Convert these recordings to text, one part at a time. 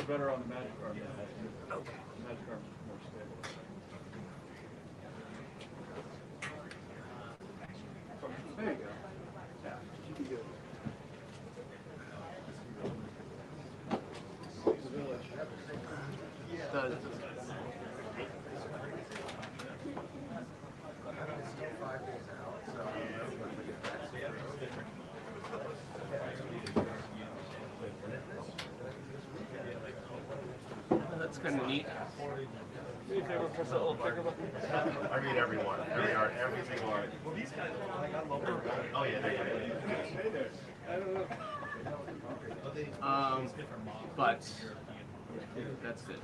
better on the magic card. Okay. The magic card is more stable. There you go. Yeah, you can do it. That's kind of neat. Do you ever press that little trigger button? I read everyone. Every single art. Oh yeah, but that's good.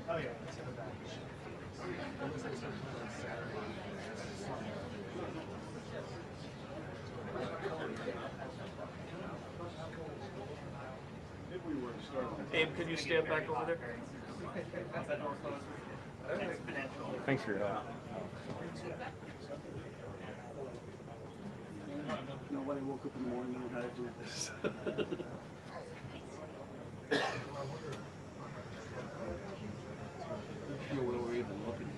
Oh yeah. Abe, could you stand back over there? Thanks for your help. Nobody woke up in the morning and had to do this. Where we're even looking.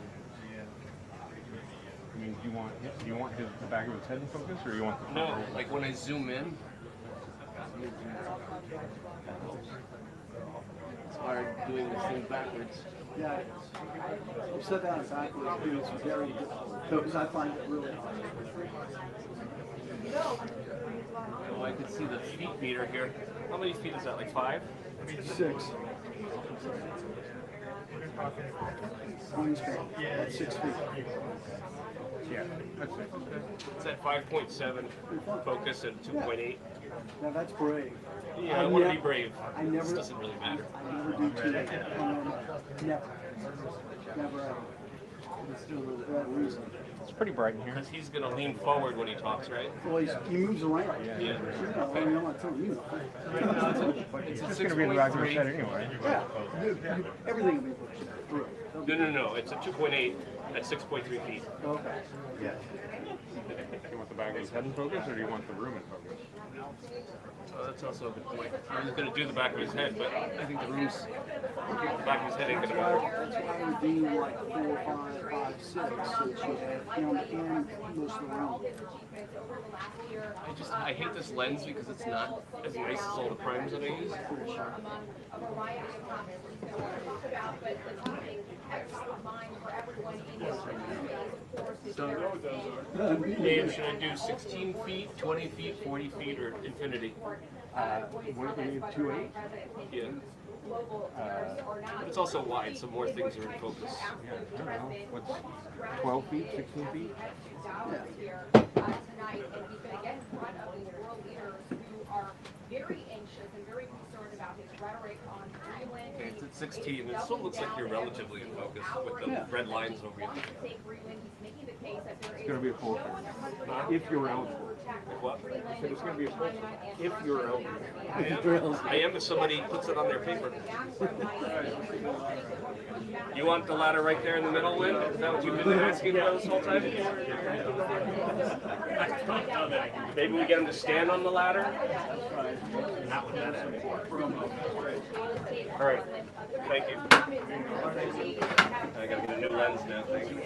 I mean, do you want the back of his head in focus, or you want the No, like when I zoom in. It's hard doing this thing backwards. Yeah, you set that backwards, it's very difficult. Because I find it really hard. Oh, I can see the feet meter here. How many feet is that? Like 5? 6. Wingspan. Yeah, That's 6 feet. Yeah, that's it. It's at 5.7 focus and 2.8. Now that's brave. Yeah, I want to be brave. I never. This doesn't really matter. I never do 2. Never. Never ever. It's still for that reason. It's pretty bright in here. Because he's going to lean forward when he talks, right? Well, he moves around. Yeah. You know, I mean, I'm not telling you. It's It's going to be in the back of his head anyway. Yeah. Everything will be pushed through. No. It's a 2.8 at 6.3 feet. Okay. yeah. Do you want the back of his head in focus, or do you want the room in focus? Oh, that's also a good point. I was going to do the back of his head, but I think the room's... The back of his head ain't going to matter. That's why I would do like 4, 5, 5, 6, so that you have him and most of the room. I hate this lens because it's not as nice as all the primes that I use. So, Dave, should I do 16 feet, 20 feet, 40 feet, or infinity? What do you need, 2.8? Yeah. But it's also wide, so more things are in focus. I don't know. What's 12 feet, 16 feet? Okay, it's at 16. It still looks like you're relatively in focus with the red lines over you. It's going to be a full frame. If you're eligible. What? I said it's going to be a full frame. If you're eligible. I am if somebody puts it on their paper. You want the ladder right there in the middle, Lynn? Is that what you've been asking for this whole time? Maybe we get him to stand on the ladder? Not with that end. All right. Thank you. I gotta get a new lens now. Thank you.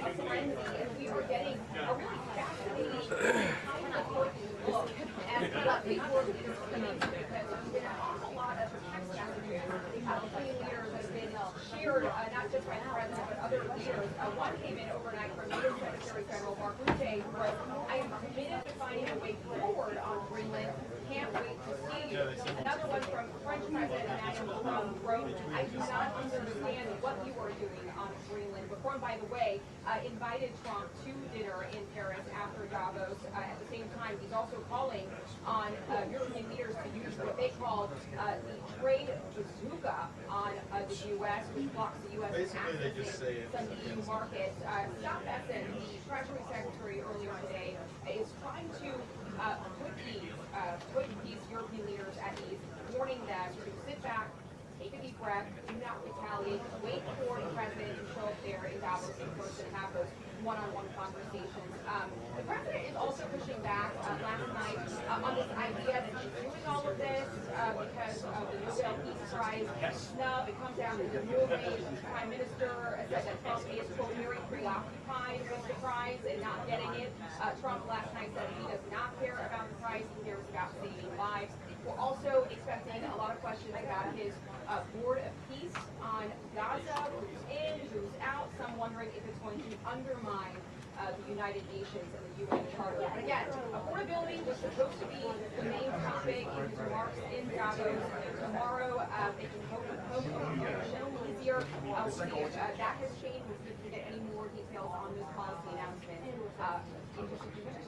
Not just by the president, but other leaders. One came in overnight from U.S. Secretary General Mark Rutte, wrote, I am committed to finding a way forward on Greenland. Can't wait to see you. Another one from French President Emmanuel Macron wrote, I do not understand what you are doing on Greenland. Macron, by the way, invited Trump to dinner in Paris after Davos. At the same time, he's also calling on European leaders to use what they call the trade bazooka on the U.S., which blocks the U.S. Basically, they just say it. some EU markets. Scott Besson, the Treasury Secretary earlier today is trying to put these European leaders at ease, warning them to sit back, take a deep breath, do not retaliate, wait for the president to show up there in Davos in person and have those one-on-one conversations. The president is also pushing back last night on this idea that she's doing all of this because of the Nobel Peace Prize snub. It comes down to the movie. The prime minister said that Trump is, quote, very preoccupied with the prize and not getting it. Trump last night said he does not care about the prize. He cares about saving lives. We're also expecting a lot of questions about his board of peace on Gaza, who's in, who's out. Some wondering if it's going to undermine the United Nations and the UN Charter. But again, affordability was supposed to be the main topic in his remarks in Davos. Tomorrow, they can hope easier. We'll see if that has changed. We'll see if we get any more details on this policy announcement in just a few minutes.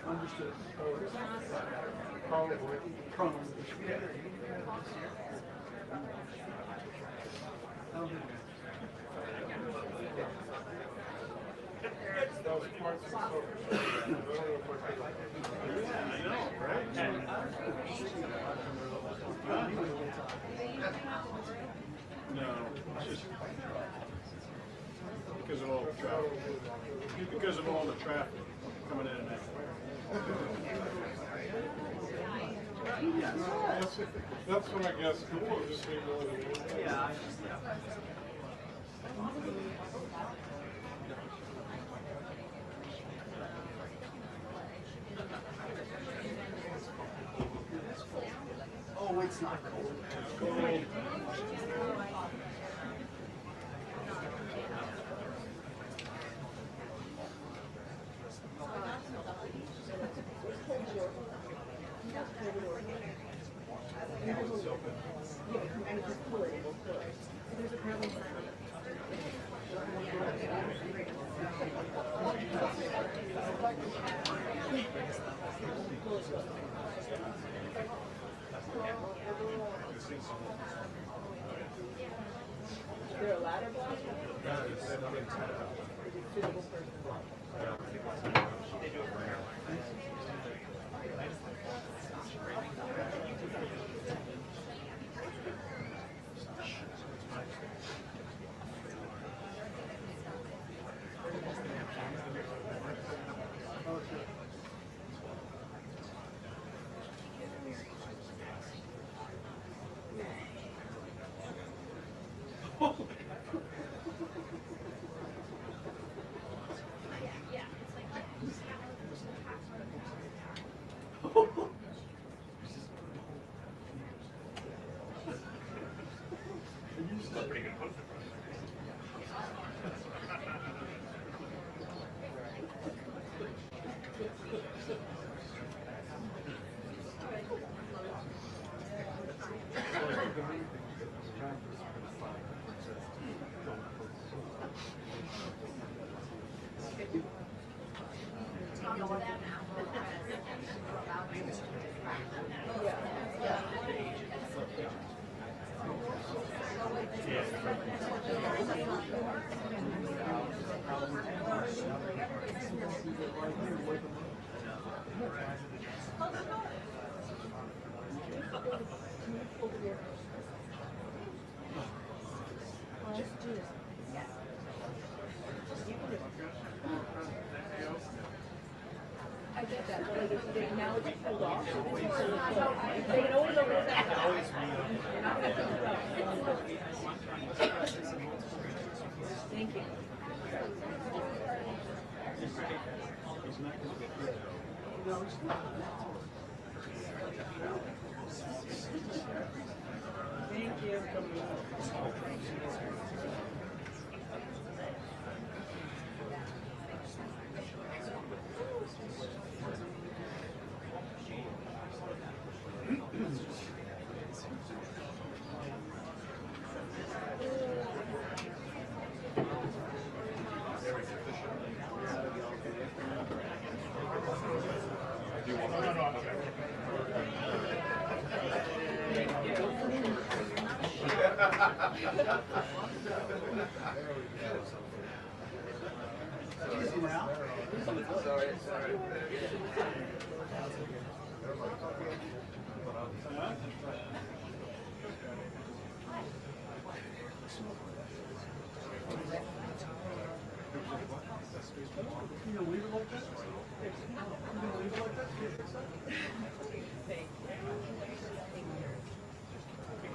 Understood. Probably. I don't think No, it's just because of all the traffic. Because of all the traffic coming in and out. That's what I guess people just need more than one. yeah. Oh, it's not cold. It's cold. there a ladder block? I get that, but like if they, now it's pulled off, so this is really cool. They can always open it back up. You're not gonna pull it up. Thank you. Thank you. Easy now. You gonna leave it like that? You gonna leave it like that? Thank you.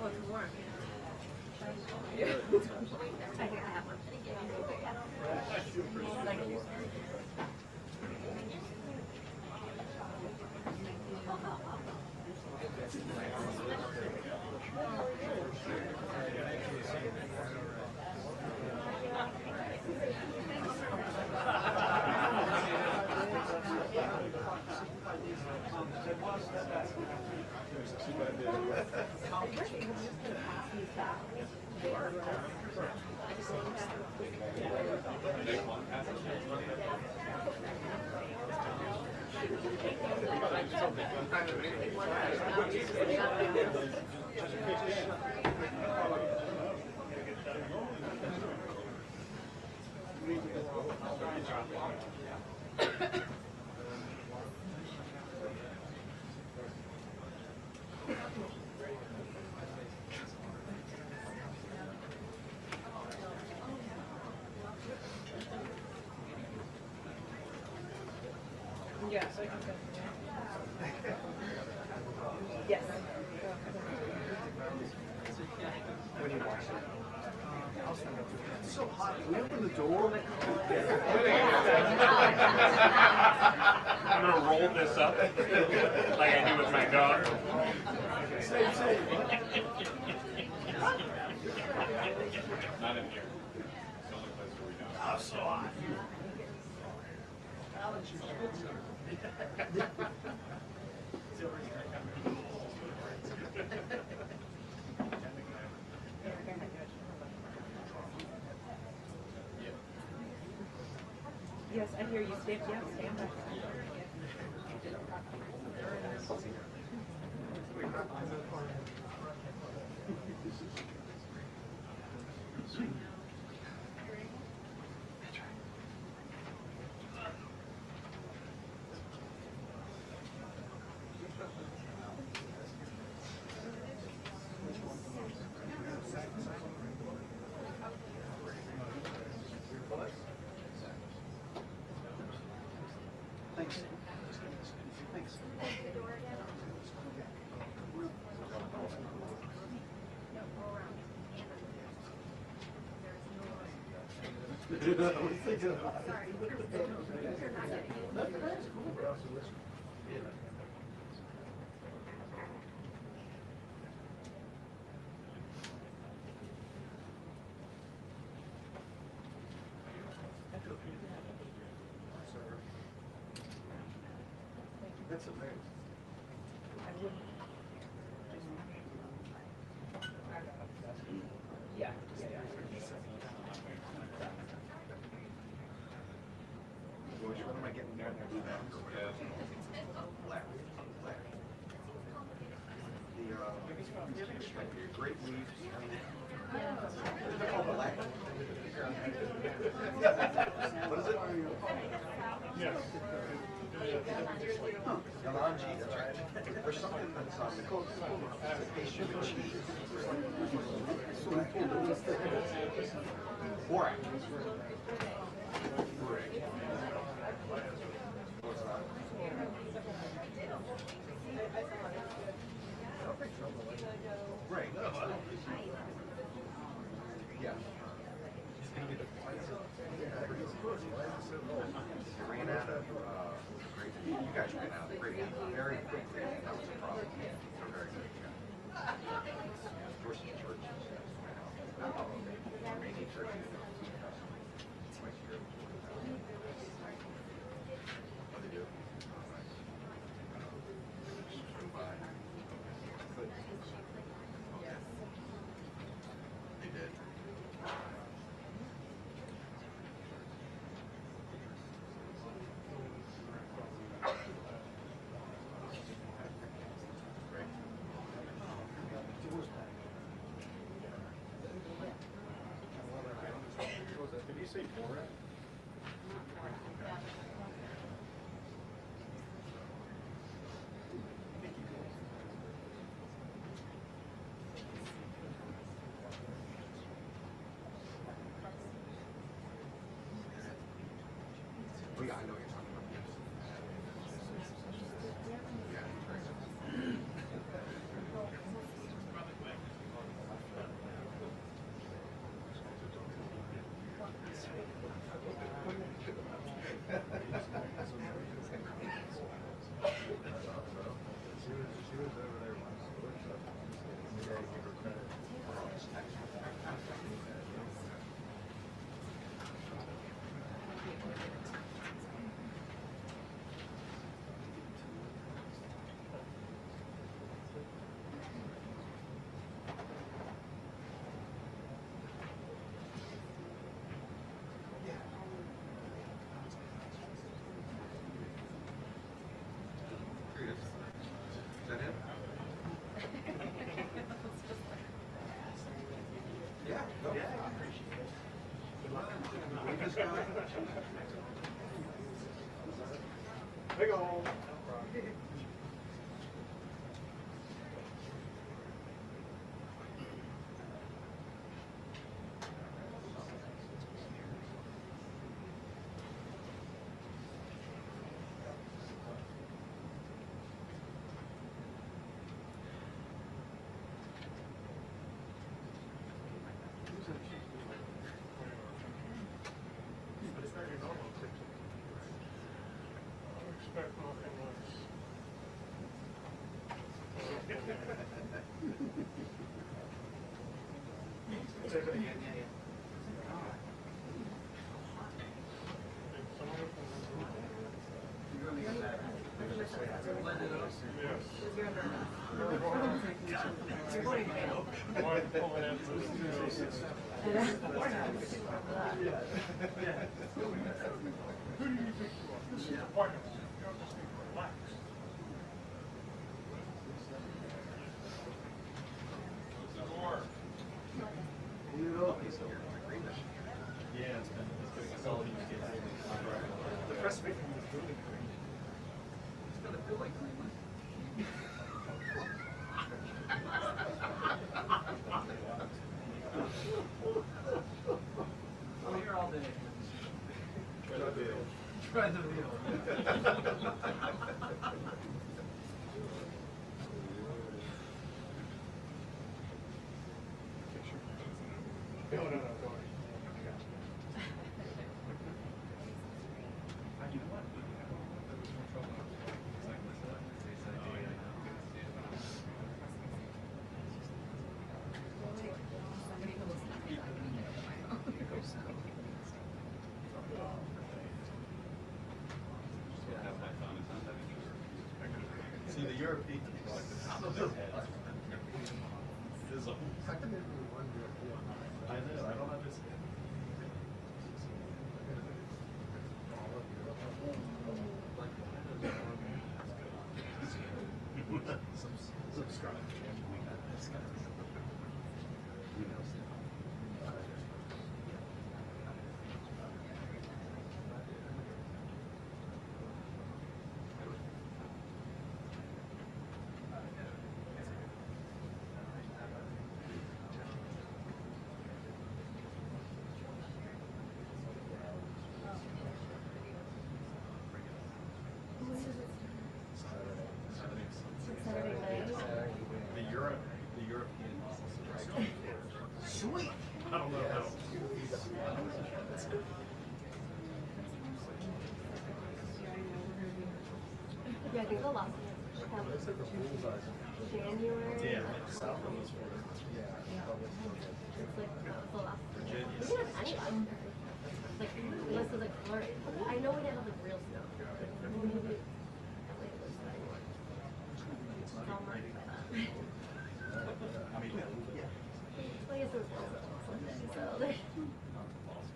Oh, it's warm. I think I have one. Thank you. Yes, I can go. Yes. It's so hot. Can we open the door? I'm gonna roll this up like I do with my dog. Same. Not in here. It's the only place where we don't. Oh, so hot. Yes, I hear you. Stand by. Thanks. Thanks. That's amazing. Which one am I getting down there? The great leaves. What is it? Yes. Galanji, that's right. There's something that's pastry with cheese. Borax. What's that? Right. Yeah. They ran out of grape. You guys ran out of grape very quickly. That was a problem. They're very good. Dorsey Church. Remaining church. What do they do? They did. Did you say Borat? Oh yeah, I know what you're talking about. Yeah, he's very good. She was over there once. You gotta give her credit. Here it is. Is that it? Yeah. Go. Yeah, I appreciate it. We just got Big ol'. But it's not your normal picture. I would expect nothing less. Say that again. therapy. Like the top of their head. It's like, I know, I don't understand. Subscribe. We got this guy. He knows that. The European models. Sweet. I don't know how. Yeah, I think the last one January. Yeah, South of us for It's like the last. Virginia. We didn't have any last year. Like unless it was like flurry. I know we didn't have like real snow. Maybe. I mean, I guess it was so.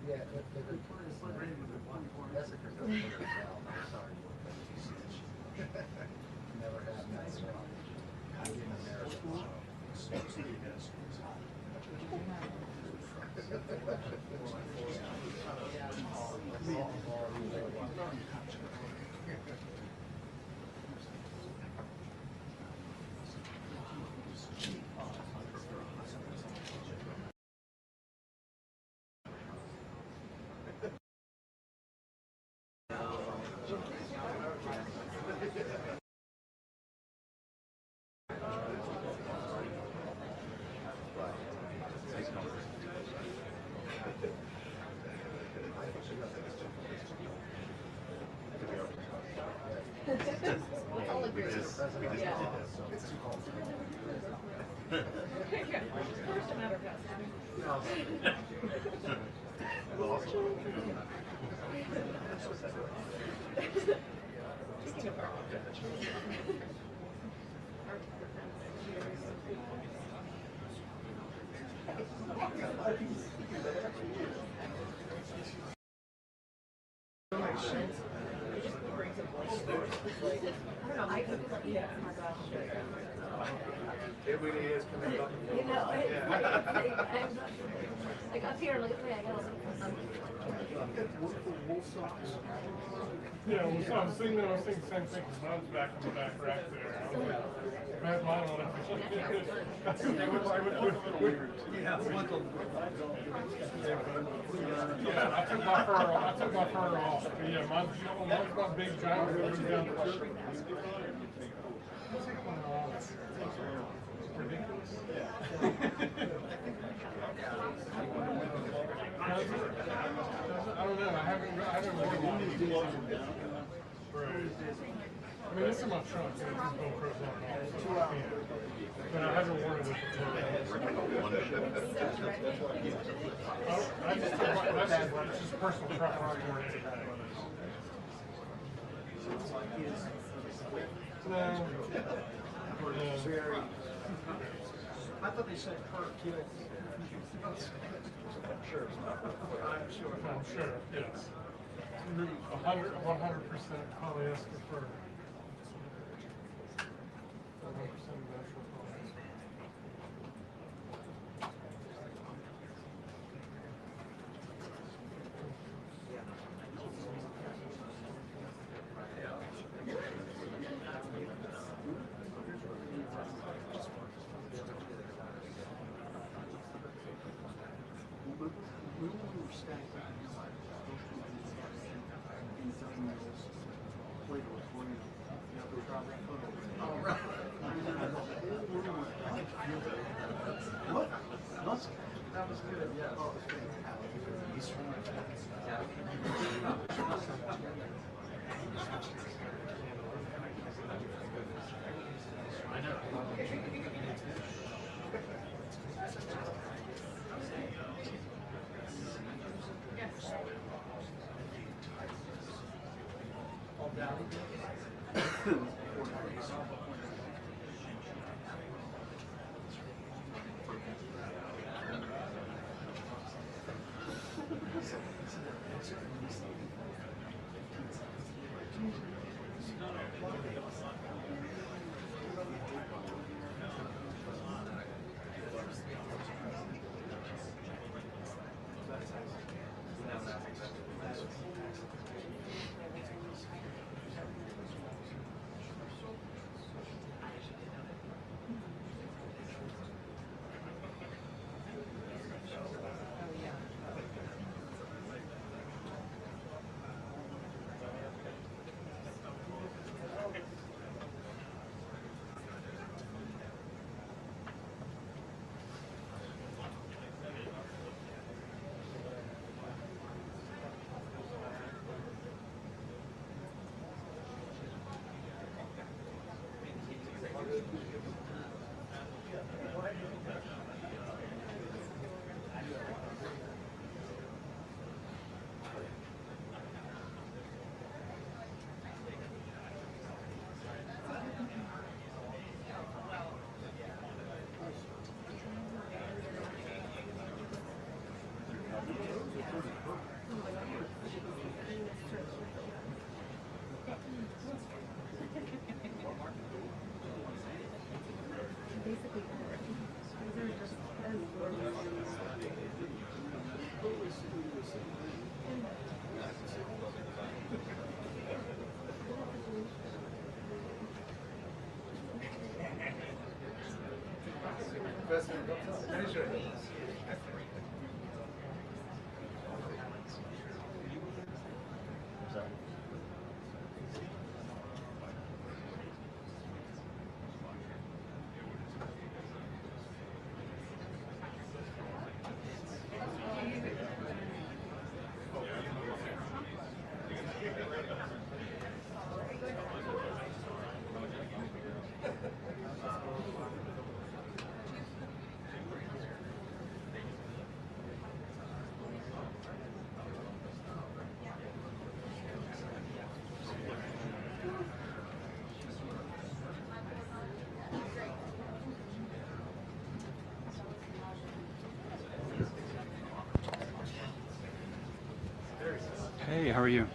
Yeah, Jessica doesn't put her down. I'm sorry. Never had that stuff. In America. We just did this. It's too cold. Everybody is coming up. You know, like up here, look at me, I got Yeah, well, so I was thinking the same thing. Mine's back in the back rack there. I had mine on it. Yeah, I took my fur off. But yeah, mine's about big giant. Down the street. Ridiculous. I don't know. I haven't worn one. Right. I mean, this is my trunk. It's Velcro's on it. But I haven't worn it with the I just took my, that's just personal preference. I'm wearing it today. No. Very. I thought they said per kilo. Sure. I'm sure, yes. 100% polyester fur. 100% natural polyester. We were stacking What? Musk? That was good, yeah. Oh, it was I know. basically boring. These are just as boring. Hey, how are you?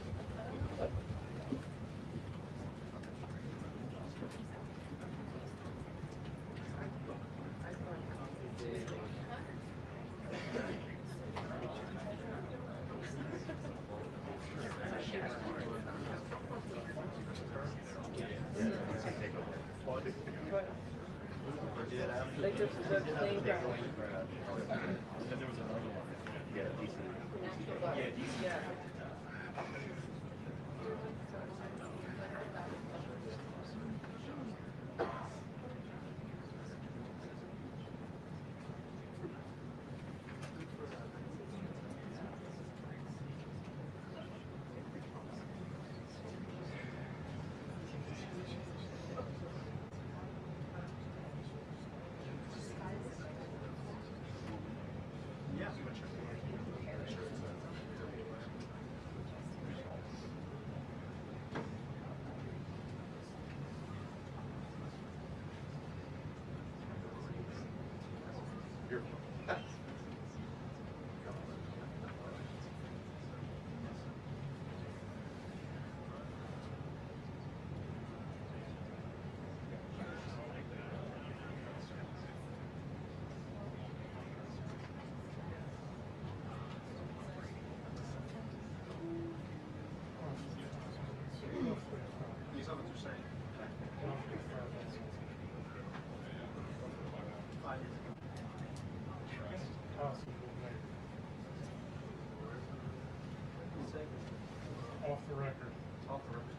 Off the record. Off the record.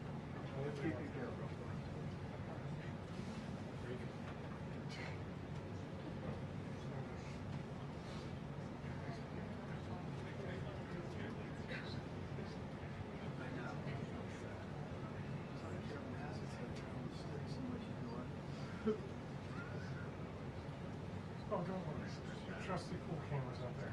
We'll keep you careful. Oh, don't worry. Trusty cool cameras out there.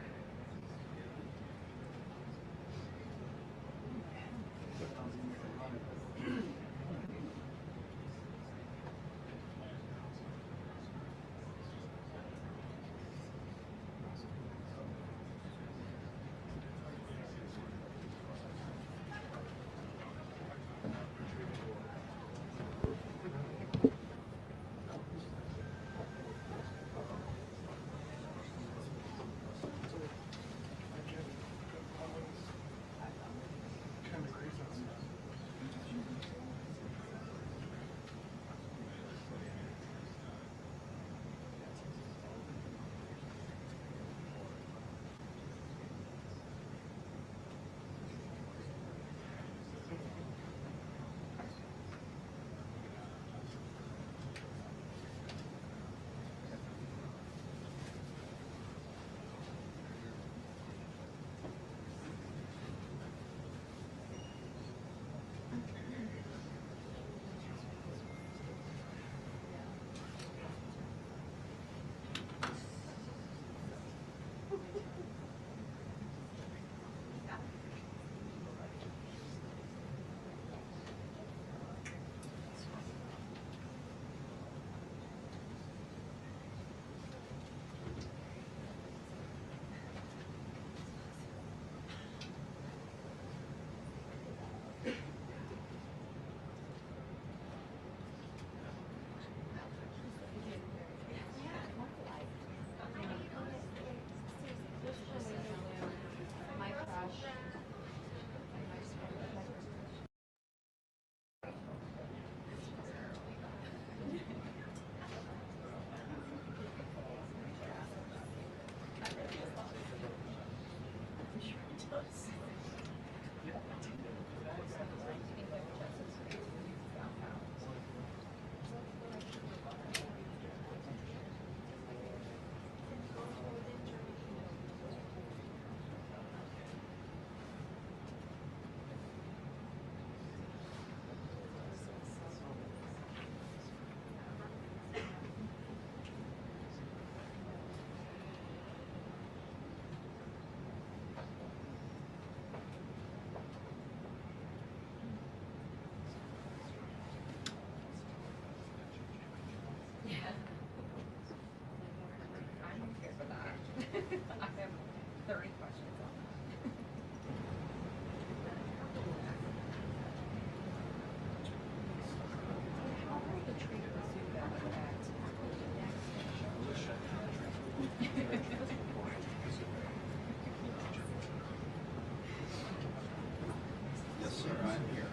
30 questions on that. How will the tree pursue that act? Yes, sir, I'm here.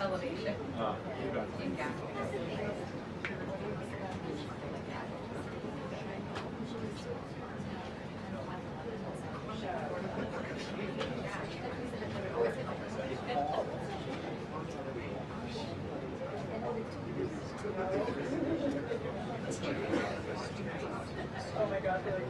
Elevation. Oh my God, they're like,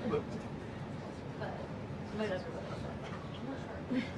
But somebody does really love that.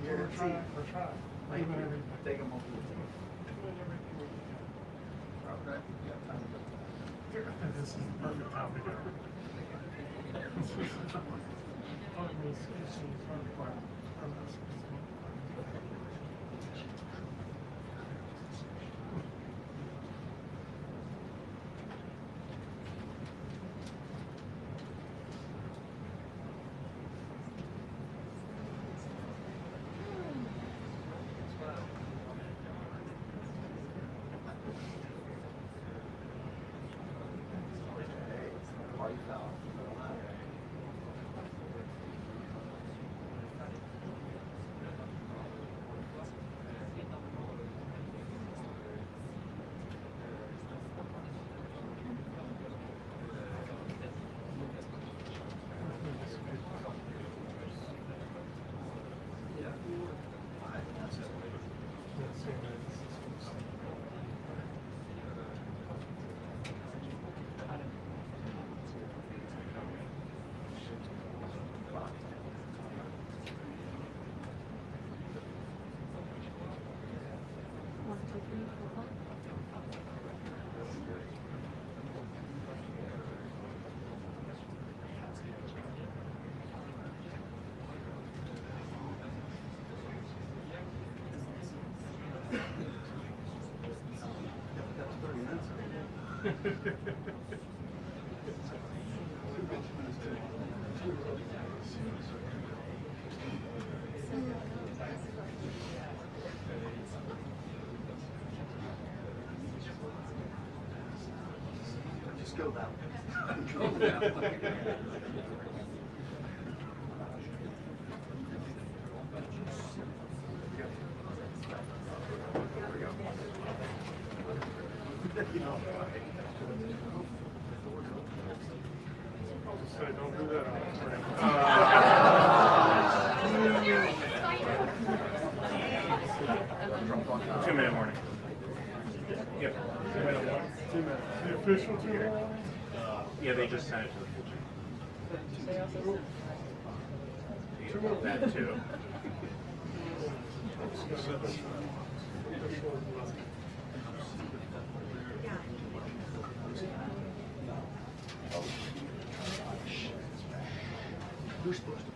We're trying. We're doing everything. Take them over the Doing everything we can. Okay. Yeah, time to go. This is the perfect time to go. 2, 3, 4, 5. Just go that way. So don't do that on 2-minute warning. Yep. the official 2 minute. Yeah, they just sent it to the future. That too. Who's supposed to?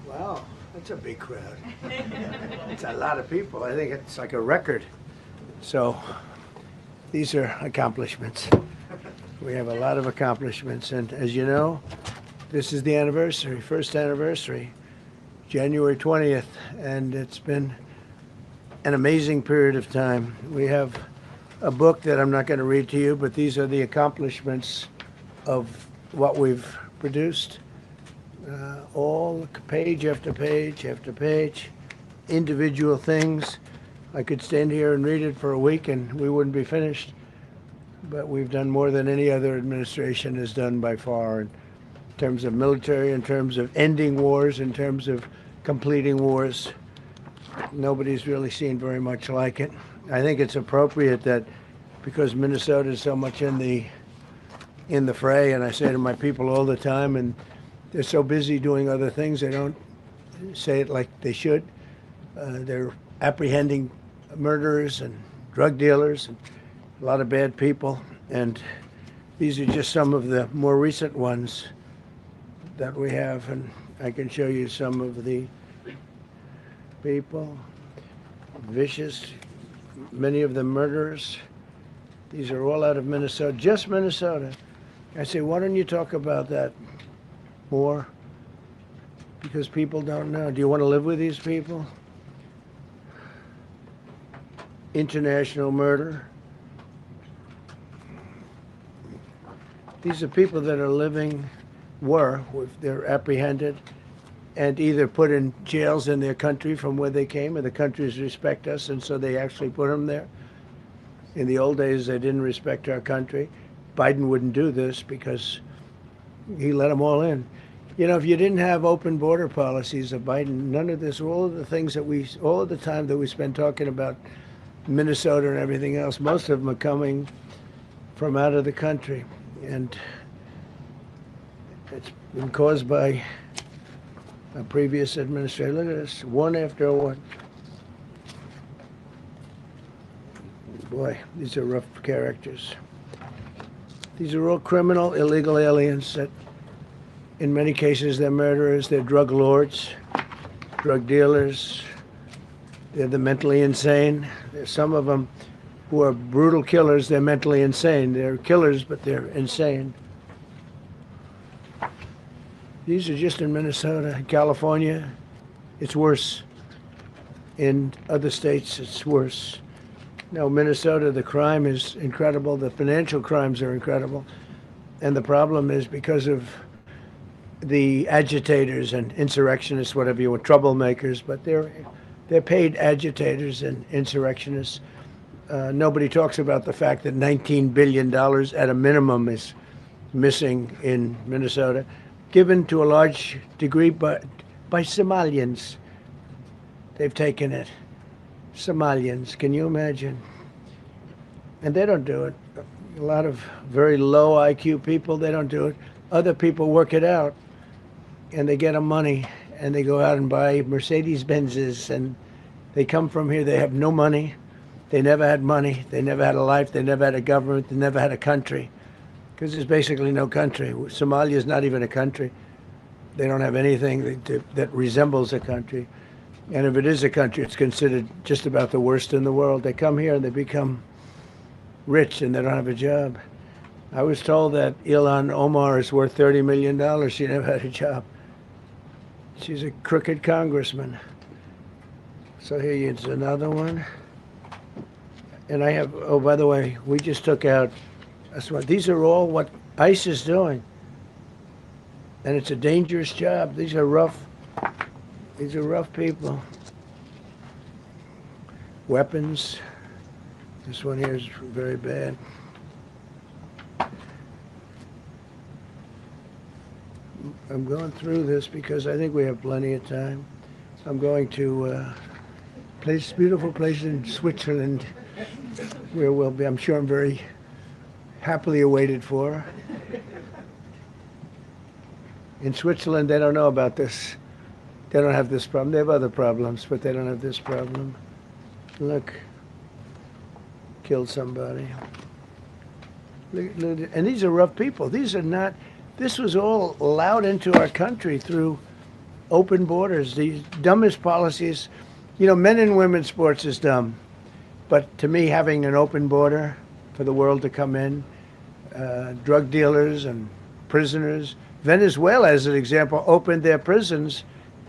Wow, that's a big crowd. It's a lot of people. I think it's like a record. So these are accomplishments. We have a lot of accomplishments. And as you know, this is the anniversary, first anniversary, January 20th. And it's been an amazing period of time. We have a book that I'm not going to read to you, but these are the accomplishments of what we've produced. All page after page after page, individual things. I could stand here and read it for a week and we wouldn't be finished. But we've done more than any other administration has done by far in terms of military, in terms of ending wars, in terms of completing wars. Nobody's really seen very much like it. I think it's appropriate that because Minnesota is so much in the fray, and I say to my people all the time, and they're so busy doing other things, they don't say it like they should. They're apprehending murderers and drug dealers and a lot of bad people. And these are just some of the more recent ones that we have. And I can show you some of the people. Vicious, many of them murderers. These are all out of Minnesota, just Minnesota. I say, why don't you talk about that more? Because people don't know. Do you want to live with these people? International murder. These are people that are living, they're apprehended and either put in jails in their country from where they came, and the countries respect us, and so they actually put them there. In the old days, they didn't respect our country. Biden wouldn't do this because he let them all in. You know, if you didn't have open border policies of Biden, none of this, all of the things that all of the time that we spend talking about Minnesota and everything else, most of them are coming from out of the country. And it's been caused by a previous administration. Look at this, one after one. Boy, these are rough characters. These are all criminal, illegal aliens that, in many cases, they're murderers, they're drug lords, drug dealers, they're the mentally insane. There's some of them who are brutal killers, they're mentally insane. They're killers, but they're insane. These are just in Minnesota. California, it's worse. In other states, it's worse. No, Minnesota, the crime is incredible. The financial crimes are incredible. And the problem is because of the agitators and insurrectionists, whatever you want, troublemakers, but they're paid agitators and insurrectionists. Nobody talks about the fact that $19 billion at a minimum is missing in Minnesota, given to a large degree by Somalians. They've taken it. Somalians, can you imagine? And they don't do it. A lot of very low IQ people, they don't do it. Other people work it out, and they get them money, and they go out and buy Mercedes Benzes, and they come from here, they have no money. They never had money. They never had a life. They never had a government. They never had a country, because there's basically no country. Somalia is not even a country. They don't have anything that resembles a country. And if it is a country, it's considered just about the worst in the world. They come here and they become rich and they don't have a job. I was told that Ilhan Omar is worth $30 million. She never had a job. She's a crooked congressman. So here's another one. And I have, oh, by the way, we just took out, these are all what ICE is doing. And it's a dangerous job. These are rough people. Weapons. This one here is very bad. I'm going through this because I think we have plenty of time. I'm going to beautiful place in Switzerland where we'll be, I'm sure I'm very happily awaited for. In Switzerland, they don't know about this. They don't have this problem. They have other problems, but they don't have this problem. Look, killed somebody. Look, and these are rough people. These are not, this was all allowed into our country through open borders. The dumbest policies, you know, men and women's sports is dumb. But to me, having an open border for the world to come in, drug dealers and prisoners, Venezuela, as an example, opened their prisons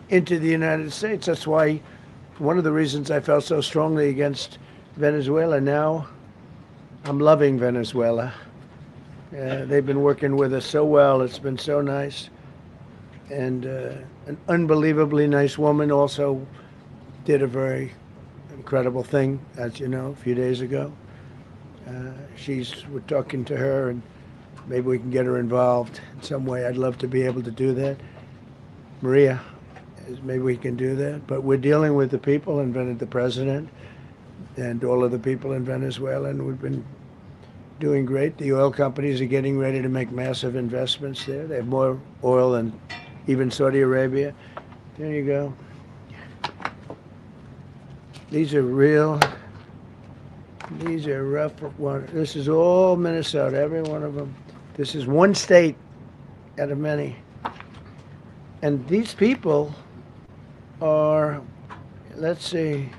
into the United States. That's why one of the reasons I felt so strongly against Venezuela. Now I'm loving Venezuela. They've been working with us so well. It's been so nice. And an unbelievably nice woman also did a very incredible thing, as you know, a few days ago. We're talking to her, and maybe we can get her involved in some way. I'd love to be able to do that. Maria, maybe we can do that. But we're dealing with the people and the president and all of the people in Venezuela, and we've been doing great. The oil companies are getting ready to make massive investments there. They have more oil than even Saudi Arabia. There you go. These are rough water. This is all Minnesota, every one of them. This is one state out of many. And these people are, let's see,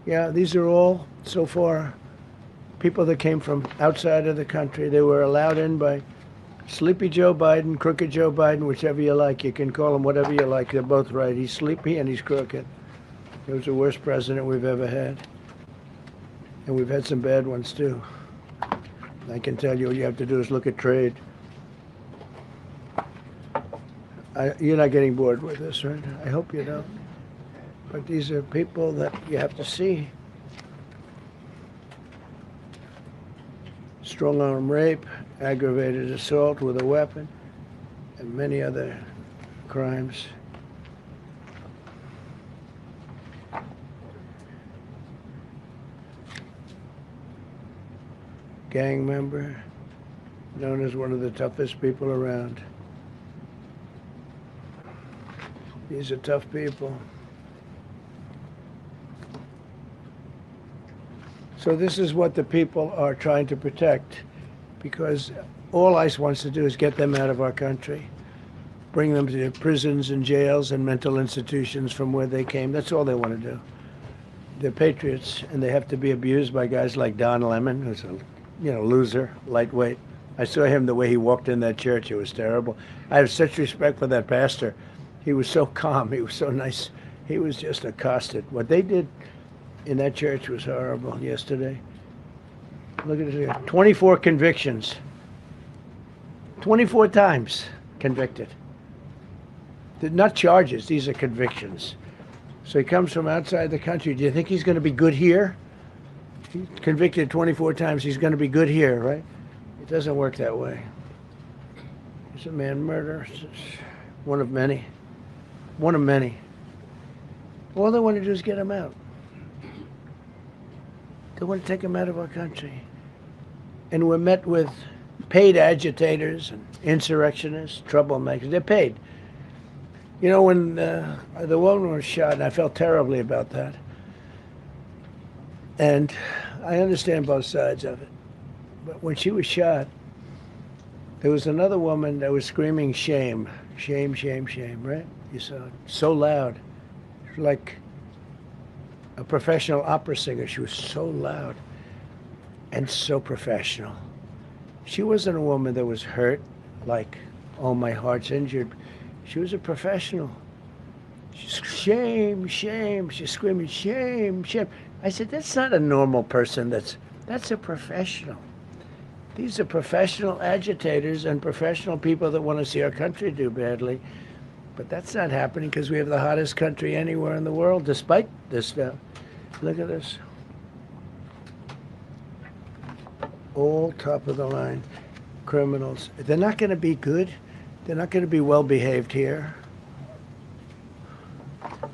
yeah, these are all, so far, people that came from outside of the country. They were allowed in by Sleepy Joe Biden, Crooked Joe Biden, whichever you like. You can call him whatever you like. They're both right. He's sleepy and he's crooked. He was the worst president we've ever had. And we've had some bad ones, too. I can tell you, all you have to do is look at trade. You're not getting bored with this, right? I hope you don't. But these are people that you have to see. Strong-arm rape, aggravated assault with a weapon, and many other crimes. Gang member, known as one of the toughest people around. These are tough people. So this is what the people are trying to protect, because all ICE wants to do is get them out of our country, bring them to prisons and jails and mental institutions from where they came. That's all they want to do. They're patriots, and they have to be abused by guys like Don Lemon, who's a loser, lightweight. I saw him the way he walked in that church. It was terrible. I have such respect for that pastor. He was so calm. He was so nice. He was just accosted. What they did in that church was horrible yesterday. Look at it here. 24 convictions. 24 times convicted. They're not charges, these are convictions. So he comes from outside the country. Do you think he's going to be good here? He's convicted 24 times, he's going to be good here, right? It doesn't work that way. It's a man murder. It's one of many. One of many. All they want to do is get him out. They want to take him out of our country. And we're met with paid agitators and insurrectionists, troublemakers. They're paid. You know, when the woman was shot, and I felt terribly about that. And I understand both sides of it. But when she was shot, there was another woman that was screaming shame, shame, shame, shame, right? You saw it. So loud. Like a professional opera singer. She was so loud and so professional. She wasn't a woman that was hurt, like, oh, my heart's injured. She was a professional. She's shame, shame. She's screaming shame, shame. I said, that's not a normal person. That's a professional. These are professional agitators and professional people that want to see our country do badly. But that's not happening because we have the hottest country anywhere in the world, despite this stuff. Look at this. All top of the line criminals. They're not going to be good. They're not going to be well behaved here.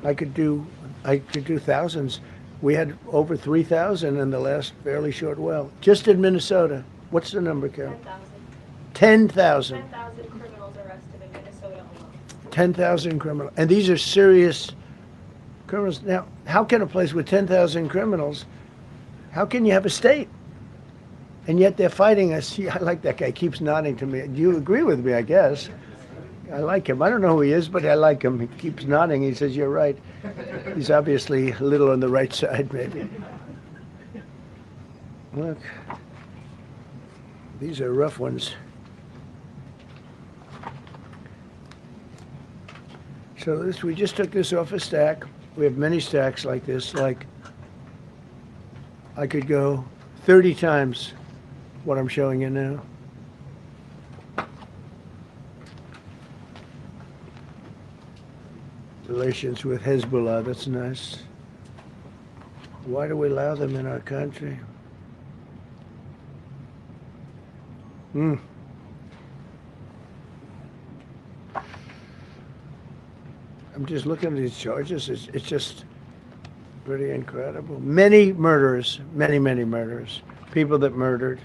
I could do thousands. We had over 3,000 in the last fairly short while. Just in Minnesota. What's the number, Carol? 10,000. 10,000 criminals arrested in Minnesota alone. 10,000 criminals. And these are serious criminals. Now, how can a place with 10,000 criminals, how can you have a state? And yet they're fighting us. I like that guy. Keeps nodding to me. Do you agree with me, I guess? I like him. I don't know who he is, but I like him. He keeps nodding. He says, you're right. He's obviously a little on the right side, maybe. Look. These are rough ones. So this, we just took this off a stack. We have many stacks like this. Like, I could go 30 times what I'm showing you now. Relations with Hezbollah, that's nice. Why do we allow them in our country? I'm just looking at these charges. It's just pretty incredible. Many murderers, many, many murderers. People that murdered.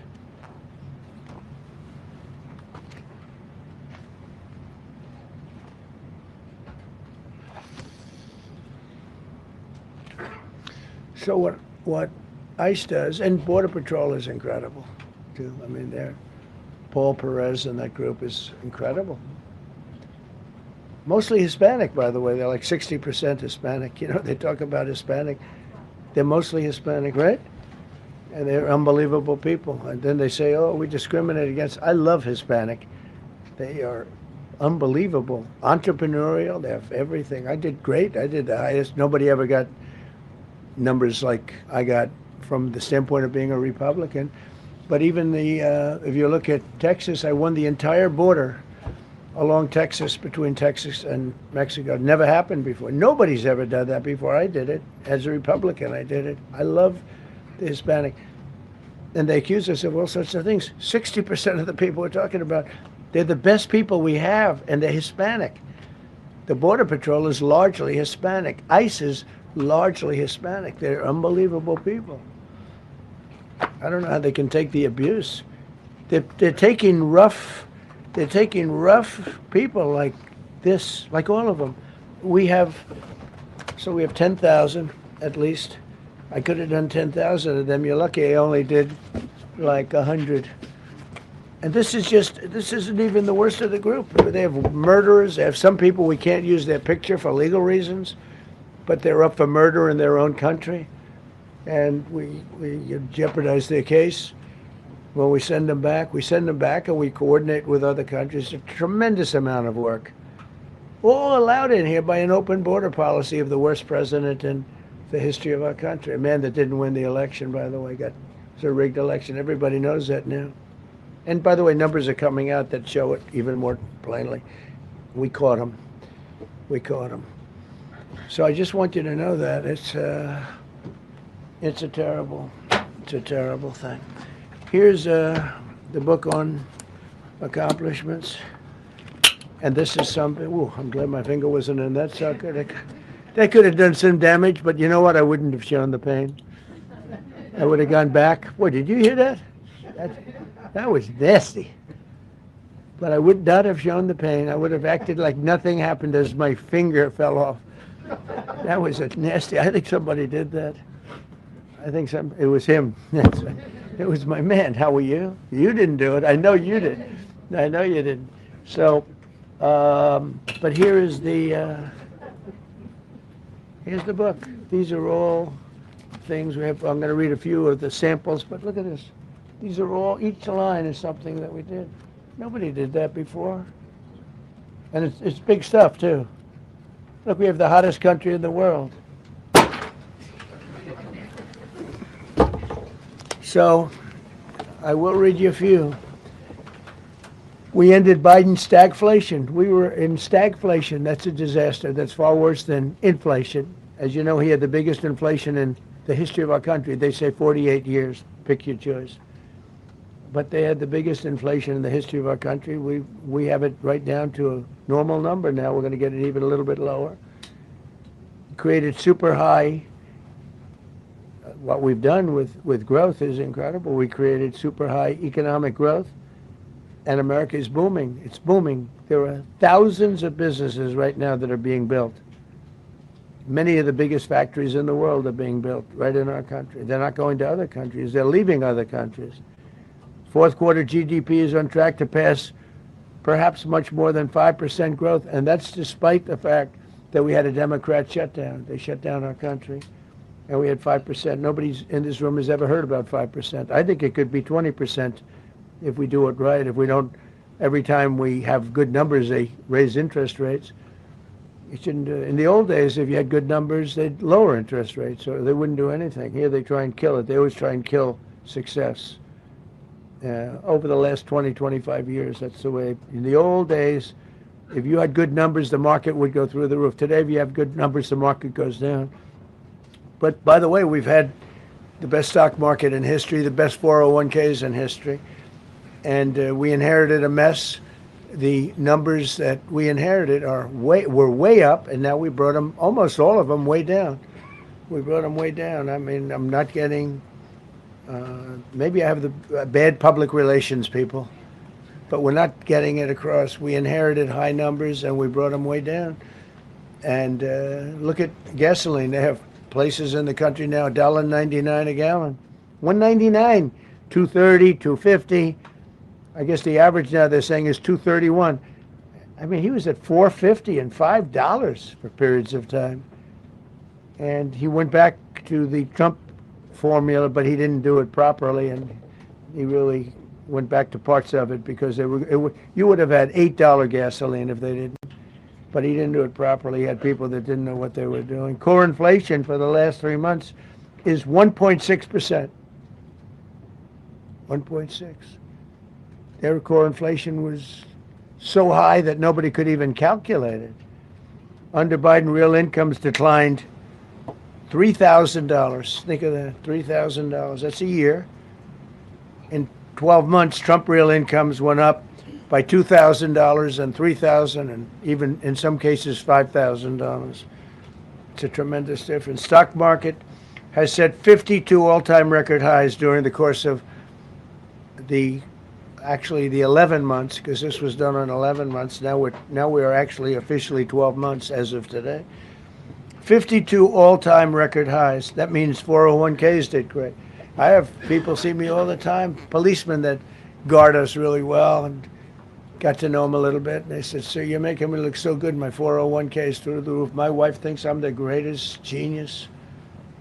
So what ICE does, and Border Patrol is incredible, too. I mean, Paul Perez and that group is incredible. Mostly Hispanic, by the way. They're like 60% Hispanic. You know, they talk about Hispanic. They're mostly Hispanic, right? And they're unbelievable people. And then they say, oh, we discriminate against. I love Hispanic. They are unbelievable. Entrepreneurial. They have everything. I did great. I did the highest. Nobody ever got numbers like I got from the standpoint of being a Republican. But even if you look at Texas, I won the entire border along Texas, between Texas and Mexico. It never happened before. Nobody's ever done that before. I did it. As a Republican, I did it. I love the Hispanic. And they accuse us of all sorts of things. 60% of the people we're talking about, they're the best people we have, and they're Hispanic. The Border Patrol is largely Hispanic. ICE is largely Hispanic. They're unbelievable people. I don't know how they can take the abuse. They're taking rough people like this, like all of them. We have 10,000 at least. I could have done 10,000 of them. You're lucky I only did like 100. And this isn't even the worst of the group. They have murderers. They have some people we can't use their picture for legal reasons, but they're up for murder in their own country. And we jeopardize their case. When we send them back and we coordinate with other countries. A tremendous amount of work. All allowed in here by an open border policy of the worst president in the history of our country. A man that didn't win the election, by the way, it's a rigged election. Everybody knows that now. And by the way, numbers are coming out that show it even more plainly. We caught him. We caught him. So I just want you to know that it's a terrible thing. Here's the book on accomplishments. And this is something, ooh, I'm glad my finger wasn't in that sucker. That could have done some damage, but you know what? I wouldn't have shown the pain. I would have gone back. Boy, did you hear that? That was nasty. But I would not have shown the pain. I would have acted like nothing happened as my finger fell off. That was a nasty. I think somebody did that. I think it was him. It was my man. How were you? You didn't do it. I know you did. I know you didn't. So, but here's the book. These are all things we have. I'm going to read a few of the samples, but look at this. These are all, each line is something that we did. Nobody did that before. And it's big stuff, too. Look, we have the hottest country in the world. So, I will read you a few. We ended Biden's stagflation. We were in stagflation. That's a disaster. That's far worse than inflation. As you know, he had the biggest inflation in the history of our country. They say 48 years. Pick your choice. But they had the biggest inflation in the history of our country. We have it right down to a normal number now. We're going to get it even a little bit lower. Created super high. What we've done with growth is incredible. We created super high economic growth, and America is booming. It's booming. There are thousands of businesses right now that are being built. Many of the biggest factories in the world are being built right in our country. They're not going to other countries. They're leaving other countries. Fourth quarter GDP is on track to pass perhaps much more than 5% growth, and that's despite the fact that we had a Democrat shutdown. They shut down our country, and we had 5%. Nobody in this room has ever heard about 5%. I think it could be 20% if we do it right. If we don't, every time we have good numbers, they raise interest rates. You shouldn't do it. In the old days, if you had good numbers, they'd lower interest rates, or they wouldn't do anything. Here, they try and kill it. They always try and kill success. Over the last 20, 25 years, that's the way. In the old days, if you had good numbers, the market would go through the roof. Today, if you have good numbers, the market goes down. But by the way, we've had the best stock market in history, the best 401ks in history, and we inherited a mess. The numbers that we inherited were way up, and now we brought them, almost all of them, way down. We brought them way down. I mean, I'm not getting. Maybe I have the bad public relations people, but we're not getting it across. We inherited high numbers and we brought them way down. And look at gasoline. They have places in the country now, $1.99 a gallon. $1.99, $2.30, $2.50. I guess the average now they're saying is $2.31. I mean, he was at $4.50 and $5 for periods of time. And he went back to the Trump formula, but he didn't do it properly, and he really went back to parts of it because you would have had $8 gasoline if they didn't. But he didn't do it properly. He had people that didn't know what they were doing. Core inflation for the last 3 months is 1.6%. 1.6. Their core inflation was so high that nobody could even calculate it. Under Biden, real incomes declined $3,000. Think of that, $3,000. That's a year. In 12 months, Trump real incomes went up by $2,000 and $3,000 and even in some cases $5,000. It's a tremendous difference. Stock market has set 52 all-time record highs during the course of the 11 months, because this was done on 11 months. Now we are actually officially 12 months as of today. 52 all-time record highs. That means 401ks did great. I have people see me all the time, policemen that guard us really well, and got to know them a little bit. And they said, "Sir, you're making me look so good. My 401ks through the roof. My wife thinks I'm the greatest genius,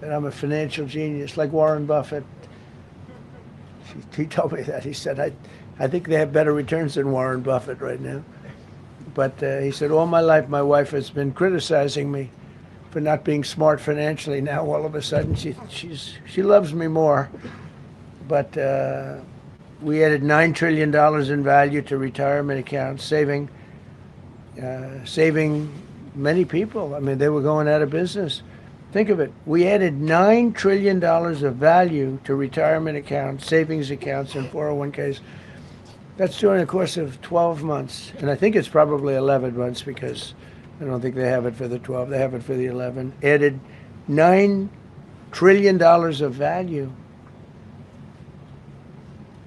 that I'm a financial genius, like Warren Buffett." He told me that. He said, I think they have better returns than Warren Buffett right now. But he said, all my life, my wife has been criticizing me for not being smart financially. Now all of a sudden she loves me more. But we added $9 trillion in value to retirement accounts, saving many people. I mean, they were going out of business. Think of it. We added $9 trillion of value to retirement accounts, savings accounts, and 401ks. That's during the course of 12 months. And I think it's probably 11 months because I don't think they have it for the 12. They have it for the 11. Added $9 trillion of value.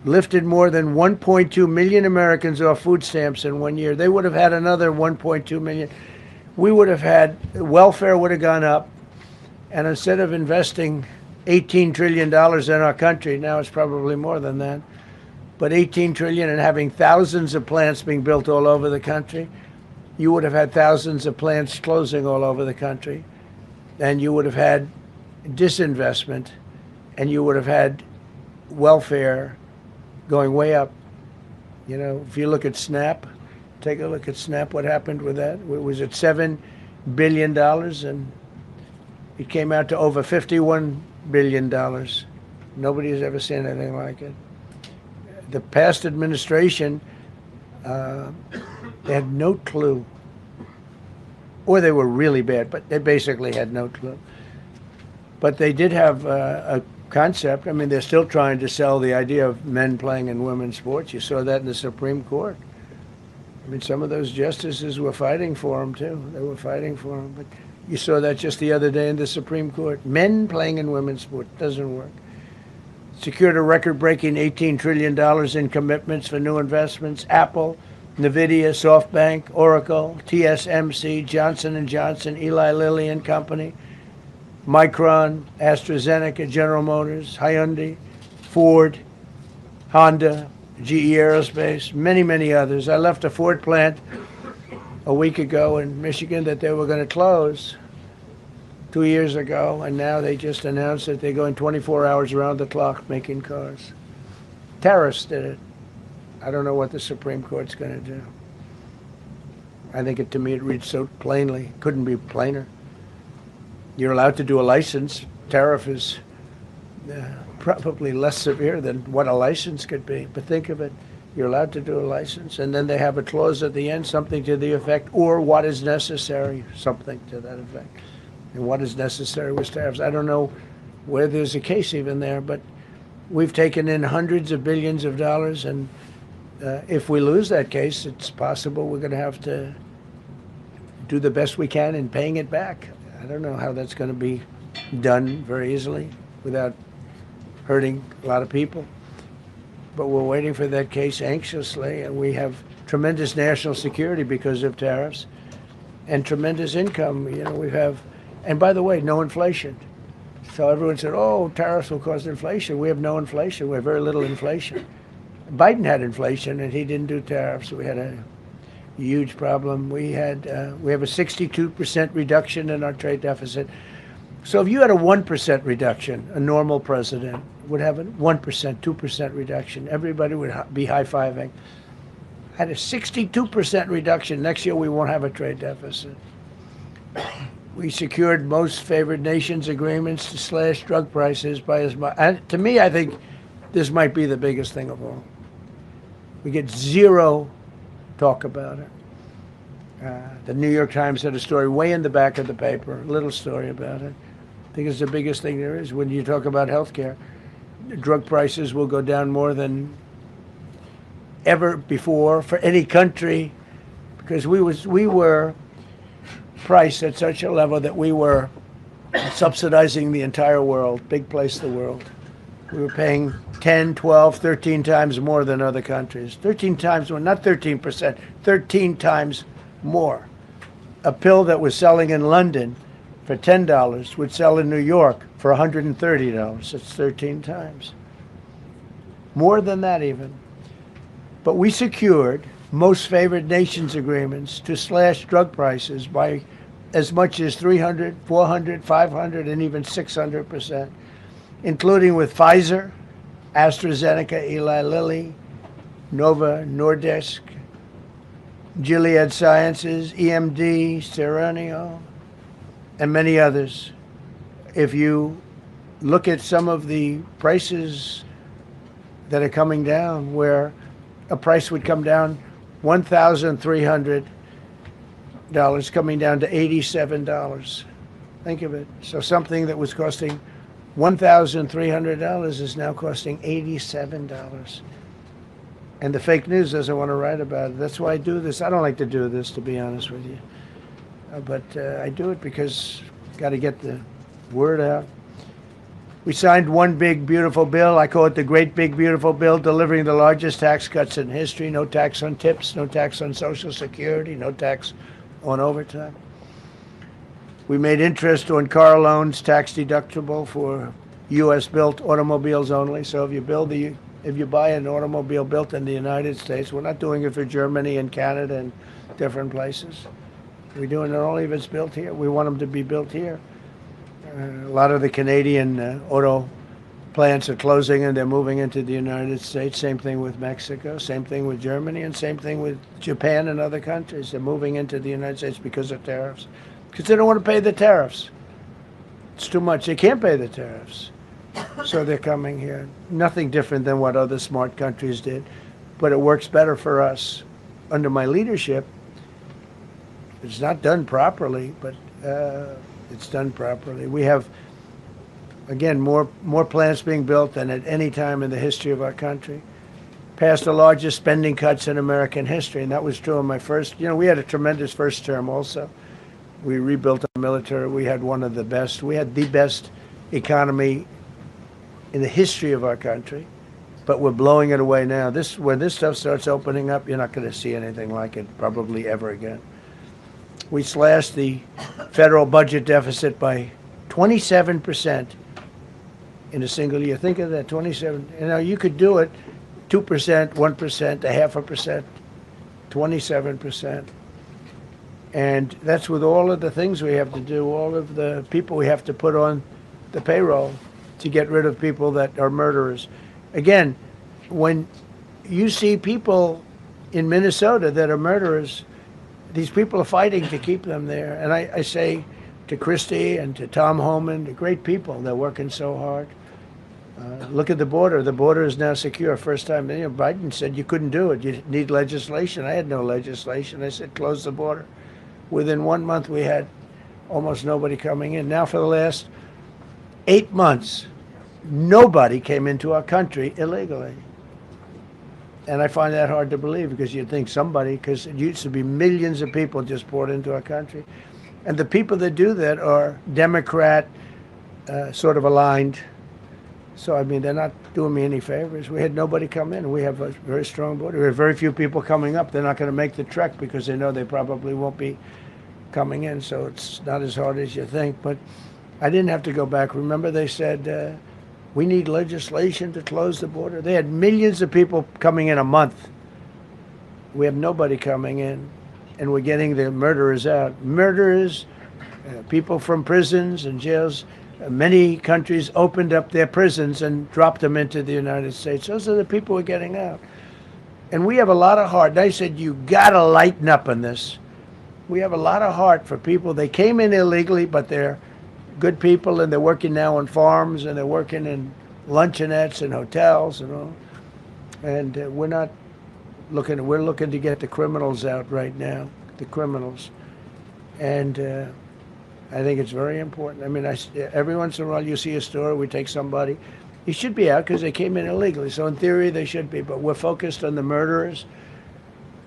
Lifted more than 1.2 million Americans off food stamps in 1 year. They would have had another 1.2 million. We would have had, welfare would have gone up. And instead of investing $18 trillion in our country, now it's probably more than that, but $18 trillion and having thousands of plants being built all over the country, you would have had thousands of plants closing all over the country. And you would have had disinvestment, and you would have had welfare going way up. You know, if you look at SNAP, take a look at SNAP, what happened with that? It was at $7 billion, and it came out to over $51 billion. Nobody has ever seen anything like it. The past administration, they had no clue. Or they were really bad, but they basically had no clue. But they did have a concept. I mean, they're still trying to sell the idea of men playing in women's sports. You saw that in the Supreme Court. I mean, some of those justices were fighting for them, too. They were fighting for them. But you saw that just the other day in the Supreme Court. Men playing in women's sport doesn't work. Secured a record-breaking $18 trillion in commitments for new investments. Apple, NVIDIA, SoftBank, Oracle, TSMC, Johnson & Johnson, Eli Lilly and Company, Micron, AstraZeneca, General Motors, Hyundai, Ford, Honda, GE Aerospace, many, many others. I left a Ford plant a week ago in Michigan that they were going to close 2 years ago, and now they just announced that they're going 24 hours around the clock making cars. Tariffs did it. I don't know what the Supreme Court's going to do. I think to me it reads so plainly. Couldn't be plainer. You're allowed to do a license. Tariff is probably less severe than what a license could be. But think of it. You're allowed to do a license, and then they have a clause at the end, something to the effect, or what is necessary, something to that effect. And what is necessary with tariffs. I don't know where there's a case even there, but we've taken in hundreds of billions of dollars, and if we lose that case, it's possible we're going to have to do the best we can in paying it back. I don't know how that's going to be done very easily without hurting a lot of people. But we're waiting for that case anxiously, and we have tremendous national security because of tariffs and tremendous income. You know, we have, and by the way, no inflation. So everyone said, oh, tariffs will cause inflation. We have no inflation. We have very little inflation. Biden had inflation, and he didn't do tariffs. We had a huge problem. We have a 62% reduction in our trade deficit. So if you had a 1% reduction, a normal president would have a 1%, 2% reduction. Everybody would be high-fiving. Had a 62% reduction. Next year we won't have a trade deficit. We secured most favored nations agreements to slash drug prices by as much. And to me, I think this might be the biggest thing of all. We get zero talk about it. The New York Times had a story way in the back of the paper, a little story about it. I think it's the biggest thing there is. When you talk about healthcare, drug prices will go down more than ever before for any country, because we were priced at such a level that we were subsidizing the entire world, big place the world. We were paying 10, 12, 13 times more than other countries. 13 times more, not 13%, 13 times more. A pill that was selling in London for $10 would sell in New York for $130. It's 13 times. More than that even. But we secured most favored nations agreements to slash drug prices by as much as 300, 400, 500, and even 600%, including with Pfizer, AstraZeneca, Eli Lilly, Novo Nordisk, Gilead Sciences, EMD, Serenio, and many others. If you look at some of the prices that are coming down, where a price would come down $1,300 coming down to $87. Think of it. So something that was costing $1,300 is now costing $87. And the fake news doesn't want to write about it. That's why I do this. I don't like to do this, to be honest with you. But I do it because got to get the word out. We signed one big, beautiful bill. I call it the Great Big Beautiful Bill, delivering the largest tax cuts in history. No tax on tips, no tax on Social Security, no tax on overtime. We made interest on car loans tax deductible for U.S.-built automobiles only. So if you buy an automobile built in the United States, we're not doing it for Germany and Canada and different places. We're doing it only if it's built here. We want them to be built here. A lot of the Canadian auto plants are closing and they're moving into the United States. Same thing with Mexico, same thing with Germany, and same thing with Japan and other countries. They're moving into the United States because of tariffs. Because they don't want to pay the tariffs. It's too much. They can't pay the tariffs. So they're coming here. Nothing different than what other smart countries did. But it works better for us. Under my leadership, it's not done properly, but it's done properly. We have, again, more plants being built than at any time in the history of our country. Passed the largest spending cuts in American history, and that was true in my first. We had a tremendous first term also. We rebuilt our military. We had one of the best. We had the best economy in the history of our country, but we're blowing it away now. When this stuff starts opening up, you're not going to see anything like it probably ever again. We slashed the federal budget deficit by 27% in a single year. Think of that, 27. You could do it 2%, 1%, 0.5%, 27%. And that's with all of the things we have to do, all of the people we have to put on the payroll to get rid of people that are murderers. Again, when you see people in Minnesota that are murderers, these people are fighting to keep them there. And I say to Christie and to Tom Homan, the great people, they're working so hard. Look at the border. The border is now secure. First time, Biden said you couldn't do it. You need legislation. I had no legislation. I said close the border. Within 1 month, we had almost nobody coming in. Now for the last 8 months, nobody came into our country illegally. And I find that hard to believe because you'd think somebody, because it used to be millions of people just poured into our country. And the people that do that are Democrat sort of aligned. So, they're not doing me any favors. We had nobody come in. We have a very strong border. We have very few people coming up. They're not going to make the trek because they know they probably won't be coming in. So it's not as hard as you think. But I didn't have to go back. Remember, they said, we need legislation to close the border. They had millions of people coming in a month. We have nobody coming in, and we're getting the murderers out. Murderers, people from prisons and jails. Many countries opened up their prisons and dropped them into the United States. Those are the people we're getting out. And we have a lot of heart. And I said, you got to lighten up on this. We have a lot of heart for people. They came in illegally, but they're good people, and they're working now on farms, and they're working in luncheonettes and hotels and all. And we're looking to get the criminals out right now, the criminals. And I think it's very important. Every once in a while you see a story, we take somebody. He should be out because they came in illegally. So in theory, they should be. But we're focused on the murderers,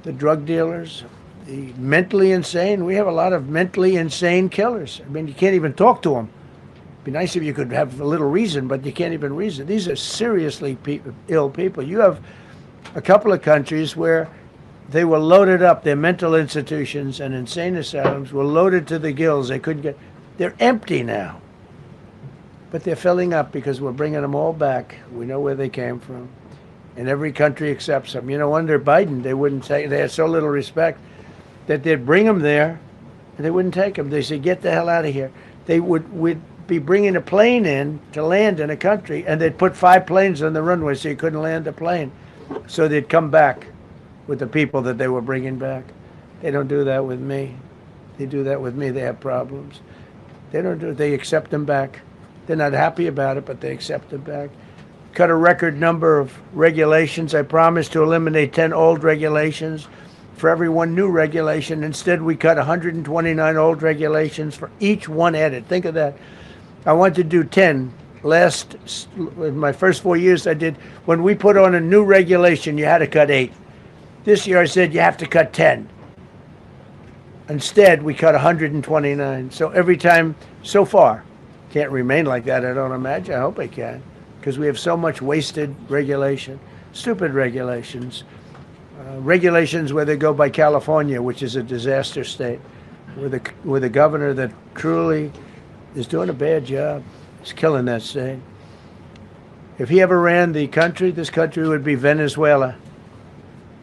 the drug dealers, the mentally insane. We have a lot of mentally insane killers. You can't even talk to them. It'd be nice if you could have a little reason, but you can't even reason. These are seriously ill people. You have a couple of countries where they were loaded up. Their mental institutions and insane asylums were loaded to the gills. They couldn't get. They're empty now. But they're filling up because we're bringing them all back. We know where they came from. And every country accepts them. Under Biden, they wouldn't take. They had so little respect that they'd bring them there, and they wouldn't take them. They said, get the hell out of here. They would be bringing a plane in to land in a country, and they'd put 5 planes on the runway so you couldn't land the plane. So they'd come back with the people that they were bringing back. They don't do that with me. They do that with me, they have problems. They don't do it. They accept them back. They're not happy about it, but they accept them back. Cut a record number of regulations. I promised to eliminate 10 old regulations for every one new regulation. Instead, we cut 129 old regulations for each one added. Think of that. I wanted to do 10. In my first 4 years, I did. When we put on a new regulation, you had to cut 8. This year, I said you have to cut 10. Instead, we cut 129. So every time, so far, can't remain like that, I don't imagine. I hope I can, because we have so much wasted regulation, stupid regulations. Regulations where they go by California, which is a disaster state, with a governor that truly is doing a bad job. He's killing that state. If he ever ran the country, this country would be Venezuela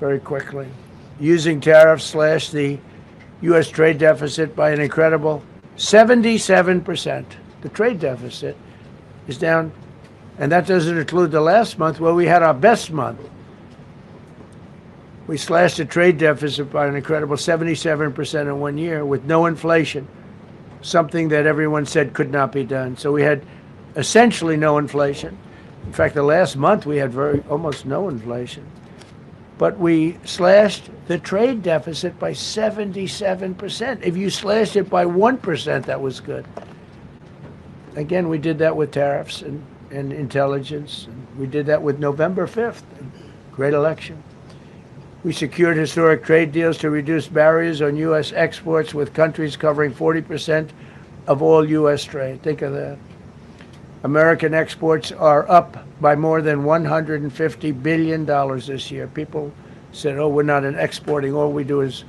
very quickly. Using tariffs slash the U.S. trade deficit by an incredible 77%. The trade deficit is down, and that doesn't include the last month where we had our best month. We slashed the trade deficit by an incredible 77% in 1 year with no inflation, something that everyone said could not be done. So we had essentially no inflation. In fact, the last month we had almost no inflation. But we slashed the trade deficit by 77%. If you slashed it by 1%, that was good. Again, we did that with tariffs and intelligence. We did that with November 5th, great election. We secured historic trade deals to reduce barriers on U.S. exports with countries covering 40% of all U.S. trade. Think of that. American exports are up by more than $150 billion this year. People said, oh, we're not exporting. All we do is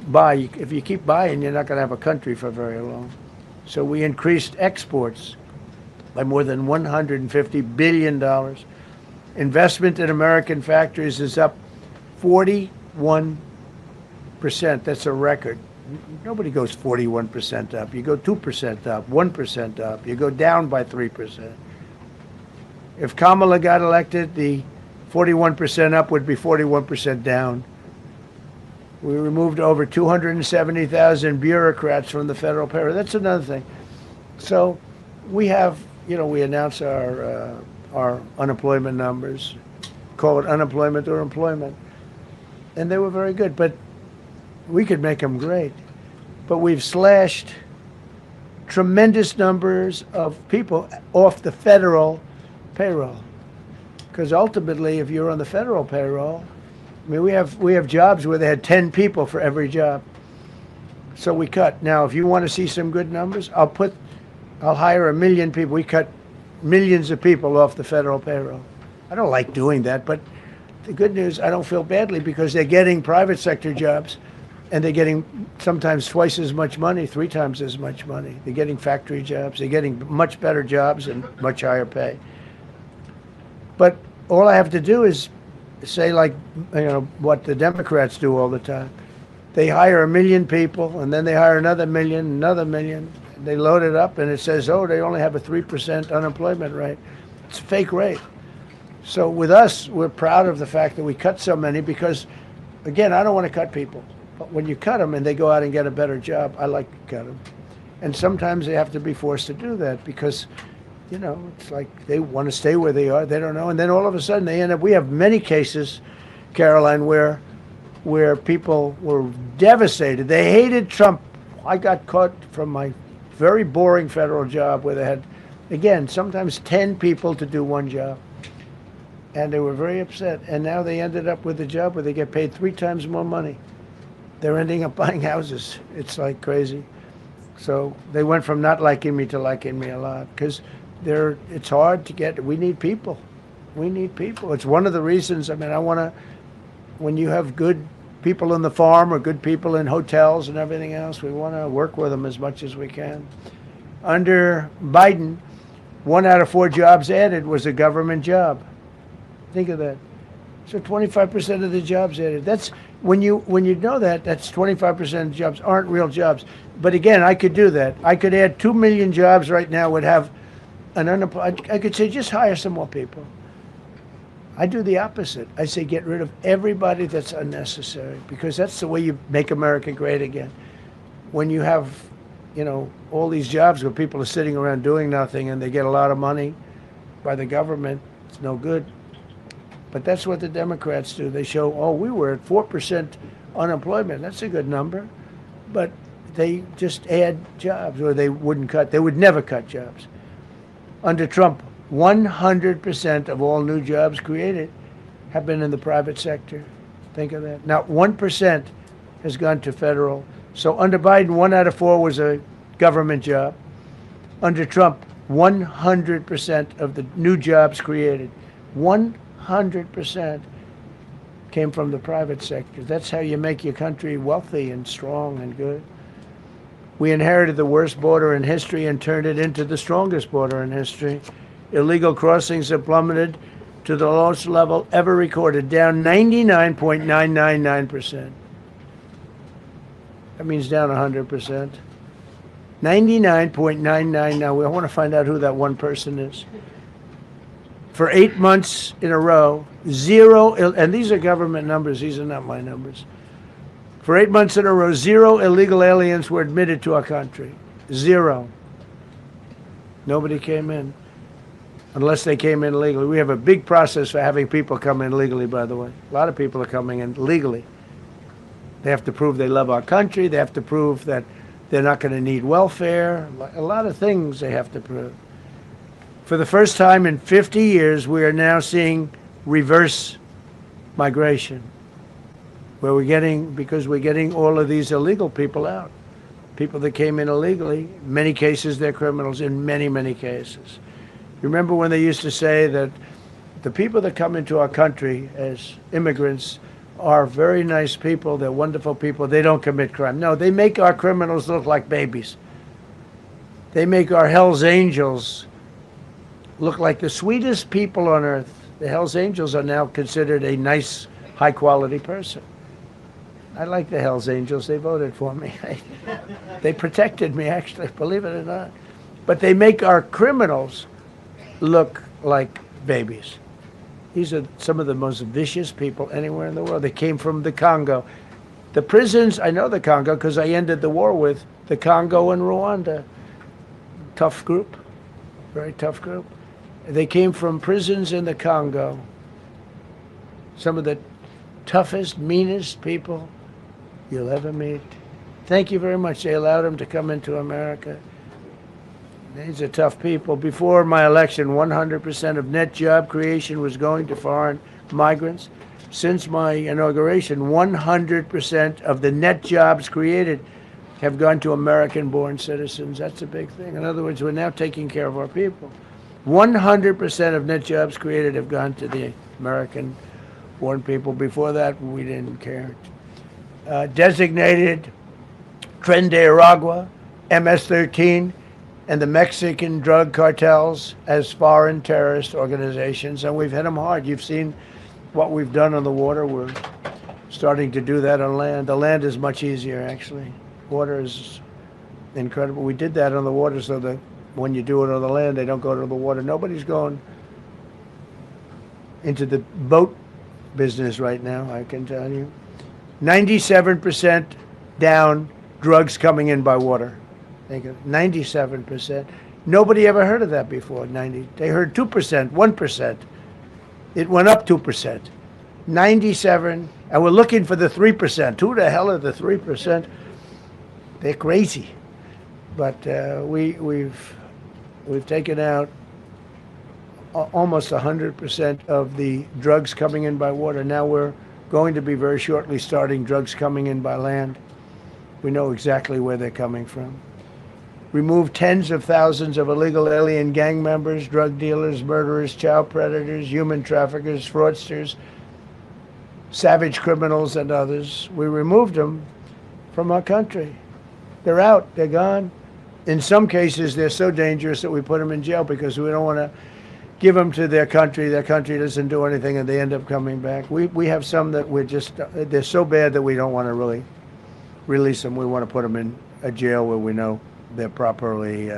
buy. If you keep buying, you're not going to have a country for very long. So we increased exports by more than $150 billion. Investment in American factories is up 41%. That's a record. Nobody goes 41% up. You go 2% up, 1% up. You go down by 3%. If Kamala got elected, the 41% up would be 41% down. We removed over 270,000 bureaucrats from the federal payroll. That's another thing. So we have, we announce our unemployment numbers, call it unemployment or employment. And they were very good, but we could make them great. But we've slashed tremendous numbers of people off the federal payroll. Because ultimately, if you're on the federal payroll, I mean, we have jobs where they had 10 people for every job. So we cut. Now, if you want to see some good numbers, I'll hire 1 million people. We cut millions of people off the federal payroll. I don't like doing that, but the good news, I don't feel badly because they're getting private sector jobs and they're getting sometimes twice as much money, 3 times as much money. They're getting factory jobs. They're getting much better jobs and much higher pay. But all I have to do is say, like, what the Democrats do all the time. They hire 1 million people and then they hire another million. They load it up and it says, oh, they only have a 3% unemployment rate. It's a fake rate. So with us, we're proud of the fact that we cut so many because, again, I don't want to cut people. But when you cut them and they go out and get a better job, I like to cut them. And sometimes they have to be forced to do that because, it's like they want to stay where they are. They don't know. And then all of a sudden they end up, we have many cases, Karoline, where people were devastated. They hated Trump. I got caught from my very boring federal job where they had, again, sometimes 10 people to do one job. And they were very upset. And now they ended up with a job where they get paid 3 times more money. They're ending up buying houses. It's like crazy. So they went from not liking me to liking me a lot because it's hard to get. We need people. We need people. It's one of the reasons. I mean, when you have good people in the farm or good people in hotels and everything else, we want to work with them as much as we can. Under Biden, 1 out of 4 jobs added was a government job. Think of that. So 25% of the jobs added. That's when you know that, that's 25% of the jobs aren't real jobs. But again, I could do that. I could add 2 million jobs right now, would have an unemployed. I could say just hire some more people. I do the opposite. I say get rid of everybody that's unnecessary because that's the way you make America great again. When you have you know, all these jobs where people are sitting around doing nothing and they get a lot of money by the government. It's no good. But that's what the Democrats do. They show, oh, we were at 4% unemployment. That's a good number. But they just add jobs, or they wouldn't cut. They would never cut jobs. Under Trump, 100% of all new jobs created have been in the private sector. Think of that. Now, 1% has gone to federal. So under Biden, 1 out of 4 was a government job. Under Trump, 100% of the new jobs created, 100% came from the private sector. That's how you make your country wealthy and strong and good. We inherited the worst border in history and turned it into the strongest border in history. Illegal crossings have plummeted to the lowest level ever recorded, down 99.999%. That means down 100%. 99.99. Now, we want to find out who that one person is. For 8 months in a row, zero, and these are government numbers, these are not my numbers. For 8 months in a row, 0 illegal aliens were admitted to our country. 0. Nobody came in, unless they came in legally. We have a big process for having people come in legally, by the way. A lot of people are coming in legally. They have to prove they love our country. They have to prove that they're not going to need welfare. A lot of things they have to prove. For the first time in 50 years, we are now seeing reverse migration, where because we're getting all of these illegal people out. People that came in illegally, in many cases they're criminals, in many, many cases. Remember when they used to say that the people that come into our country as immigrants are very nice people, they're wonderful people, they don't commit crime. No, they make our criminals look like babies. They make our Hell's Angels look like the sweetest people on earth. The Hell's Angels are now considered a nice, high-quality person. I like the Hell's Angels. They voted for me. They protected me, actually, believe it or not. But they make our criminals look like babies. These are some of the most vicious people anywhere in the world. They came from the Congo. The prisons, I know the Congo because I ended the war with the Congo and Rwanda. Tough group, very tough group. They came from prisons in the Congo. Some of the toughest, meanest people you'll ever meet. Thank you very much. They allowed them to come into America. These are tough people. Before my election, 100% of net job creation was going to foreign migrants. Since my inauguration, 100% of the net jobs created have gone to American-born citizens. That's a big thing. In other words, we're now taking care of our people. 100% of net jobs created have gone to the American-born people. Before that, we didn't care. Designated Tren de Aragua, MS-13, and the Mexican drug cartels as foreign terrorist organizations, and we've hit them hard. You've seen what we've done on the water. We're starting to do that on land. The land is much easier, actually. Water is incredible. We did that on the water so that when you do it on the land, they don't go to the water. Nobody's going into the boat business right now, I can tell you. 97% down drugs coming in by water. 97%. Nobody ever heard of that before. They heard 2%, 1%. It went up 2%. 97, and we're looking for the 3%. Who the hell are the 3%? They're crazy. But we've taken out almost 100% of the drugs coming in by water. Now we're going to be very shortly starting drugs coming in by land. We know exactly where they're coming from. Removed tens of thousands of illegal alien gang members, drug dealers, murderers, child predators, human traffickers, fraudsters, savage criminals, and others. We removed them from our country. They're out. They're gone. In some cases, they're so dangerous that we put them in jail because we don't want to give them to their country. Their country doesn't do anything, and they end up coming back. We have some that they're so bad that we don't want to really release them. We want to put them in a jail where we know they're properly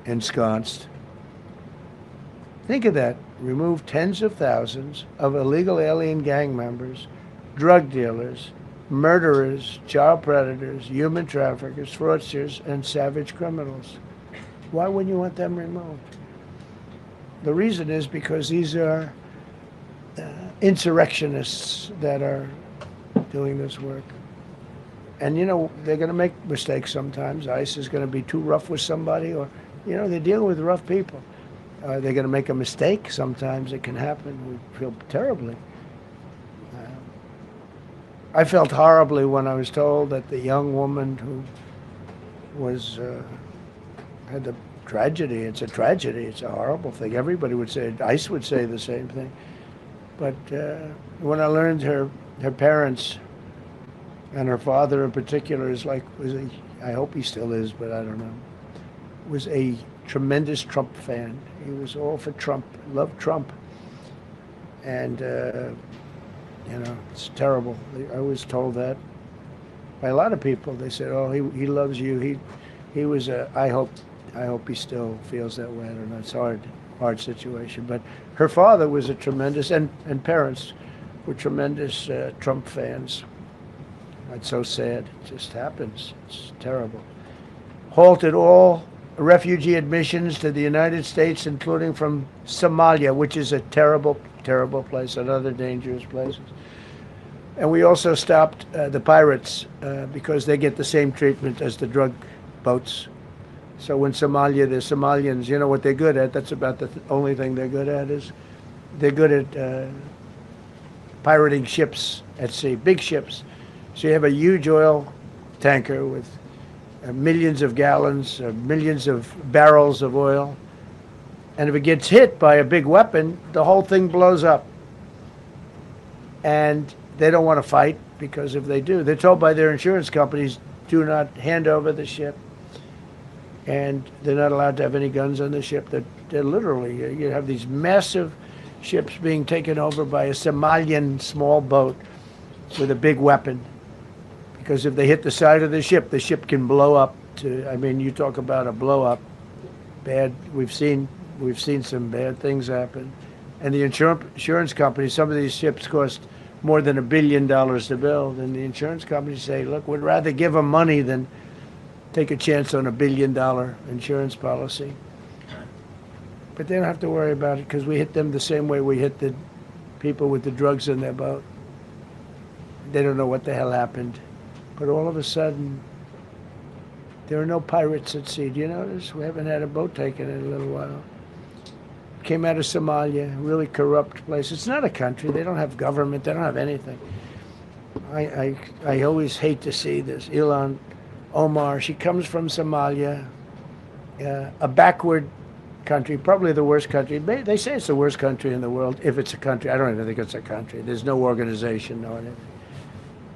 ensconced. Think of that. Remove tens of thousands of illegal alien gang members, drug dealers, murderers, child predators, human traffickers, fraudsters, and savage criminals. Why wouldn't you want them removed? The reason is because these are insurrectionists that are doing this work. And, you know, they're going to make mistakes sometimes. ICE is going to be too rough with somebody, or, you know, they're dealing with rough people. They're going to make a mistake. Sometimes it can happen. We feel terribly. I felt horribly when I was told that the young woman who was had the tragedy. It's a tragedy. It's a horrible thing. Everybody would say, ICE would say the same thing. But when I learned her parents and her father in particular I hope he still is, but I don't know, was a tremendous Trump fan. He was all for Trump, loved Trump. And you know, it's terrible. I was told that by a lot of people. They said, "Oh, he loves you. He was a." I hope he still feels that way. I don't know. It's hard situation. But her father was a tremendous, and parents were tremendous Trump fans. It's so sad. It just happens. It's terrible. Halted all refugee admissions to the United States, including from Somalia, which is a terrible, terrible place, another dangerous place. And we also stopped the pirates because they get the same treatment as the drug boats. So in Somalia, the Somalians, you know what they're good at? That's about the only thing they're good at is they're good at pirating ships at sea, big ships. So you have a huge oil tanker with millions of gallons, millions of barrels of oil. And if it gets hit by a big weapon, the whole thing blows up. And they don't want to fight, because if they do, they're told by their insurance companies, do not hand over the ship. And they're not allowed to have any guns on the ship. They're literally, you have these massive ships being taken over by a Somalian small boat with a big weapon. Because if they hit the side of the ship can blow up I mean, you talk about a blow up. Bad, we've seen some bad things happen. And the insurance companies, some of these ships cost more than $1 billion to build. And the insurance companies say, look, we'd rather give them money than take a chance on $1 billion insurance policy. But they don't have to worry about it, because we hit them the same way we hit the people with the drugs in their boat. They don't know what the hell happened. But all of a sudden, there are no pirates at sea. Do you notice? We haven't had a boat taken in a little while. Came out of Somalia, really corrupt place. It's not a country. They don't have government. They don't have anything. I always hate to see this. Ilan Omar, she comes from Somalia, a backward country, probably the worst country. They say it's the worst country in the world, if it's a country. I don't even think it's a country. There's no organization, no anything.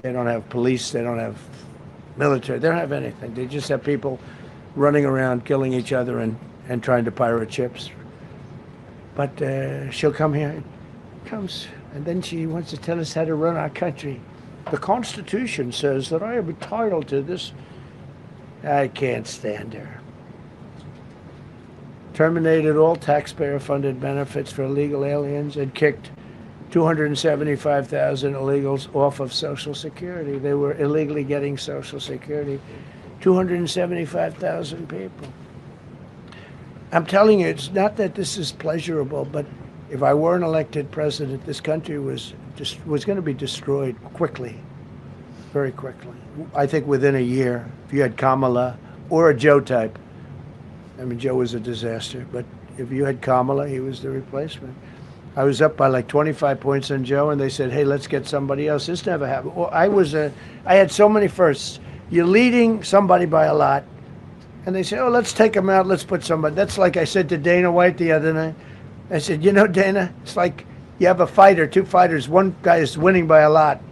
They don't have police. They don't have military. They don't have anything. They just have people running around killing each other and trying to pirate ships. But she'll come here, comes, and then she wants to tell us how to run our country. The Constitution says that I am entitled to this. I can't stand her. Terminated all taxpayer-funded benefits for illegal aliens and kicked 275,000 illegals off of Social Security. They were illegally getting Social Security. 275,000 people. I'm telling you, it's not that this is pleasurable, but if I were an elected president, this country was going to be destroyed quickly, very quickly. I think within a year, if you had Kamala or a Joe type. I mean, Joe was a disaster, but if you had Kamala, he was the replacement. I was up by like 25 points on Joe, and they said, hey, let's get somebody else. This never happened. Well, I had so many firsts. You're leading somebody by a lot, and they say, oh, let's take him out, let's put somebody. That's like I said to Dana White the other night. I said, you know, Dana, it's like you have a fighter, two fighters. One guy is winning by a lot,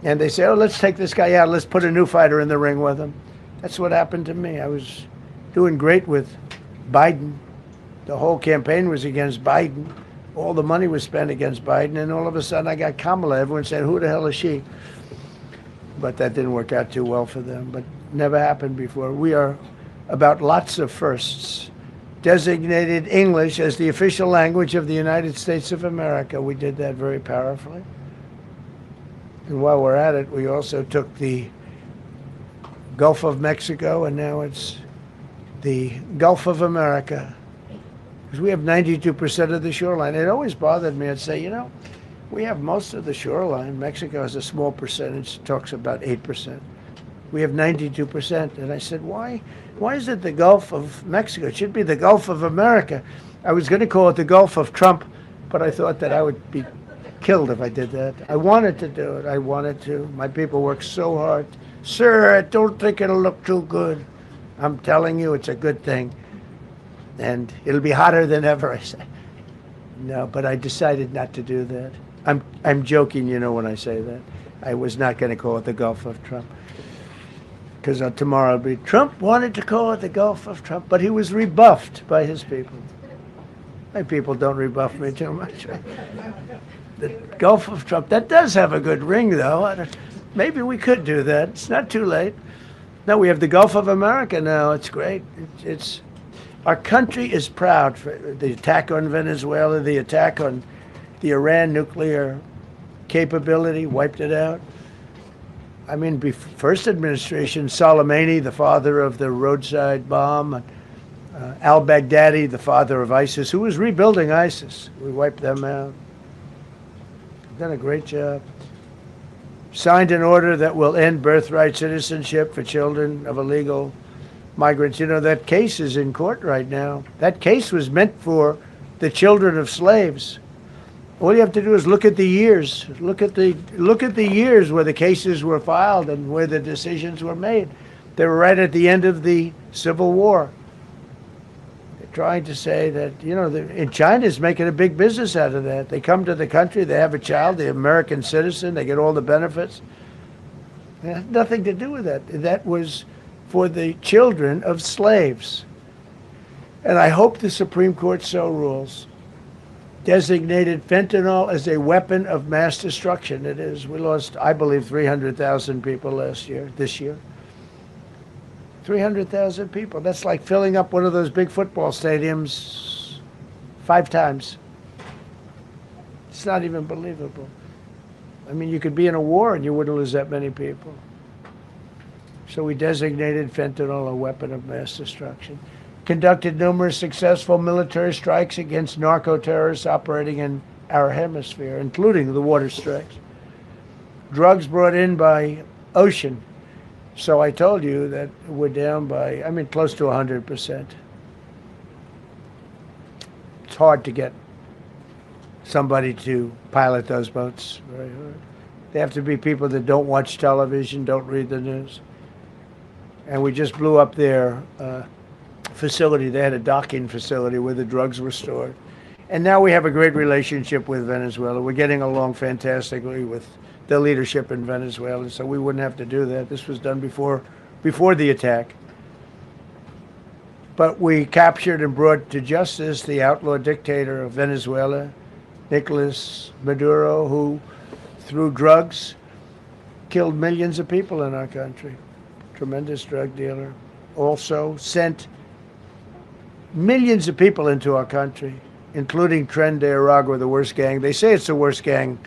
and they say, oh, let's take this guy out, let's put a new fighter in the ring with him. That's what happened to me. I was doing great with Biden. The whole campaign was against Biden. All the money was spent against Biden, and all of a sudden I got Kamala. Everyone said, who the hell is she? But that didn't work out too well for them, but never happened before. We are about lots of firsts. Designated English as the official language of the United States of America. We did that very powerfully. And while we're at it, we also took the Gulf of Mexico, and now it's the Gulf of America. Because we have 92% of the shoreline. It always bothered me. I'd say, we have most of the shoreline. Mexico has a small percentage, talks about 8%. We have 92%. And I said, why is it the Gulf of Mexico? It should be the Gulf of America. I was going to call it the Gulf of Trump, but I thought that I would be killed if I did that. I wanted to do it. I wanted to. My people worked so hard. Sir, I don't think it'll look too good. I'm telling you, it's a good thing. And it'll be hotter than ever, I said. No, but I decided not to do that. I'm joking, when I say that. I was not going to call it the Gulf of Trump. Because tomorrow it'll be, Trump wanted to call it the Gulf of Trump, but he was rebuffed by his people. My people don't rebuff me too much. The Gulf of Trump, that does have a good ring, though. Maybe we could do that. It's not too late. No, we have the Gulf of America now. It's great. Our country is proud for the attack on Venezuela, the attack on the Iran nuclear capability, wiped it out. I mean, first administration, Soleimani, the father of the roadside bomb, al-Baghdadi, the father of ISIS, who was rebuilding ISIS. We wiped them out. Done a great job. Signed an order that will end birthright citizenship for children of illegal migrants. That case is in court right now. That case was meant for the children of slaves. All you have to do is look at the years. Look at the years where the cases were filed and where the decisions were made. They were right at the end of the Civil War. They're trying to say that, in China's making a big business out of that. They come to the country, they have a child, the American citizen, they get all the benefits. It had nothing to do with that. That was for the children of slaves. And I hope the Supreme Court so rules. Designated fentanyl as a weapon of mass destruction. It is. We lost, I believe, 300,000 people this year. 300,000 people. That's like filling up one of those big football stadiums 5 times. It's not even believable. I mean, you could be in a war and you wouldn't lose that many people. So we designated fentanyl a weapon of mass destruction. Conducted numerous successful military strikes against narco-terrorists operating in our hemisphere, including the water strikes. Drugs brought in by ocean. So I told you that we're down by, close to 100%. It's hard to get somebody to pilot those boats. Very hard. They have to be people that don't watch television, don't read the news. And we just blew up their facility. They had a docking facility where the drugs were stored. And now we have a great relationship with Venezuela. We're getting along fantastically with the leadership in Venezuela, so we wouldn't have to do that. This was done before the attack. But we captured and brought to justice the outlaw dictator of Venezuela, Nicolas Maduro, who, through drugs, killed millions of people in our country. Tremendous drug dealer. Also sent millions of people into our country, including Tren de Aragua, the worst gang. They say it's the worst gang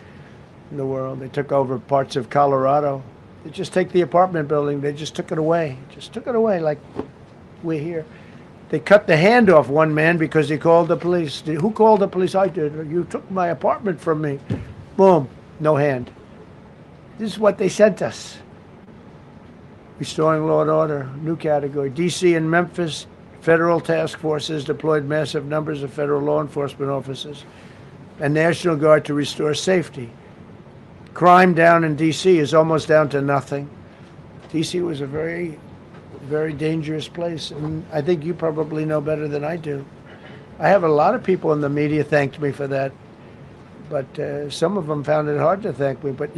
in the world. They took over parts of Colorado. They just take the apartment building. They just took it away. Just took it away like we're here. They cut the hand off one man because he called the police. Who called the police? I did. You took my apartment from me. Boom. No hand. This is what they sent us. Restoring law and order, new category. D.C. and Memphis, federal task forces deployed massive numbers of federal law enforcement officers and National Guard to restore safety. Crime down in D.C. is almost down to nothing. D.C. was a very, very dangerous place, and I think you probably know better than I do. I have a lot of people in the media thanked me for that, but some of them found it hard to thank me. But,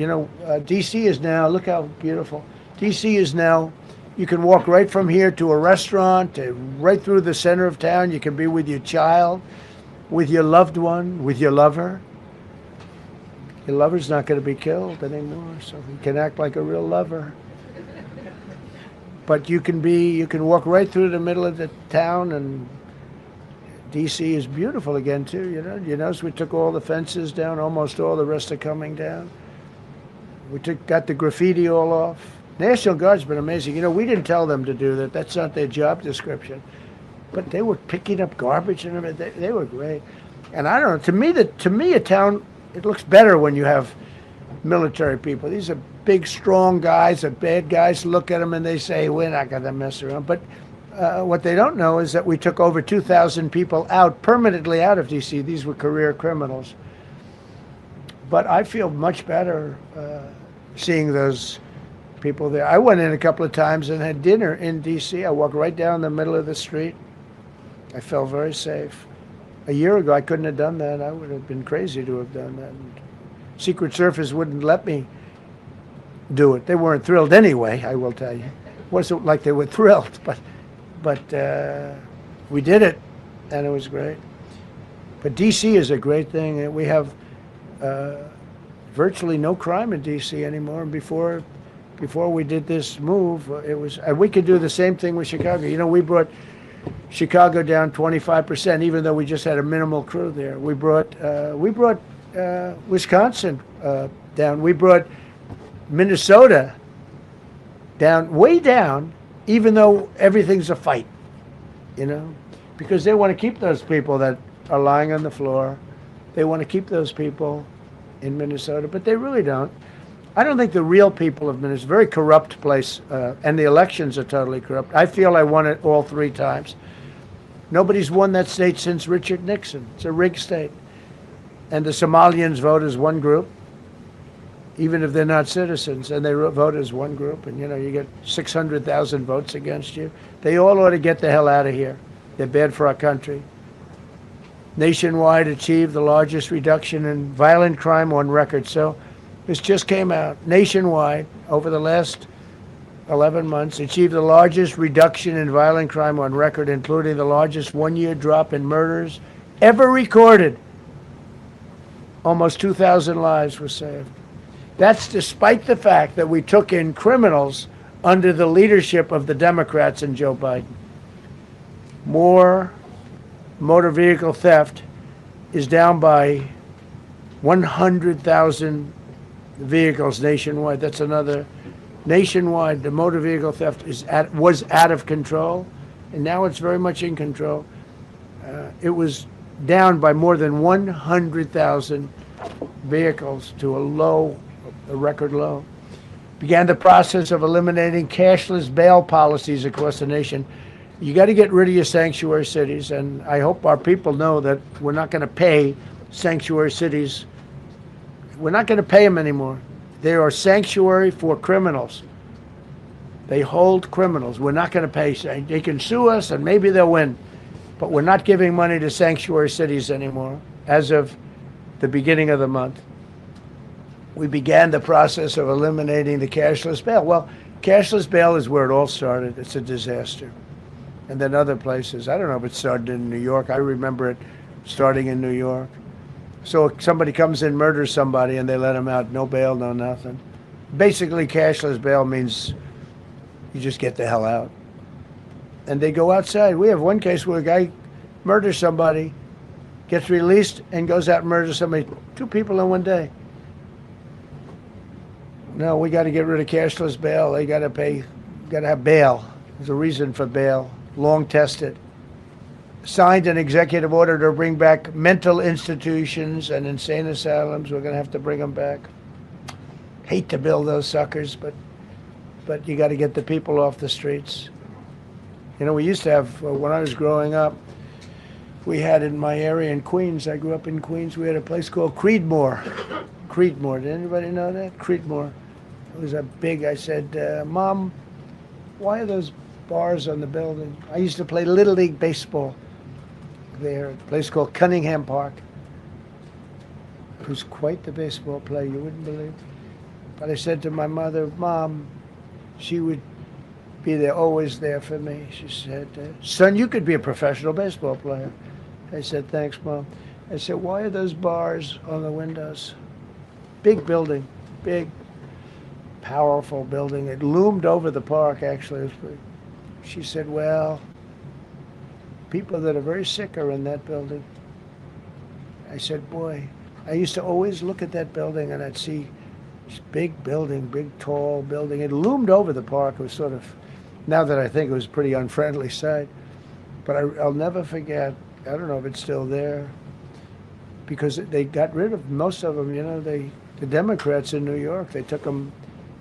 D.C. is now, look how beautiful. D.C. is now, you can walk right from here to a restaurant, right through the center of town. You can be with your child, with your loved one, with your lover. Your lover's not going to be killed anymore, so you can act like a real lover. But you can walk right through the middle of the town, and D.C. is beautiful again, too. You notice we took all the fences down, almost all, the rest are coming down. got the graffiti all off. National Guard's been amazing. You know, we didn't tell them to do that. That's not their job description. But they were picking up garbage and everything. They were great. And I don't know. To me, a town, it looks better when you have military people. These are big, strong guys. The bad guys look at them and they say, "We're not going to mess around." But what they don't know is that we took over 2,000 people out, permanently out of D.C. These were career criminals. But I feel much better seeing those people there. I went in a couple of times and had dinner in D.C. I walked right down the middle of the street. I felt very safe. A year ago, I couldn't have done that. I would have been crazy to have done that. And Secret Service wouldn't let me do it. They weren't thrilled anyway, I will tell you. It wasn't like they were thrilled, but we did it, and it was great. But D.C. is a great thing. We have virtually no crime in D.C. anymore. And before we did this move, it was, and we could do the same thing with Chicago. You know, we brought Chicago down 25%, even though we just had a minimal crew there. We brought Wisconsin down. We brought Minnesota down, way down, even though everything's a fight, you know, because they want to keep those people that are lying on the floor. They want to keep those people in Minnesota, but they really don't. I don't think the real people of Minnesota, it's a very corrupt place, and the elections are totally corrupt. I feel I won it all 3 times. Nobody's won that state since Richard Nixon. It's a rigged state. And the Somalians vote as one group, even if they're not citizens, and they vote as one group, and you know, you get 600,000 votes against you. They all ought to get the hell out of here. They're bad for our country. Nationwide achieved the largest reduction in violent crime on record. So this just came out. Nationwide, over the last 11 months, achieved the largest reduction in violent crime on record, including the largest one-year drop in murders ever recorded. Almost 2,000 lives were saved. That's despite the fact that we took in criminals under the leadership of the Democrats and Joe Biden. More motor vehicle theft is down by 100,000 vehicles nationwide. That's another. Nationwide, the motor vehicle theft was out of control, and now it's very much in control. It was down by more than 100,000 vehicles to a record low. Began the process of eliminating cashless bail policies across the nation. You got to get rid of your sanctuary cities, and I hope our people know that we're not going to pay sanctuary cities. We're not going to pay them anymore. They are sanctuary for criminals. They hold criminals. We're not going to pay. They can sue us, and maybe they'll win, but we're not giving money to sanctuary cities anymore as of the beginning of the month. We began the process of eliminating the cashless bail. Well, cashless bail is where it all started. It's a disaster. And then other places. I don't know if it started in New York. I remember it starting in New York. So somebody comes in, murders somebody, and they let them out. No bail, no nothing. Basically, cashless bail means you just get the hell out. And they go outside. We have one case where a guy murders somebody, gets released, and goes out and murders somebody. 2 people in one day. No, we got to get rid of cashless bail. They got to pay, got to have bail. There's a reason for bail. Long tested. Signed an executive order to bring back mental institutions and insane asylums. We're going to have to bring them back. Hate to build those suckers, but you got to get the people off the streets. You know, we used to have, when I was growing up, we had in my area in Queens, I grew up in Queens, we had a place called Creedmoor. Creedmoor, did anybody know that? Creedmoor. It was a big, I said, Mom, why are those bars on the building? I used to play Little League baseball there, a place called Cunningham Park. It was quite the baseball player, you wouldn't believe. But I said to my mother, Mom, she would be there, always there for me. She said, son, you could be a professional baseball player. I said, thanks, Mom. I said, why are those bars on the windows? Big building, big, powerful building. It loomed over the park, actually. She said, well, people that are very sick are in that building. I said, boy, I used to always look at that building and I'd see This big building, big tall building. It loomed over the park. It was sort of, now that I think, it was a pretty unfriendly sight. But I'll never forget, I don't know if it's still there, because they got rid of most of them, the Democrats in New York, they took them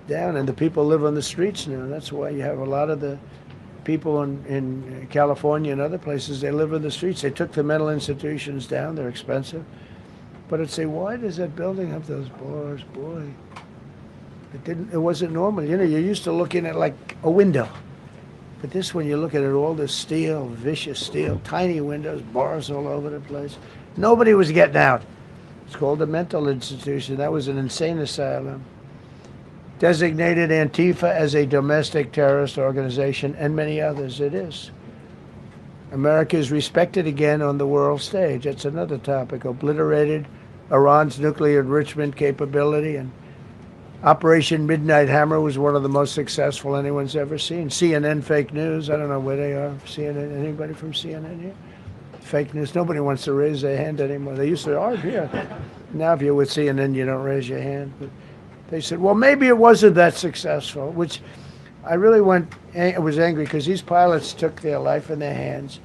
down, and the people live on the streets now. That's why you have a lot of the people in California and other places, they live on the streets. They took the mental institutions down. They're expensive. But I'd say, why does that building have those bars? Boy, it wasn't normal. You're used to looking at like a window. But this one, you look at it, all this steel, vicious steel, tiny windows, bars all over the place. Nobody was getting out. It's called a mental institution. That was an insane asylum. Designated Antifa as a domestic terrorist organization, and many others. It is. America is respected again on the world stage. That's another topic. Obliterated Iran's nuclear enrichment capability, and Operation Midnight Hammer was one of the most successful anyone's ever seen. CNN fake news. I don't know where they are. CNN. Anybody from CNN here? Fake news. Nobody wants to raise their hand anymore. They used to argue. Yeah. Now, if you're with CNN, you don't raise your hand. But they said, well, maybe it wasn't that successful, which I really was angry because these pilots took their life in their hands.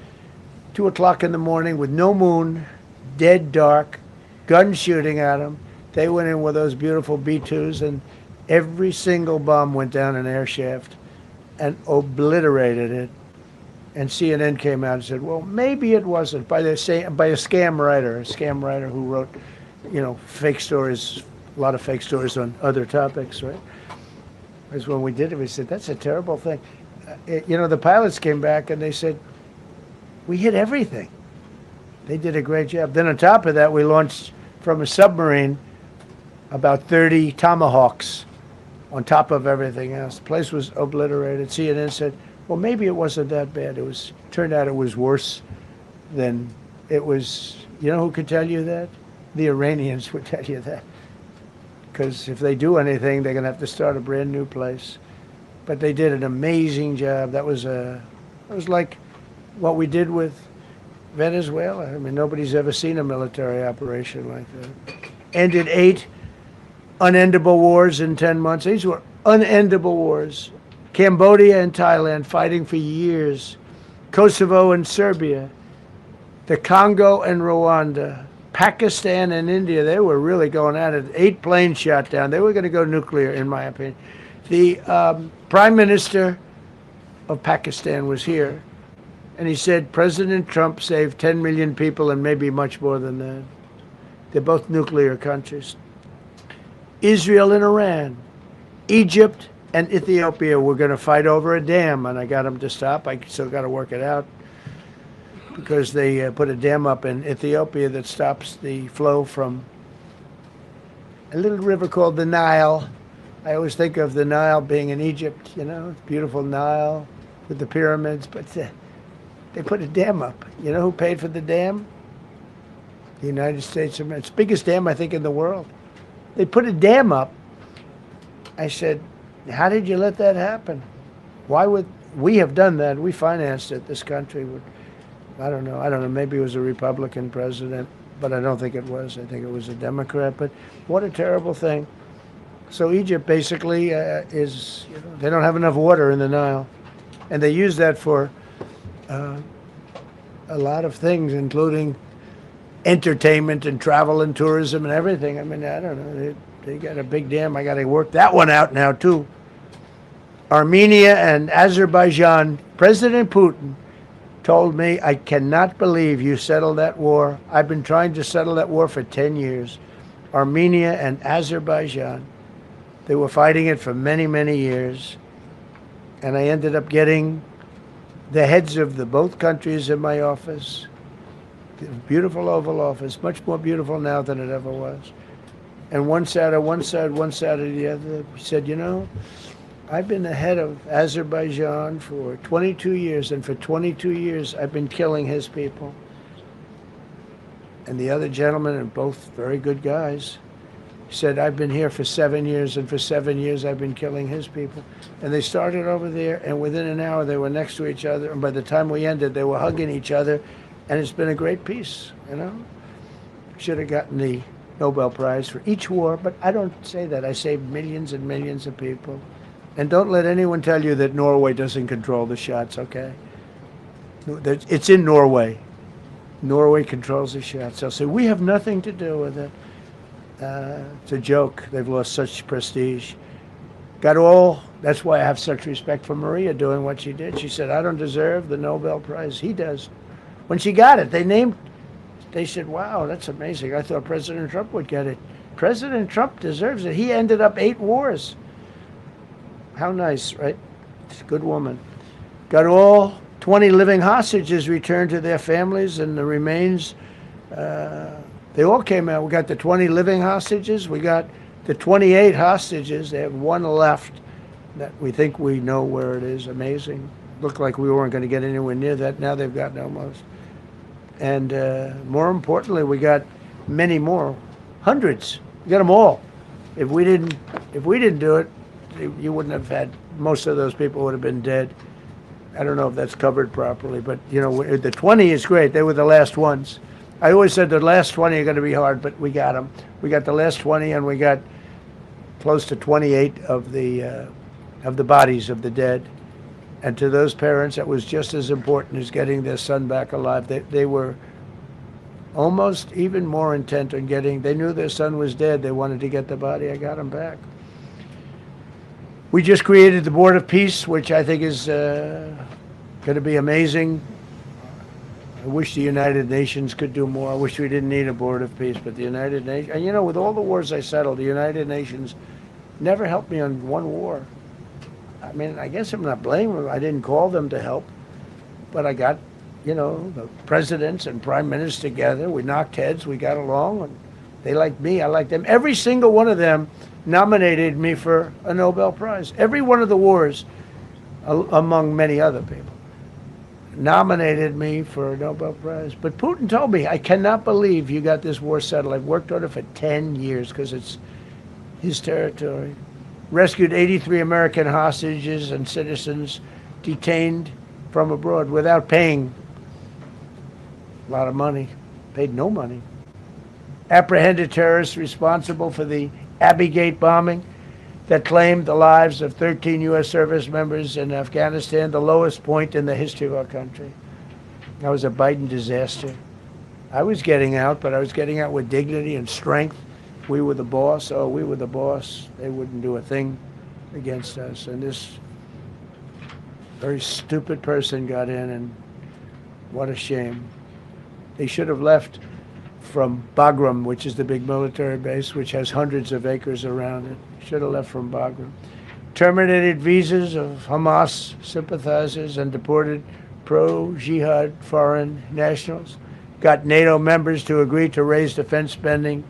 2 o'clock in the morning with no moon, dead dark, guns shooting at them. They went in with those beautiful B-2s, and every single bomb went down an air shaft and obliterated it. And CNN came out and said, well, maybe it wasn't, by a scam writer who wrote, fake stories, a lot of fake stories on other topics, right? Because when we did it, we said, that's a terrible thing. The pilots came back and they said, we hit everything. They did a great job. Then on top of that, we launched from a submarine about 30 Tomahawks on top of everything else. The place was obliterated. CNN said, well, maybe it wasn't that bad. Turned out it was worse than it was. You know who could tell you that? The Iranians would tell you that. Because if they do anything, they're going to have to start a brand new place. But they did an amazing job. That was like what we did with Venezuela. I mean, nobody's ever seen a military operation like that. Ended 8 unendable wars in 10 months. These were unendable wars. Cambodia and Thailand fighting for years. Kosovo and Serbia. The Congo and Rwanda. Pakistan and India, they were really going at it. 8 planes shot down. They were going to go nuclear, in my opinion. The Prime Minister of Pakistan was here, and he said President Trump saved 10 million people and maybe much more than that. They're both nuclear countries. Israel and Iran. Egypt and Ethiopia were going to fight over a dam, and I got them to stop. I still got to work it out, because they put a dam up in Ethiopia that stops the flow from a little river called the Nile. I always think of the Nile being in Egypt, beautiful Nile with the pyramids, but they put a dam up. You know who paid for the dam? The United States of America. It's the biggest dam, I think, in the world. They put a dam up. I said, how did you let that happen? Why would we have done that? We financed it. This country would. I don't know. Maybe it was a Republican president, but I don't think it was. I think it was a Democrat. But what a terrible thing. So Egypt basically is, they don't have enough water in the Nile. And they use that for a lot of things, including entertainment and travel and tourism and everything. I mean, I don't know. They got a big dam. I got to work that one out now, too. Armenia and Azerbaijan, President Putin told me, I cannot believe you settled that war. I've been trying to settle that war for 10 years. Armenia and Azerbaijan. They were fighting it for many, many years. And I ended up getting the heads of both countries in my office. Beautiful Oval Office, much more beautiful now than it ever was. And one sat on one side, the other. He said, I've been the head of Azerbaijan for 22 years, and for 22 years I've been killing his people. And the other gentleman, and both very good guys, said, I've been here for 7 years, and for 7 years I've been killing his people. And they started over there, and within an hour they were next to each other, and by the time we ended, they were hugging each other, and it's been a great peace, Should have gotten the Nobel Prize for each war, but I don't say that. I say millions and millions of people. And don't let anyone tell you that Norway doesn't control the shots, okay? It's in Norway. Norway controls the shots. They'll say, we have nothing to do with it. It's a joke. They've lost such prestige. That's why I have such respect for Maria doing what she did. She said, I don't deserve the Nobel Prize. He does. When she got it, they said, wow, that's amazing. I thought President Trump would get it. President Trump deserves it. He ended up 8 wars. How nice, right? She's a good woman. Got all 20 living hostages returned to their families, and the remains, they all came out. We got the 20 living hostages. We got the 28 hostages. They have 1 left that we think we know where it is. Amazing. Looked like we weren't going to get anywhere near that. Now they've gotten almost. And more importantly, we got many more, hundreds. We got them all. If we didn't do it, you wouldn't have had. Most of those people would have been dead. I don't know if that's covered properly, but the 20 is great. They were the last ones. I always said the last 20 are going to be hard, but we got them. We got the last 20, and we got close to 28 of the bodies of the dead. And to those parents, that was just as important as getting their son back alive. They were almost even more intent on they knew their son was dead. They wanted to get the body. I got him back. We just created the Board of Peace, which I think is going to be amazing. I wish the United Nations could do more. I wish we didn't need a Board of Peace, but the United Nations, and with all the wars I settled, the United Nations never helped me on one war. I mean, I guess I'm not blaming them. I didn't call them to help, but I got, the presidents and prime ministers together. We knocked heads. We got along, and they liked me. I liked them. Every single one of them nominated me for a Nobel Prize. Every one of the wars, among many other people, nominated me for a Nobel Prize. But Putin told me, I cannot believe you got this war settled. I've worked on it for 10 years because it's his territory. Rescued 83 American hostages and citizens detained from abroad without paying a lot of money. Paid no money. Apprehended terrorists responsible for the Abbey Gate bombing that claimed the lives of 13 U.S. service members in Afghanistan, the lowest point in the history of our country. That was a Biden disaster. I was getting out, but I was getting out with dignity and strength. We were the boss. Oh, we were the boss. They wouldn't do a thing against us. And this very stupid person got in, and what a shame. They should have left from Bagram, which is the big military base, which has hundreds of acres around it. Should have left from Bagram. Terminated visas of Hamas sympathizers and deported pro-jihad foreign nationals. Got NATO members to agree to raise defense spending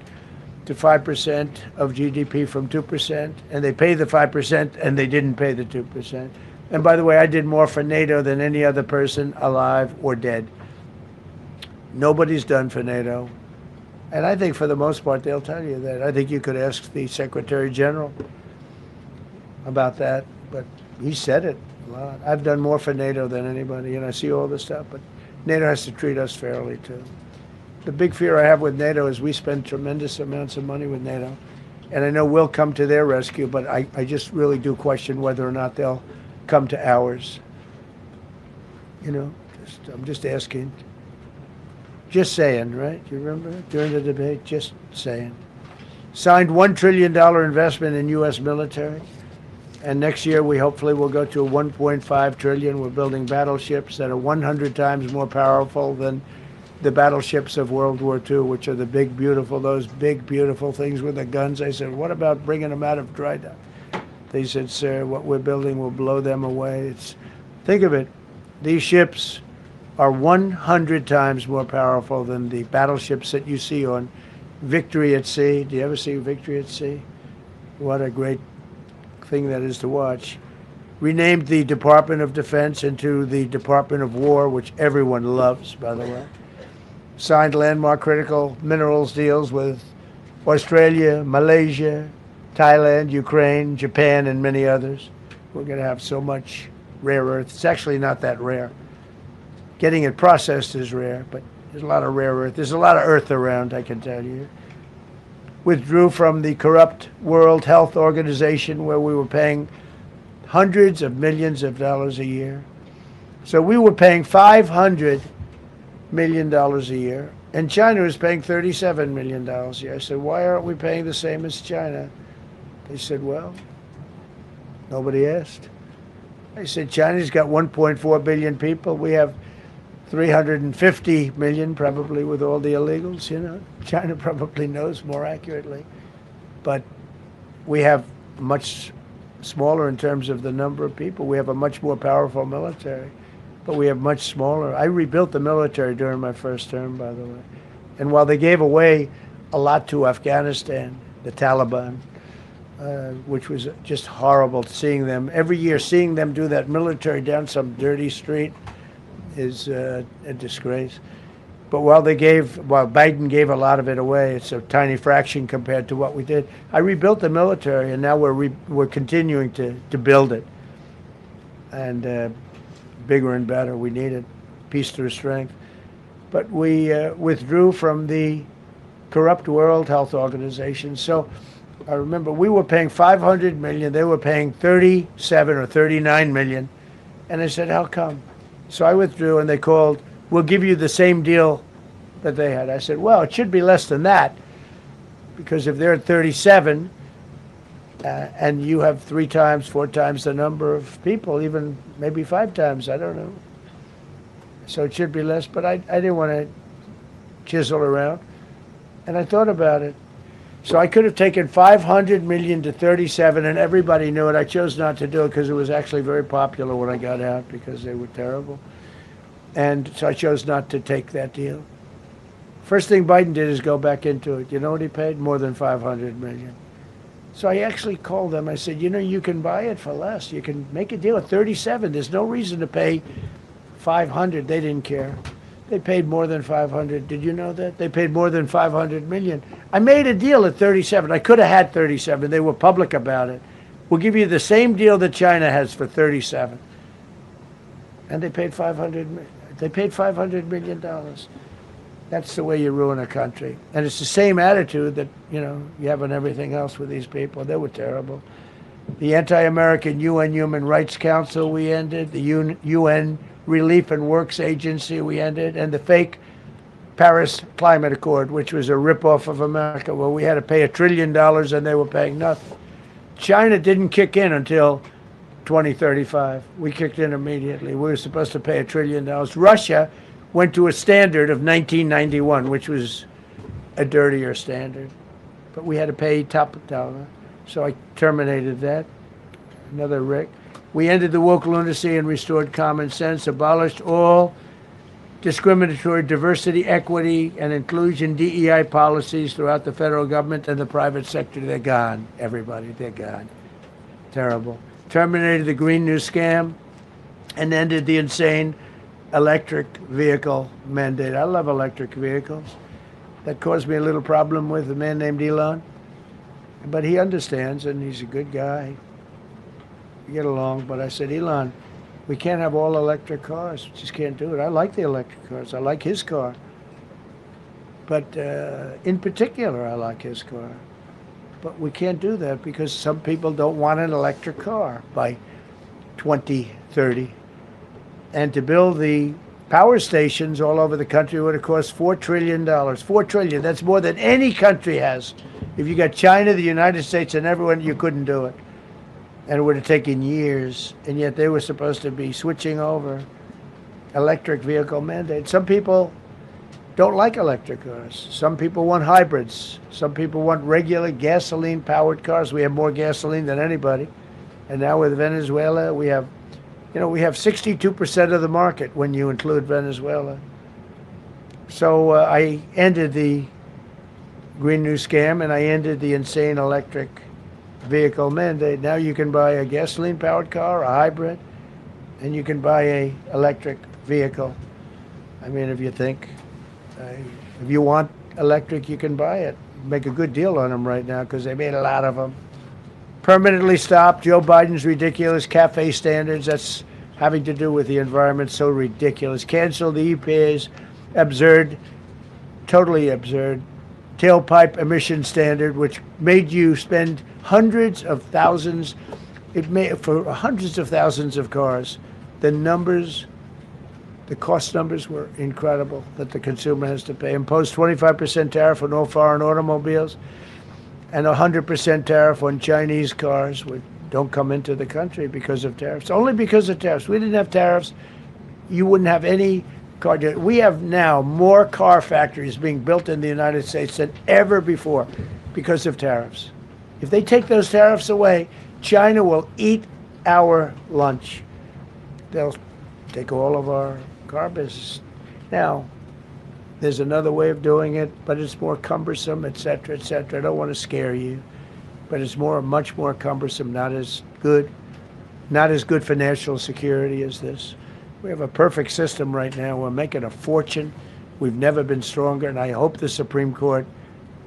to 5% of GDP from 2%, and they paid the 5%, and they didn't pay the 2%. And by the way, I did more for NATO than any other person alive or dead. Nobody's done for NATO. And I think for the most part, they'll tell you that. I think you could ask the Secretary General about that, but he said it a lot. I've done more for NATO than anybody, and I see all this stuff, but NATO has to treat us fairly, too. The big fear I have with NATO is we spend tremendous amounts of money with NATO, and I know we'll come to their rescue, but I just really do question whether or not they'll come to ours. I'm just asking. Just saying, right? You remember during the debate? Just saying. Signed $1 trillion investment in U.S. military. And next year, we hopefully will go to a $1.5 trillion. We're building battleships that are 100 times more powerful than the battleships of World War II, which are those big, beautiful things with the guns. I said, what about bringing them out of dry dock? They said, sir, what we're building will blow them away. Think of it. These ships are 100 times more powerful than the battleships that you see on Victory at Sea. Do you ever see Victory at Sea? What a great thing that is to watch. Renamed the Department of Defense into the Department of War, which everyone loves, by the way. Signed landmark critical minerals deals with Australia, Malaysia, Thailand, Ukraine, Japan, and many others. We're going to have so much rare earth. It's actually not that rare. Getting it processed is rare, but there's a lot of rare earth. There's a lot of earth around, I can tell you. withdrew from the corrupt World Health Organization where we were paying hundreds of millions of dollars a year. So we were paying $500 million a year, and China was paying $37 million a year. I said, why aren't we paying the same as China? They said, well, nobody asked. I said, China's got 1.4 billion people. We have 350 million, probably, with all the illegals, you know. China probably knows more accurately. But we have much smaller in terms of the number of people. We have a much more powerful military, but we have much smaller. I rebuilt the military during my first term, by the way. And while they gave away a lot to Afghanistan, the Taliban, which was just horrible seeing them. Every year, seeing them do that military down some dirty street is a disgrace. But while Biden gave a lot of it away, it's a tiny fraction compared to what we did. I rebuilt the military, and now we're continuing to build it. And bigger and better. We need it. Peace through strength. But we withdrew from the corrupt World Health Organization. So I remember we were paying $500 million. They were paying 37 or 39 million. And I said, how come? So I withdrew, and they called, we'll give you the same deal that they had. I said, well, it should be less than that, because if they're at 37 and you have 3 times, 4 times the number of people, even maybe 5 times, I don't know. So it should be less, but I didn't want to chisel around. And I thought about it. So I could have taken 500 million to 37, and everybody knew it. I chose not to do it because it was actually very popular when I got out, because they were terrible. And so I chose not to take that deal. First thing Biden did is go back into it. You know what he paid? More than 500 million. So I actually called them. I said, you know, you can buy it for less. You can make a deal at 37. There's no reason to pay 500. They didn't care. They paid more than 500. Did you know that? They paid more than 500 million. I made a deal at 37. I could have had 37. They were public about it. We'll give you the same deal that China has for 37. And they paid 500. They paid $500 million. That's the way you ruin a country. And it's the same attitude that, you know, you have on everything else with these people. They were terrible. The anti-American UN Human Rights Council we ended. The UN Relief and Works Agency we ended. And the fake Paris Climate Accord, which was a ripoff of America, where we had to pay $1 trillion and they were paying nothing. China didn't kick in until 2035. We kicked in immediately. We were supposed to pay $1 trillion. Russia went to a standard of 1991, which was a dirtier standard. But we had to pay top dollar. So I terminated that. Another Rick. We ended the woke lunacy and restored common sense, abolished all discriminatory diversity, equity, and inclusion DEI policies throughout the federal government and the private sector. They're gone, everybody. They're gone. Terrible. Terminated the Green New Scam and ended the insane electric vehicle mandate. I love electric vehicles. That caused me a little problem with a man named Elon. But he understands, and he's a good guy. We get along. But I said, Elon, we can't have all electric cars. We just can't do it. I like the electric cars. I like his car. But in particular, I like his car. But we can't do that because some people don't want an electric car by 2030. And to build the power stations all over the country would have cost $4 trillion. $4 trillion. That's more than any country has. If you got China, the United States, and everyone, you couldn't do it. And it would have taken years. And yet they were supposed to be switching over electric vehicle mandate. Some people don't like electric cars. Some people want hybrids. Some people want regular gasoline-powered cars. We have more gasoline than anybody. And now with Venezuela, we have 62% of the market when you include Venezuela. So I ended the Green New Scam, and I ended the insane electric vehicle mandate. Now you can buy a gasoline-powered car, a hybrid, and you can buy a electric vehicle. I mean, if you think, if you want electric, you can buy it. Make a good deal on them right now because they made a lot of them. Permanently stopped Joe Biden's ridiculous CAFE standards. That's having to do with the environment. So ridiculous. Cancel the EPA's absurd, totally absurd tailpipe emission standard, which made you spend hundreds of thousands. It made for hundreds of thousands of cars. The cost numbers were incredible that the consumer has to pay. Imposed 25% tariff on all foreign automobiles and 100% tariff on Chinese cars, which don't come into the country because of tariffs. Only because of tariffs. We didn't have tariffs, you wouldn't have any car. We have now more car factories being built in the United States than ever before because of tariffs. If they take those tariffs away, China will eat our lunch. They'll take all of our car business. Now, there's another way of doing it, but it's more cumbersome, et cetera, et cetera. I don't want to scare you, but it's much more cumbersome, not as good for national security as this. We have a perfect system right now. We're making a fortune. We've never been stronger, and I hope the Supreme Court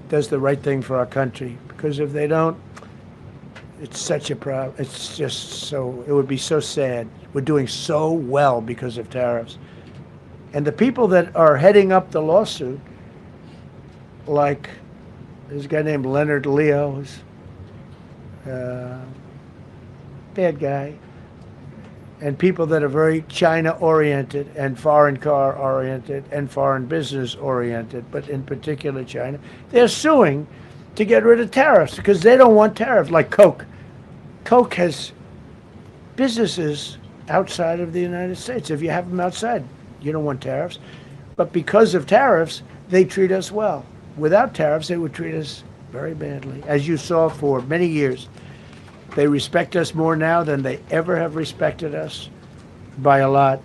does the right thing for our country, because if they don't, it's such a problem. It's just so, it would be so sad. We're doing so well because of tariffs. And the people that are heading up the lawsuit, like there's a guy named Leonard Leo, who's bad guy, and people that are very China-oriented and foreign car-oriented and foreign business-oriented, but in particular China, they're suing to get rid of tariffs because they don't want tariffs, like Coke. Coke has businesses outside of the United States. If you have them outside, you don't want tariffs. But because of tariffs, they treat us well. Without tariffs, they would treat us very badly. As you saw for many years, they respect us more now than they ever have respected us, by a lot.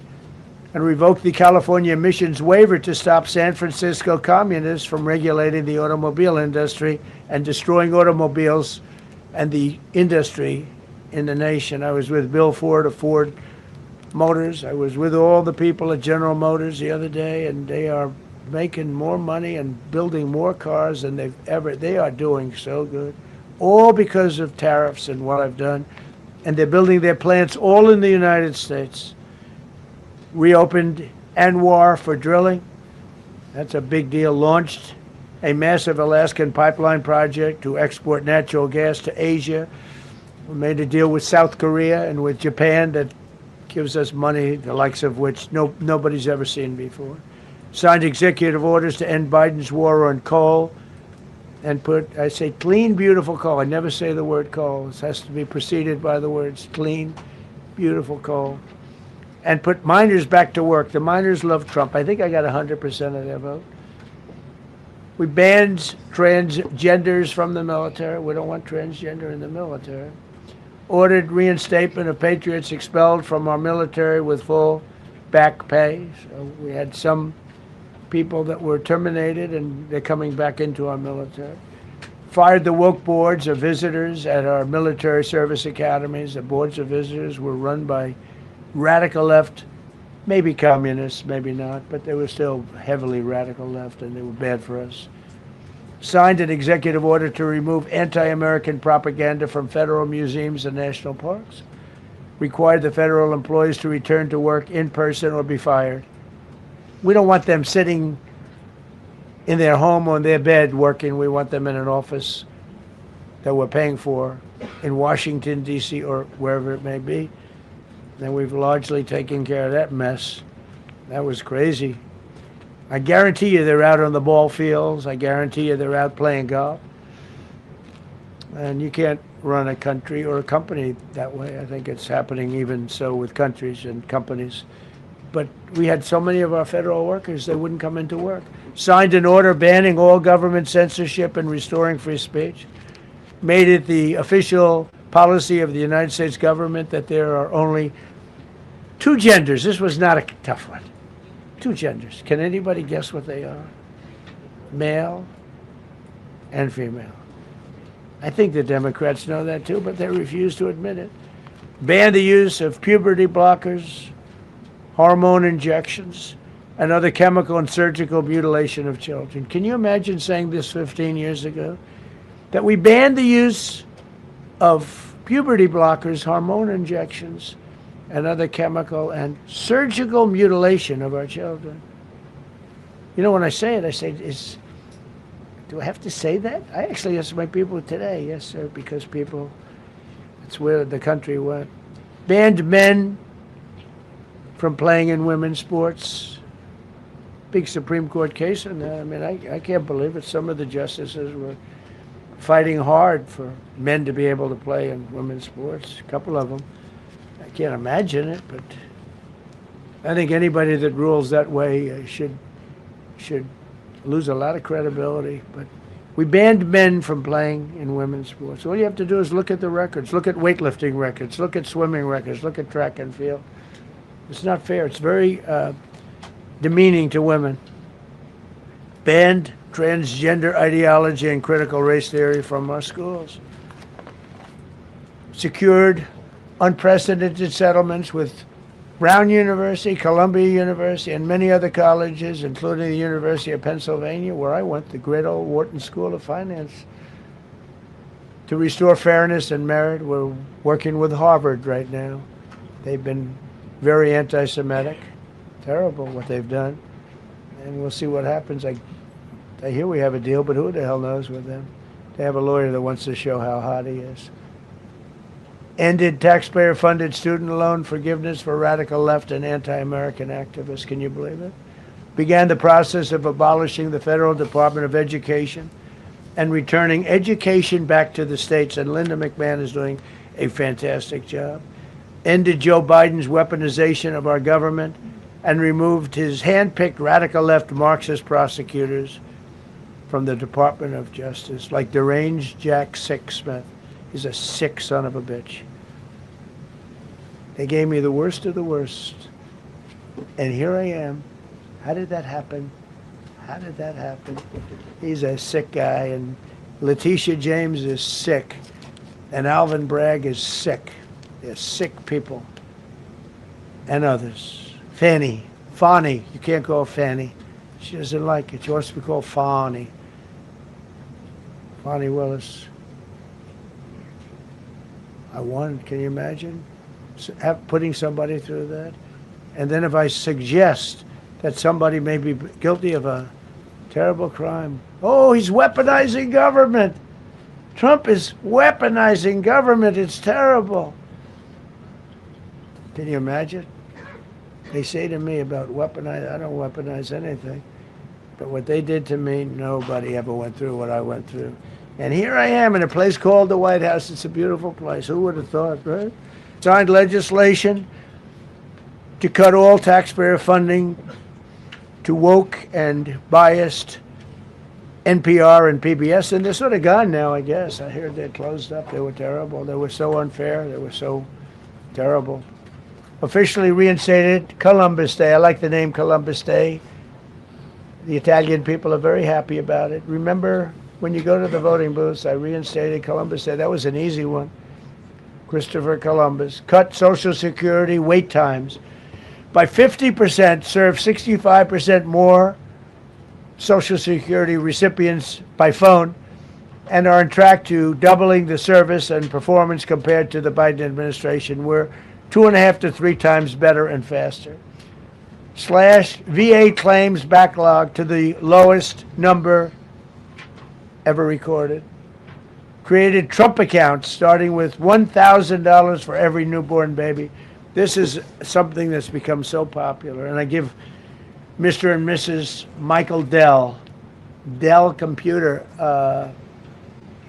And revoked the California emissions waiver to stop San Francisco communists from regulating the automobile industry and destroying automobiles and the industry in the nation. I was with Bill Ford of Ford Motors. I was with all the people at General Motors the other day, and they are making more money and building more cars than they are doing so good. All because of tariffs and what I've done. And they're building their plants all in the United States. Reopened Anwar for drilling. That's a big deal. Launched a massive Alaskan pipeline project to export natural gas to Asia. We made a deal with South Korea and with Japan that gives us money, the likes of which nobody's ever seen before. Signed executive orders to end Biden's war on coal and I say clean, beautiful coal. I never say the word coal. It has to be preceded by the words clean, beautiful coal. And put miners back to work. The miners love Trump. I think I got 100% of their vote. We banned transgenders from the military. We don't want transgender in the military. Ordered reinstatement of patriots expelled from our military with full back pay. So we had some people that were terminated, and they're coming back into our military. Fired the woke boards of visitors at our military service academies. The boards of visitors were run by radical left, maybe communists, maybe not, but they were still heavily radical left, and they were bad for us. Signed an executive order to remove anti-American propaganda from federal museums and national parks. Required the federal employees to return to work in person or be fired. We don't want them sitting in their home or in their bed working. We want them in an office that we're paying for in Washington, D.C. or wherever it may be. And we've largely taken care of that mess. That was crazy. I guarantee you they're out on the ball fields. I guarantee you they're out playing golf. And you can't run a country or a company that way. I think it's happening even so with countries and companies. But we had so many of our federal workers, they wouldn't come into work. Signed an order banning all government censorship and restoring free speech. Made it the official policy of the United States government that there are only two genders. This was not a tough one. Two genders. Can anybody guess what they are? Male and female. I think the Democrats know that too, but they refuse to admit it. Ban the use of puberty blockers, hormone injections, and other chemical and surgical mutilation of children. Can you imagine saying this 15 years ago? That we banned the use of puberty blockers, hormone injections, and other chemical and surgical mutilation of our children. You know, when I say it, Do I have to say that? I actually asked my people today. Yes, sir, because people, it's where the country went. Banned men from playing in women's sports. Big Supreme Court case on that. I mean, I can't believe it. Some of the justices were fighting hard for men to be able to play in women's sports. A couple of them. I can't imagine it, but I think anybody that rules that way should lose a lot of credibility. But we banned men from playing in women's sports. All you have to do is look at the records. Look at weightlifting records. Look at swimming records. Look at track and field. It's not fair. It's very demeaning to women. Banned transgender ideology and critical race theory from our schools. Secured unprecedented settlements with Brown University, Columbia University, and many other colleges, including the University of Pennsylvania, where I went, the great old Wharton School of Finance. To restore fairness and merit, we're working with Harvard right now. They've been very anti-Semitic. Terrible what they've done. And we'll see what happens. I hear we have a deal, but who the hell knows with them? They have a lawyer that wants to show how hot he is. Ended taxpayer-funded student loan forgiveness for radical left and anti-American activists. Can you believe it? Began the process of abolishing the Federal Department of Education and returning education back to the states. And Linda McMahon is doing a fantastic job. Ended Joe Biden's weaponization of our government and removed his hand-picked radical left Marxist prosecutors from the Department of Justice, like deranged Jack Smith. He's a sick son of a bitch. They gave me the worst of the worst. And here I am. How did that happen? How did that happen? He's a sick guy, and Letitia James is sick, and Alvin Bragg is sick. They're sick people. And others. Fannie. You can't call Fannie. She doesn't like it. She wants to be called Fani. Fani Willis. I won. Can you imagine? Putting somebody through that? And then if I suggest that somebody may be guilty of a terrible crime, oh, he's weaponizing government. Trump is weaponizing government. It's terrible. Can you imagine? They say to me about weaponize, I don't weaponize anything. But what they did to me, nobody ever went through what I went through. And here I am in a place called the White House. It's a beautiful place. Who would have thought, right? Signed legislation to cut all taxpayer funding to woke and biased NPR and PBS. And they're sort of gone now, I guess. I heard they closed up. They were terrible. They were so unfair. They were so terrible. Officially reinstated Columbus Day. I like the name Columbus Day. The Italian people are very happy about it. Remember, when you go to the voting booths, I reinstated Columbus Day. That was an easy one. Christopher Columbus. Cut Social Security wait times by 50%, serve 65% more Social Security recipients by phone, and are on track to doubling the service and performance compared to the Biden administration. We're 2.5 to 3 times better and faster. Slash VA claims backlog to the lowest number ever recorded. Created Trump accounts starting with $1,000 for every newborn baby. This is something that's become so popular. And I give Mr. and Mrs. Michael Dell Computer,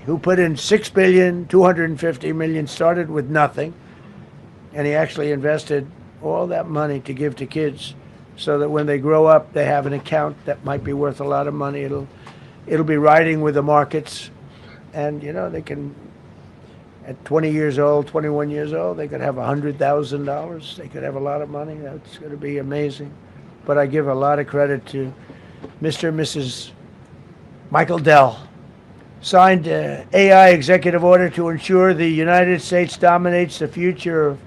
who put in $6.25 billion, started with nothing. And he actually invested all that money to give to kids so that when they grow up, they have an account that might be worth a lot of money. It'll be riding with the markets. And, you know, they can, at 20 years old, 21 years old, they could have $100,000. They could have a lot of money. That's going to be amazing. But I give a lot of credit to Mr. and Mrs. Michael Dell. Signed an AI executive order to ensure the United States dominates the future of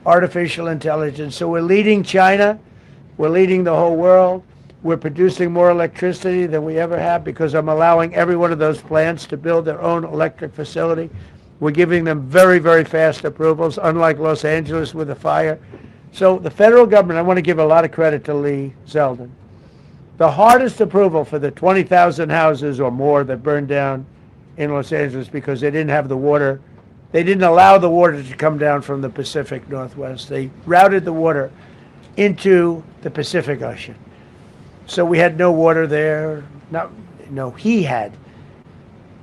artificial intelligence. So we're leading China. We're leading the whole world. We're producing more electricity than we ever have because I'm allowing every one of those plants to build their own electric facility. We're giving them very, very fast approvals, unlike Los Angeles with the fire. So the federal government, I want to give a lot of credit to Lee Zeldin. The hardest approval for the 20,000 houses or more that burned down in Los Angeles because they didn't have the water. They didn't allow the water to come down from the Pacific Northwest. They routed the water into the Pacific Ocean. So we had no water there. No, he had.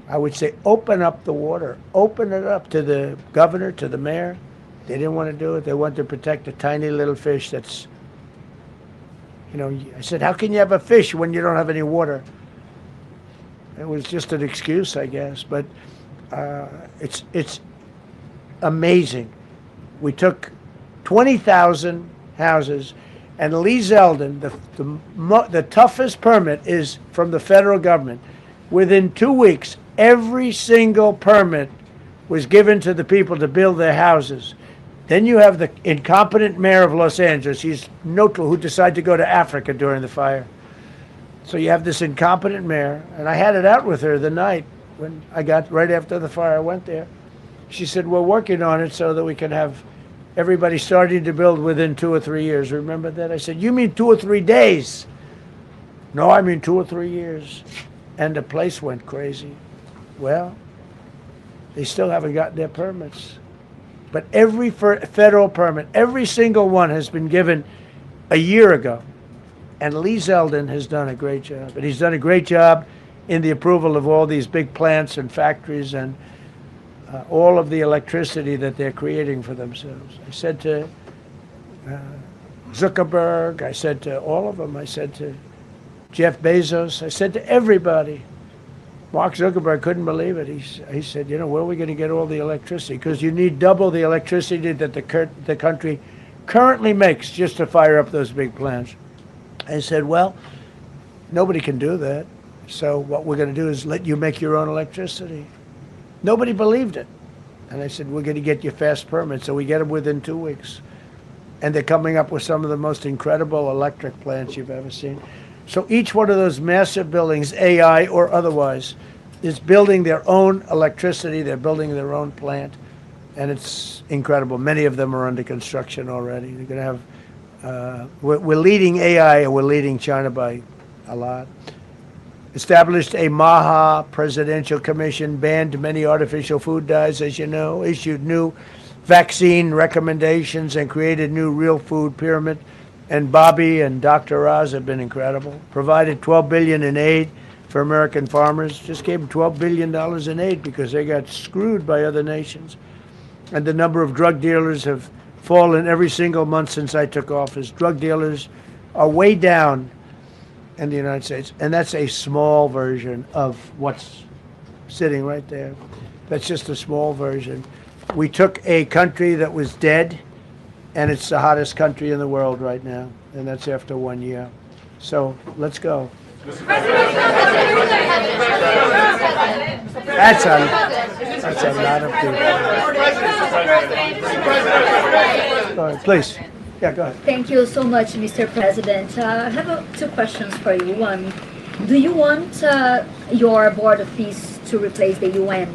I would say open up the water. Open it up to the governor, to the mayor. They didn't want to do it. They wanted to protect a tiny little fish that's, I said, how can you have a fish when you don't have any water? It was just an excuse, I guess. But it's amazing. We took 20,000 houses, and Lee Zeldin, the toughest permit is from the federal government. Within 2 weeks, every single permit was given to the people to build their houses. Then you have the incompetent mayor of Los Angeles. He's neutral, who decided to go to Africa during the fire. So you have this incompetent mayor, and I had it out with her the night when I got, right after the fire, I went there. She said, we're working on it so that we can have everybody starting to build within 2 or 3 years. Remember that? I said, you mean 2 or 3 days? No, I mean 2 or 3 years. And the place went crazy. Well, they still haven't gotten their permits. But every federal permit, every single one has been given a year ago. And Lee Zeldin has done a great job. And he's done a great job in the approval of all these big plants and factories and all of the electricity that they're creating for themselves. I said to Zuckerberg, I said to all of them, I said to Jeff Bezos, I said to everybody. Mark Zuckerberg couldn't believe it. He said, where are we going to get all the electricity? Because you need double the electricity that the country currently makes just to fire up those big plants. I said, well, nobody can do that. So what we're going to do is let you make your own electricity. Nobody believed it. And I said, we're going to get you fast permits. So we get them within 2 weeks. And they're coming up with some of the most incredible electric plants you've ever seen. So each one of those massive buildings, AI or otherwise, is building their own electricity. They're building their own plant. And it's incredible. Many of them are under construction already. They're going to have, we're leading AI, and we're leading China by a lot. Established a MAHA presidential commission, banned many artificial food dyes, as you know, issued new vaccine recommendations, and created new real food pyramid. And Bobby and Dr. Oz have been incredible. Provided $12 billion in aid for American farmers. Just gave them $12 billion in aid because they got screwed by other nations. And the number of drug dealers have fallen every single month since I took office. Drug dealers are way down in the United States. And that's a small version of what's sitting right there. That's just a small version. We took a country that was dead, and it's the hottest country in the world right now, and that's after 1 year. So let's go. That's a lot of people. Go ahead, please. Yeah, go ahead. Thank you so much, Mr. President. I have 2 questions for you. One, do you want your Board of Peace to replace the UN?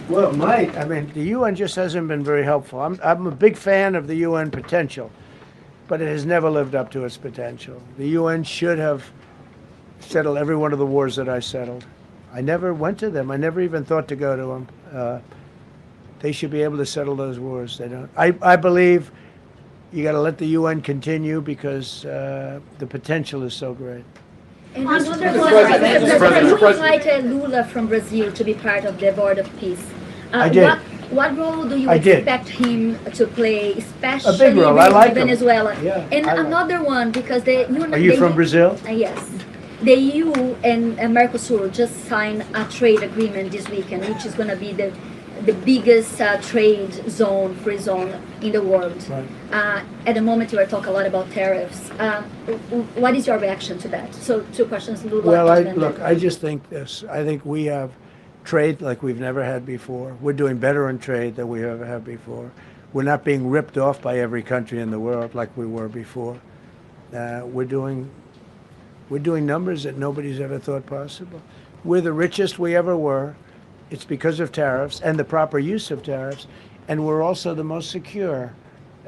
Well, it might. I mean, the UN just hasn't been very helpful. I'm a big fan of the UN potential, but it has never lived up to its potential. The UN should have settled every one of the wars that I settled. I never went to them. I never even thought to go to them. They should be able to settle those wars. They don't. I believe you got to let the UN continue because the potential is so great. And another one, you invited Lula from Brazil to be part of the Board of Peace. I did. What role do you expect him to play, especially a big role. I like Venezuela? Yeah, and another one, because Are you from Brazil? Yes. The EU and Mercosur just signed a trade agreement this weekend, which is going to be the biggest trade zone, free zone in the world. Right. At the moment, you are talking a lot about tariffs. What is your reaction to that? So 2 questions, Lula. Well, I just think this. I think we have trade like we've never had before. We're doing better in trade than we ever have before. We're not being ripped off by every country in the world like we were before. We're doing numbers that nobody's ever thought possible. We're the richest we ever were. It's because of tariffs and the proper use of tariffs. And we're also the most secure.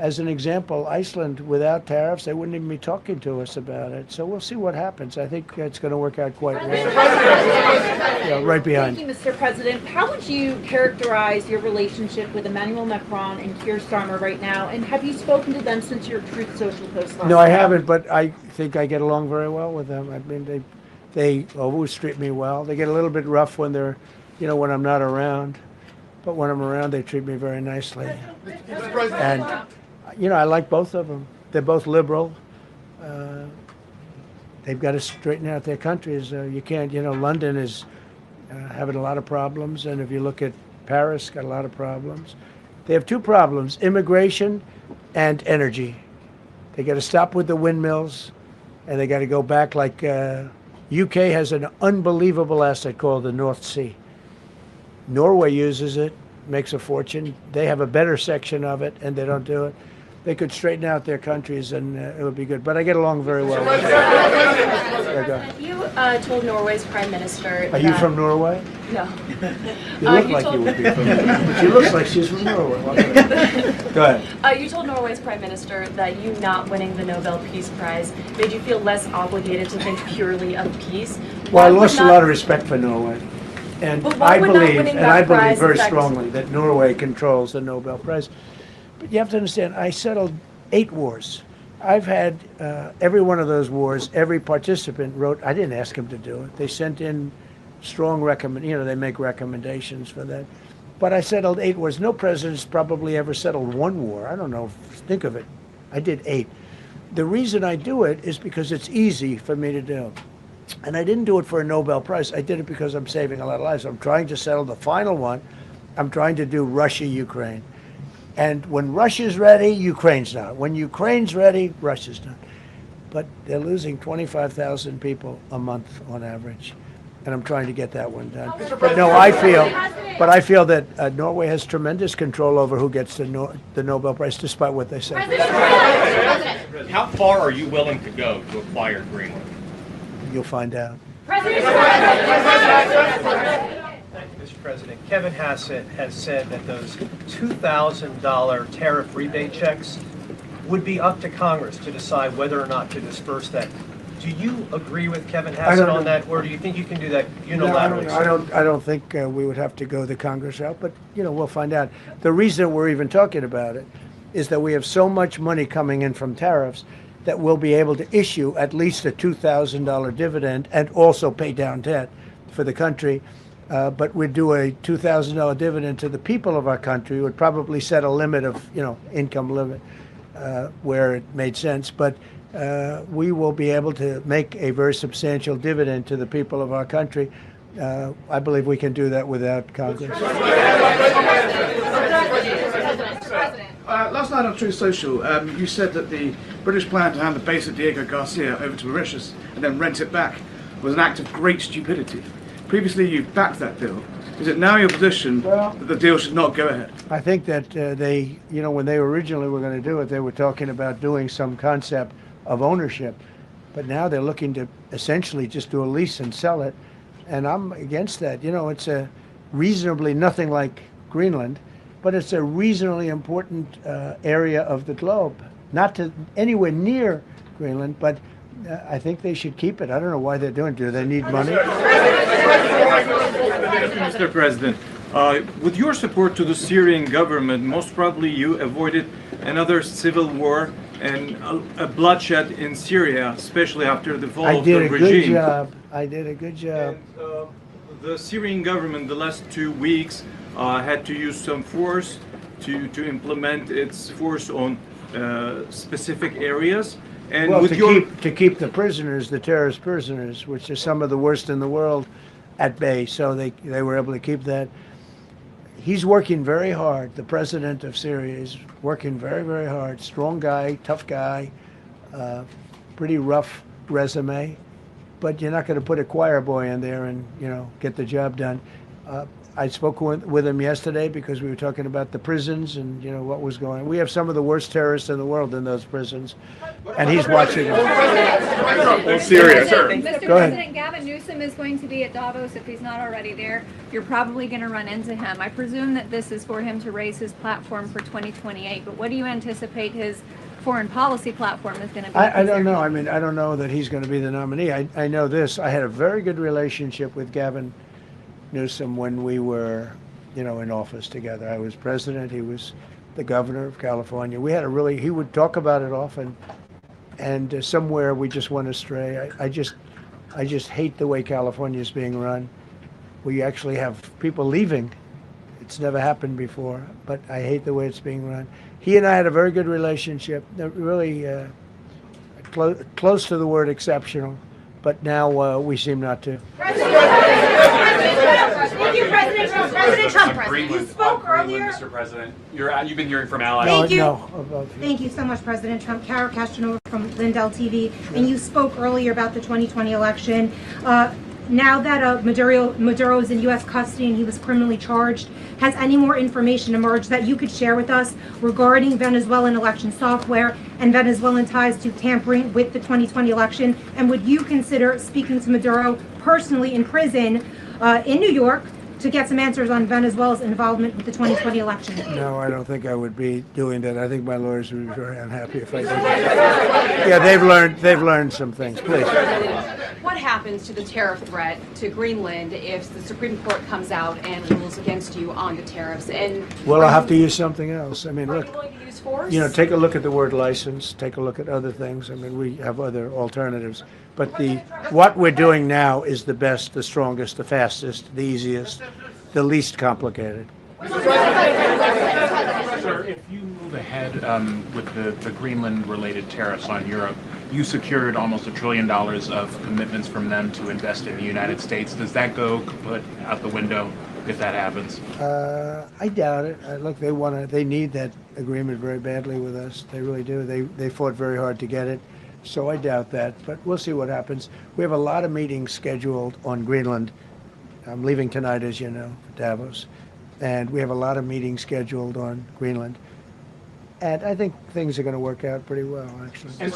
as an example, Iceland, without tariffs, they wouldn't even be talking to us about it. So we'll see what happens. I think it's going to work out quite well. Yeah, right behind. Thank you, Mr. President. How would you characterize your relationship with Emmanuel Macron and Keir Starmer right now? And have you spoken to them since your Truth Social post last No, I night? haven't, but I think I get along very well with them. I mean, they always treat me well. They get a little bit rough when they're, when I'm not around. But when I'm around, they treat me very nicely. And, I like both of them. They're both liberal. They've got to straighten out their countries. You can't, London is having a lot of problems. And if you look at Paris, got a lot of problems. They have two problems, immigration and energy. They got to stop with the windmills, and they got to go back like UK has an unbelievable asset called the North Sea. Norway uses it, makes a fortune. They have a better section of it, and they don't do it. They could straighten out their countries, and it would be good. But I get along very well with them. You told Norway's prime minister. Are you from Norway? No. You look like you would be from Norway. But she looks like she's from Norway. Go ahead. You told Norway's prime minister that you not winning the Nobel Peace Prize made you feel less obligated to think purely of peace. Well, I lost a lot of respect for Norway. And I believe very strongly that Norway controls the Nobel Prize. But you have to understand, I settled 8 wars. I've had every one of those wars, every participant wrote, I didn't ask them to do it. They sent in strong they make recommendations for that. But I settled 8 wars. No president's probably ever settled 1 war. I don't know, think of it. I did 8. The reason I do it is because it's easy for me to do. And I didn't do it for a Nobel Prize. I did it because I'm saving a lot of lives. I'm trying to settle the final one. I'm trying to do Russia-Ukraine. And when Russia's ready, Ukraine's not. When Ukraine's ready, Russia's not. But they're losing 25,000 people a month on average. And I'm trying to get that one done. But no, I feel that Norway has tremendous control over who gets the Nobel Prize, despite what they say. How far are you willing to go to acquire Greenland? You'll find out. Mr. President, Kevin Hassett has said that those $2,000 tariff rebate checks would be up to Congress to decide whether or not to disperse that. Do you agree with Kevin Hassett on that, or do you think you can do that unilaterally? No, I don't think we would have to go the Congress route, but we'll find out. The reason we're even talking about it is that we have so much money coming in from tariffs that we'll be able to issue at least a $2,000 dividend and also pay down debt for the country. But we'd do a $2,000 dividend to the people of our country. We would probably set a limit of, income limit where it made sense. But we will be able to make a very substantial dividend to the people of our country. I believe we can do that without Congress. Last night on Truth Social, you said that the British plan to hand the base at Diego Garcia over to Mauritius and then rent it back was an act of great stupidity. Previously, you backed that deal. Is it now your position that the deal should not go ahead? I think that they, when they originally were going to do it, they were talking about doing some concept of ownership. But now they're looking to essentially just do a lease and sell it. And I'm against that. It's a reasonably nothing like Greenland, but it's a reasonably important area of the globe. Not to anywhere near Greenland, but I think they should keep it. I don't know why they're doing it. Do they need money? Mr. President, with your support to the Syrian government, most probably you avoided another civil war and a bloodshed in Syria, especially after the fall of the regime. I did a good job. And, the Syrian government, the last 2 weeks, had to use some force to implement its force on specific areas. And well, with to keep the prisoners, the terrorist prisoners, which are some of the worst in the world, at bay. So they were able to keep that. He's working very hard. The president of Syria is working very, very hard. Strong guy, tough guy, pretty rough resume. But you're not going to put a choir boy in there and get the job done. I spoke with him yesterday because we were talking about the prisons and what was going on. We have some of the worst terrorists in the world in those prisons, and he's watching them. Syria. Mr. Go ahead. President, Gavin Newsom is going to be at Davos if he's not already there. You're probably going to run into him. I presume that this is for him to raise his platform for 2028, but what do you anticipate his foreign policy platform is going to be? I don't know. I mean, I don't know that he's going to be the nominee. I know this. I had a very good relationship with Gavin Newsom when we were, in office together. I was president. He was the governor of California. We had he would talk about it often, and somewhere we just went astray. I just hate the way California is being run. We actually have people leaving. It's never happened before, but I hate the way it's being run. He and I had a very good relationship, really close to the word exceptional, but now we seem not to. Thank you, President Trump. President Trump, you spoke earlier. Mr. President, you've been hearing from allies. Thank you. Thank you so much, President Trump. Cara Castanova from Lindell TV. And you spoke earlier about the 2020 election. Now that Maduro is in U.S. custody and he was criminally charged, has any more information emerged that you could share with us regarding Venezuelan election software and Venezuelan ties to tampering with the 2020 election? And would you consider speaking to Maduro personally in prison in New York to get some answers on Venezuela's involvement with the 2020 election? No, I don't think I would be doing that. I think my lawyers would be very unhappy if I did that. Yeah, they've learned some things. Please. What happens to the tariff threat to Greenland if the Supreme Court comes out and rules against you on the tariffs? And Well, I'll have to use something else. I mean, are look, you willing to use force? take a look at the word license, take a look at other things. I mean, we have other alternatives. But what we're doing now is the best, the strongest, the fastest, the easiest, the least complicated. Sir, if you move ahead with the Greenland-related tariffs on Europe, you secured almost $1 trillion of commitments from them to invest in the United States. Does that go kaput out the window if that happens? I doubt it. Look, they need that agreement very badly with us. They really do. They fought very hard to get it. So I doubt that, but we'll see what happens. We have a lot of meetings scheduled on Greenland. I'm leaving tonight, as you know, for Davos. And we have a lot of meetings scheduled on Greenland. And I think things are going to work out pretty well, actually. Thank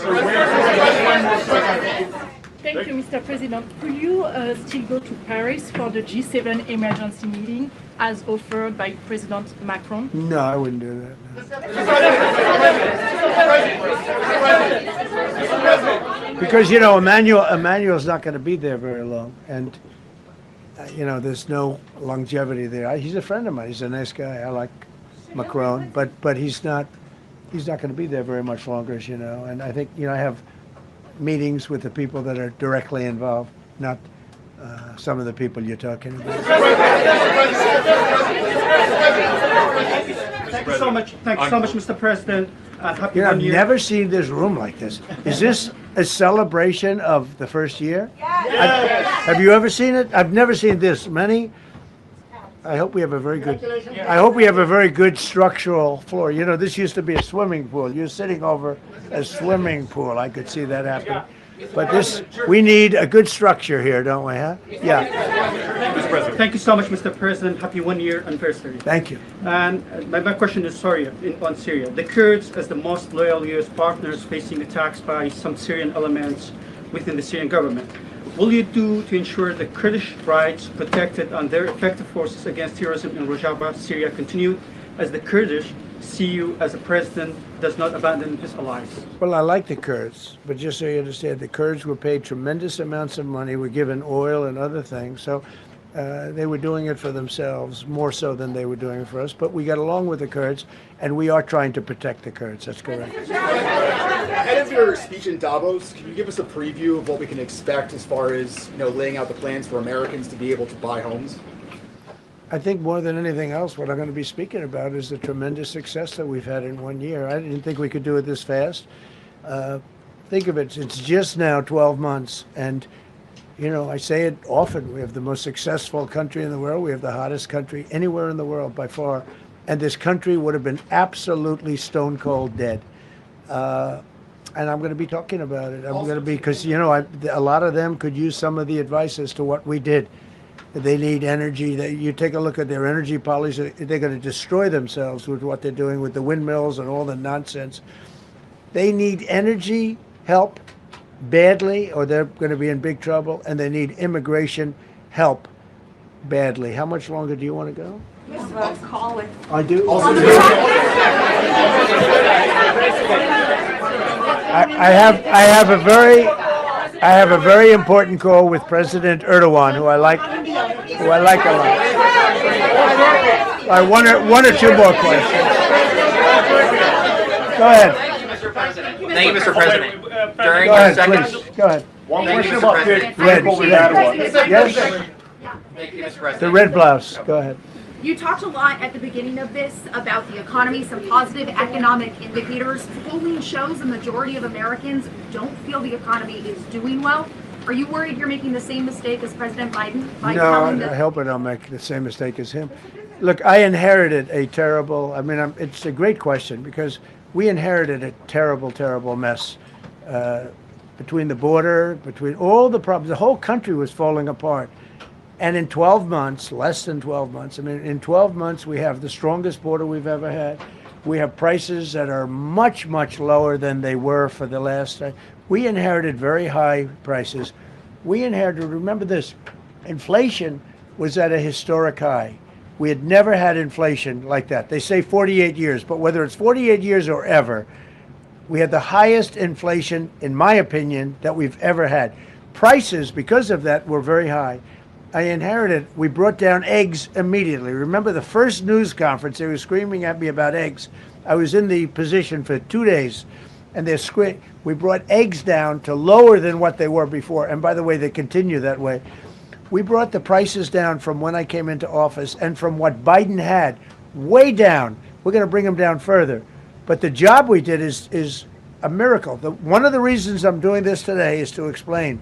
you, Mr. President. Could you still go to Paris for the G7 emergency meeting as offered by President Macron? No, I wouldn't do that. No. Because, Emmanuel's not going to be there very long. And, there's no longevity there. He's a friend of mine. He's a nice guy. I like Macron. But he's not going to be there very much longer, as you know. And I think, I have meetings with the people that are directly involved, not some of the people you're talking about. Thank you so much. Thank you so much, Mr. President. Happy I've New Year. never seen this room like this. Is this a celebration of the first year? Yes. Have you ever seen it? I've never seen this many. I hope we have a very good structural floor. This used to be a swimming pool. You're sitting over a swimming pool. I could see that happen. But we need a good structure here, don't we, huh? Yeah. Thank you so much, Mr. President. Happy 1 year anniversary. Thank you. And my question is on Syria. The Kurds, as the most loyal U.S. partners, facing attacks by some Syrian elements within the Syrian government. Will you do to ensure the Kurdish rights protected and their effective forces against terrorism in Rojava, Syria continued, as the Kurdish see you as a president does not abandon his allies? Well, I like the Kurds, but just so you understand, the Kurds were paid tremendous amounts of money, were given oil and other things, so they were doing it for themselves, more so than they were doing it for us, but we got along with the Kurds, and we are trying to protect the Kurds, that's correct. Ahead of your speech in Davos, can you give us a preview of what we can expect as far as laying out the plans for Americans to be able to buy homes? I think more than anything else, what I'm going to be speaking about is the tremendous success that we've had in 1 year. I didn't think we could do it this fast. Think of it, it's just now 12 months, and I say it often, we have the most successful country in the world. We have the hottest country anywhere in the world by far, and this country would have been absolutely stone cold dead. And I'm going to be talking about it. I'm going to be, because a lot of them could use some of the advice as to what we did. They need energy. You take a look at their energy policy, they're going to destroy themselves with what they're doing with the windmills and all the nonsense. They need energy help badly, or they're going to be in big trouble, and they need immigration help badly. How much longer do you want to go? Call with. I do. I have a very important call with President Erdogan, who I like a lot. All right, one or two more questions. Go ahead. Thank you, Mr. President. During Go your ahead, second, please. Go ahead. One Thank you, question Mr. about President. Red. Yes. Thank you, Mr. President. The red blouse. Go ahead. You talked a lot at the beginning of this about the economy, some positive economic indicators. Polling shows the majority of Americans don't feel the economy is doing well. Are you worried you're making the same mistake as President Biden by telling No, I hope I don't make the same mistake as him. Look, I inherited a terrible, it's a great question because we inherited a terrible, terrible mess between the border, between all the problems. The whole country was falling apart. And in 12 months, less than 12 months, in 12 months, we have the strongest border we've ever had. We have prices that are much, much lower than they were for the last time. We inherited very high prices. We inherited, remember this, inflation was at a historic high. We had never had inflation like that. They say 48 years, but whether it's 48 years or ever, we had the highest inflation, in my opinion, that we've ever had. Prices, because of that, were very high. I inherited, we brought down eggs immediately. Remember the first news conference, they were screaming at me about eggs. I was in the position for 2 days, and we brought eggs down to lower than what they were before. And by the way, they continue that way. We brought the prices down from when I came into office and from what Biden had, way down. We're going to bring them down further. But the job we did is a miracle. One of the reasons I'm doing this today is to explain.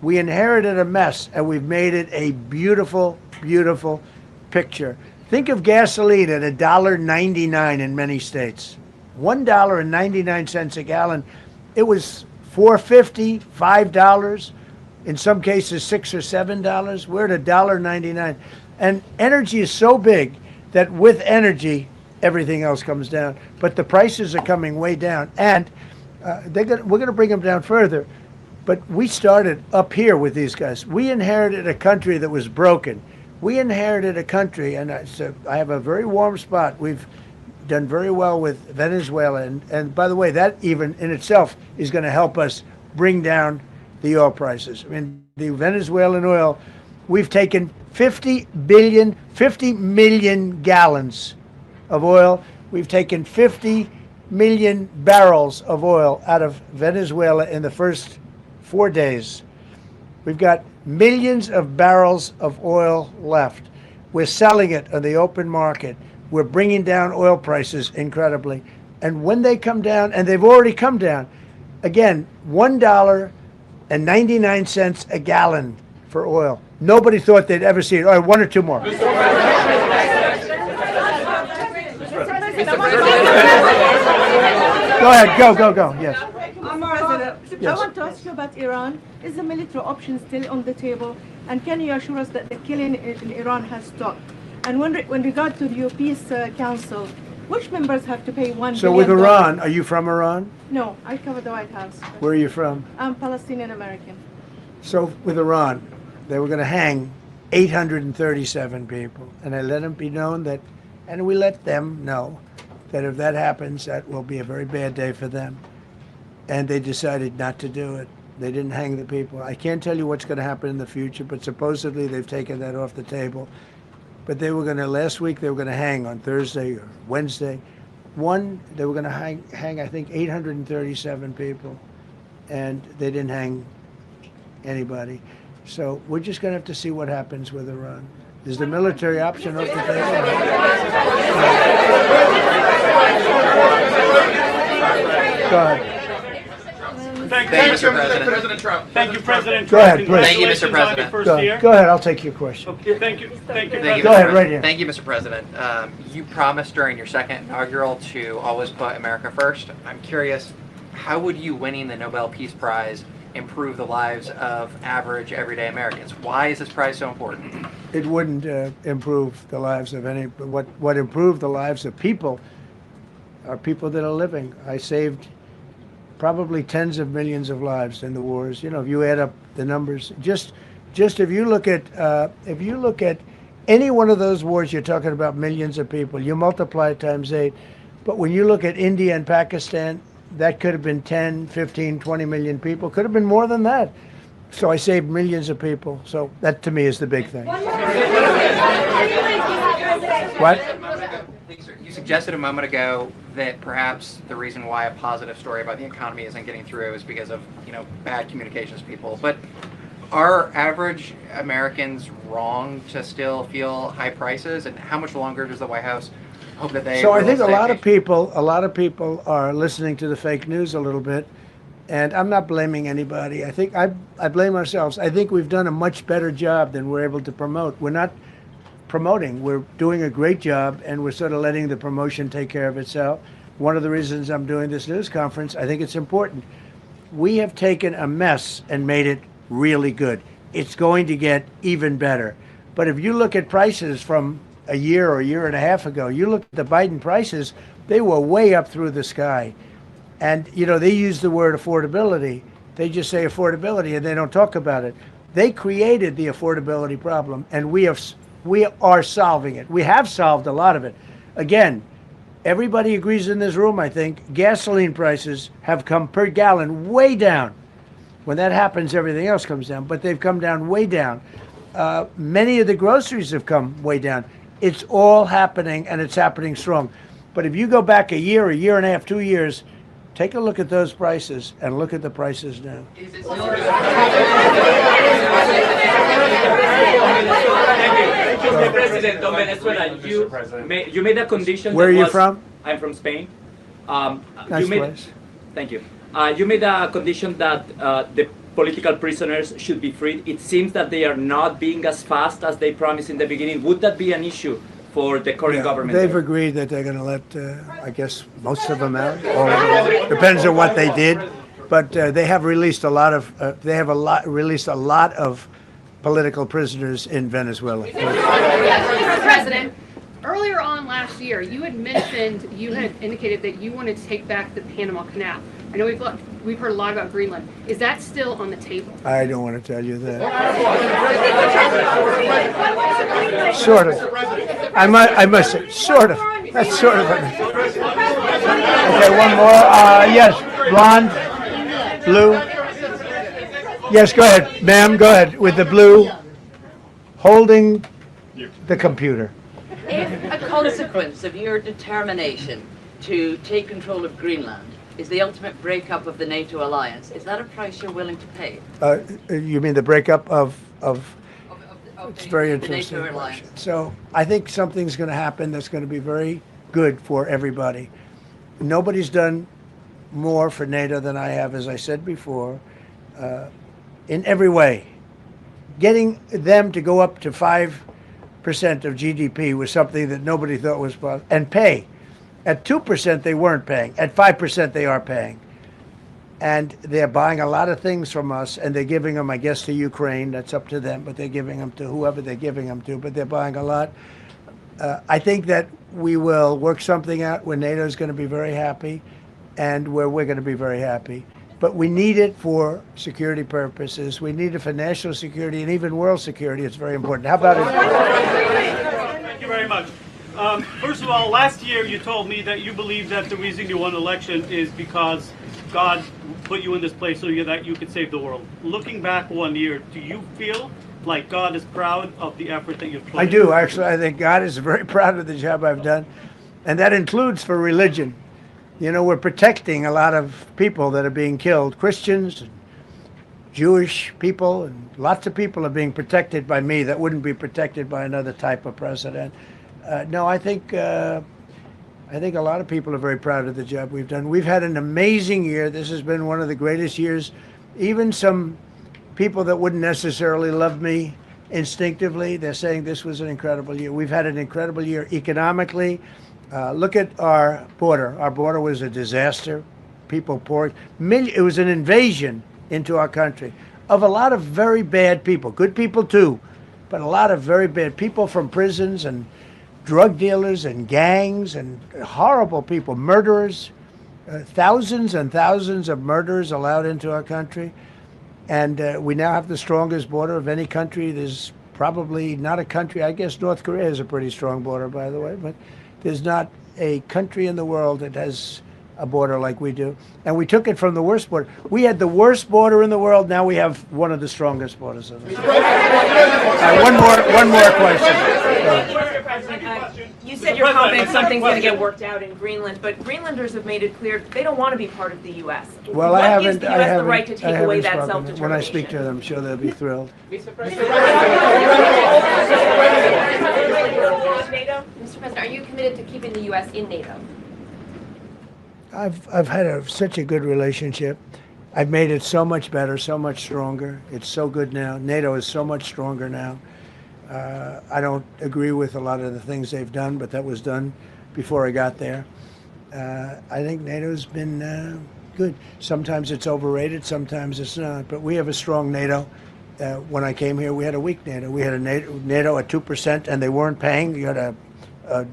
We inherited a mess, and we've made it a beautiful, beautiful picture. Think of gasoline at $1.99 in many states. $1.99 a gallon. It was $4.50, $5, in some cases $6 or $7. We're at $1.99. And energy is so big that with energy, everything else comes down. But the prices are coming way down, and we're going to bring them down further. But we started up here with these guys. We inherited a country that was broken. We inherited a country, and I have a very warm spot. We've done very well with Venezuela. And by the way, that even in itself is going to help us bring down the oil prices. The Venezuelan oil, we've taken 50 million gallons of oil. We've taken 50 million barrels of oil out of Venezuela in the first 4 days. We've got millions of barrels of oil left. We're selling it on the open market. We're bringing down oil prices incredibly. And when they come down, and they've already come down, again, $1.99 a gallon for oil. Nobody thought they'd ever see it. All right, one or two more. Go ahead, go, yes. President, Yes. I want to ask you about Iran. Is the military option still on the table? And can you assure us that the killing in Iran has stopped? And when regard to the Peace Council, which members have to pay $1 billion? So with Iran, are you from Iran? No, I cover the White House. Where are you from? I'm Palestinian American. So with Iran, they were going to hang 837 people. And I let them be known that, and we let them know that if that happens, that will be a very bad day for them. And they decided not to do it. They didn't hang the people. I can't tell you what's going to happen in the future, but supposedly they've taken that off the table. But they were going to, last week, they were going to hang on Thursday or Wednesday. They were going to hang, I think, 837 people. And they didn't hang anybody. So we're just going to have to see what happens with Iran. Is the military option off the table? Go ahead. Thank you, Mr. President. Trump. Thank you, President Go Trump. ahead, please. Thank you, Mr. President. Go ahead, I'll take your question. Okay, thank you. Thank you, Thank you, Go Mr. ahead, President. right here. Thank you, Mr. President. You promised during your second inaugural to always put America first. I'm curious, how would you winning the Nobel Peace Prize improve the lives of average, everyday Americans. Why is this prize so important? It wouldn't improve the lives of any. What improved the lives of people are people that are living. I saved probably tens of millions of lives in the wars. You know, if you add up the numbers, just if you look at any one of those wars, you're talking about millions of people. You multiply it times 8. But when you look at India and Pakistan, that could have been 10, 15, 20 million people. Could have been more than that. So I saved millions of people. So that to me is the big thing. What? You suggested a moment ago that perhaps the reason why a positive story about the economy isn't getting through is because of, bad communications people. But are average Americans wrong to still feel high prices? And how much longer does the White House hope that they? So I think a lot of people are listening to the fake news a little bit, and I'm not blaming anybody. I think I blame ourselves. I think we've done a much better job than we're able to promote. We're not promoting. We're doing a great job, and we're sort of letting the promotion take care of itself. One of the reasons I'm doing this news conference, I think it's important. We have taken a mess and made it really good. It's going to get even better. But if you look at prices from a year or a year and a half ago, you look at the Biden prices, they were way up through the sky. And, they use the word affordability. They just say affordability and they don't talk about it. They created the affordability problem, and we are solving it. We have solved a lot of it. Again, everybody agrees in this room, I think, gasoline prices have come per gallon way down. When that happens, everything else comes down, but they've come down way down. Many of the groceries have come way down. It's all happening, and it's happening strong. But if you go back a year and a half, 2 years, take a look at those prices and look at the prices now. Mr. President of Venezuela, you made a condition. Where are you from? I'm from Spain. Nice place. Thank you. You made a condition that the political prisoners should be freed. It seems that they are not being as fast as they promised in the beginning. Would that be an issue for the current government? They've agreed that they're going to let, I guess, most of them out. Or depends on what they did. But they have released a lot of. Released a lot of political prisoners in Venezuela. Mr. President, earlier on last year, you had indicated that you wanted to take back the Panama Canal. I know we've heard a lot about Greenland. Is that still on the table? I don't want to tell you that. Sort of. I must say, sort of. That's sort of. Okay, one more. Yes, blonde, blue. Yes, go ahead, ma'am. Go ahead with the blue, holding the computer. If a consequence of your determination to take control of Greenland is the ultimate breakup of the NATO alliance, is that a price you're willing to pay? You mean the breakup of it's very the interesting. NATO alliance. So I think something's going to happen that's going to be very good for everybody. Nobody's done more for NATO than I have, as I said before, in every way. Getting them to go up to 5% of GDP was something that nobody thought was possible, and pay. At 2%, they weren't paying. At 5%, they are paying. And they're buying a lot of things from us, and they're giving them, I guess, to Ukraine. That's up to them, but they're giving them to whoever they're giving them to, but they're buying a lot. I think that we will work something out where NATO is going to be very happy and where we're going to be very happy. But we need it for security purposes. We need it for national security and even world security. It's very important. How about it? Thank you very much. First of all, last year you told me that you believe that the reason you won the election is because God put you in this place so that you could save the world. Looking back 1 year, do you feel like God is proud of the effort that you've put in? I do, actually. I think God is very proud of the job I've done. And that includes for religion. You know, we're protecting a lot of people that are being killed. Christians, and Jewish people, and lots of people are being protected by me that wouldn't be protected by another type of president. No, I think a lot of people are very proud of the job we've done. We've had an amazing year. This has been one of the greatest years. Even some people that wouldn't necessarily love me instinctively, they're saying this was an incredible year. We've had an incredible year economically. Look at our border. Our border was a disaster. People poured. It was an invasion into our country of a lot of very bad people, good people too, but a lot of very bad people from prisons and drug dealers and gangs and horrible people, murderers, thousands and thousands of murderers allowed into our country. And we now have the strongest border of any country. There's probably not a country, I guess North Korea has a pretty strong border, by the way, but there's not a country in the world that has a border like we do. And we took it from the worst border. We had the worst border in the world. Now we have one of the strongest borders in the world. One more question. You said you're confident something's going to get worked out in Greenland, but Greenlanders have made it clear they don't want to be part of the U.S. Well, what gives the U.S. the right to take away that spoken. self-determination? When I speak to them, I'm sure they'll be thrilled. Mr. President, are you committed to keeping the U.S. in NATO? I've had such a good relationship. I've made it so much better, so much stronger. It's so good now. NATO is so much stronger now. I don't agree with a lot of the things they've done, but that was done before I got there. I think NATO's been good. Sometimes it's overrated, sometimes it's not. But we have a strong NATO. When I came here, we had a weak NATO. We had a NATO at 2%, and they weren't paying. You had a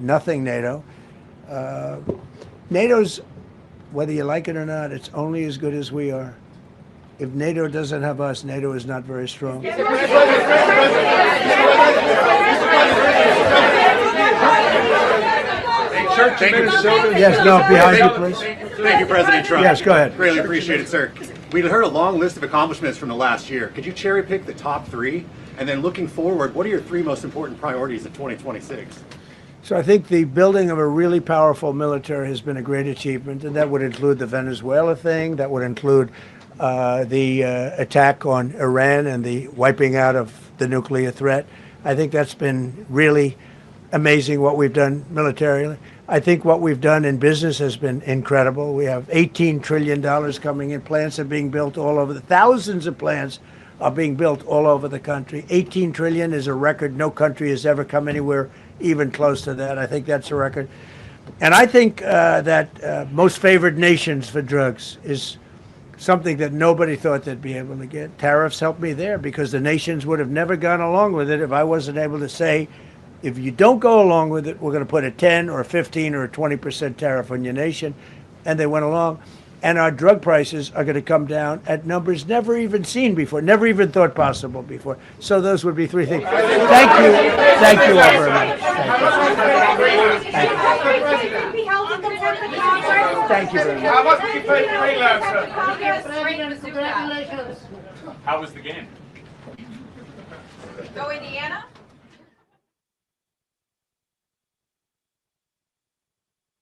nothing NATO. NATO's, whether you like it or not, it's only as good as we are. If NATO doesn't have us, NATO is not very strong. Yes, no, behind you, please. Thank you, President Trump. Yes, go ahead. Greatly appreciate it, sir. We heard a long list of accomplishments from the last year. Could you cherry pick the top three? And then looking forward, what are your three most important priorities in 2026? So I think the building of a really powerful military has been a great achievement, and that would include the Venezuela thing, that would include the attack on Iran and the wiping out of the nuclear threat. I think that's been really amazing what we've done militarily. I think what we've done in business has been incredible. We have $18 trillion coming in. Plants are being built all over. Thousands of plants are being built all over the country. 18 trillion is a record. No country has ever come anywhere even close to that. I think that's a record. And I think that most favored nations for drugs is something that nobody thought they'd be able to get. Tariffs helped me there because the nations would have never gone along with it if I wasn't able to say, if you don't go along with it, we're going to put a 10 or a 15 or a 20% tariff on your nation. And they went along. And our drug prices are going to come down at numbers never even seen before, never even thought possible before. So those would be three things. Thank you. Thank you all very much. Thank you very much. How much did you pay for Greenland, sir? How was the game? Go Indiana.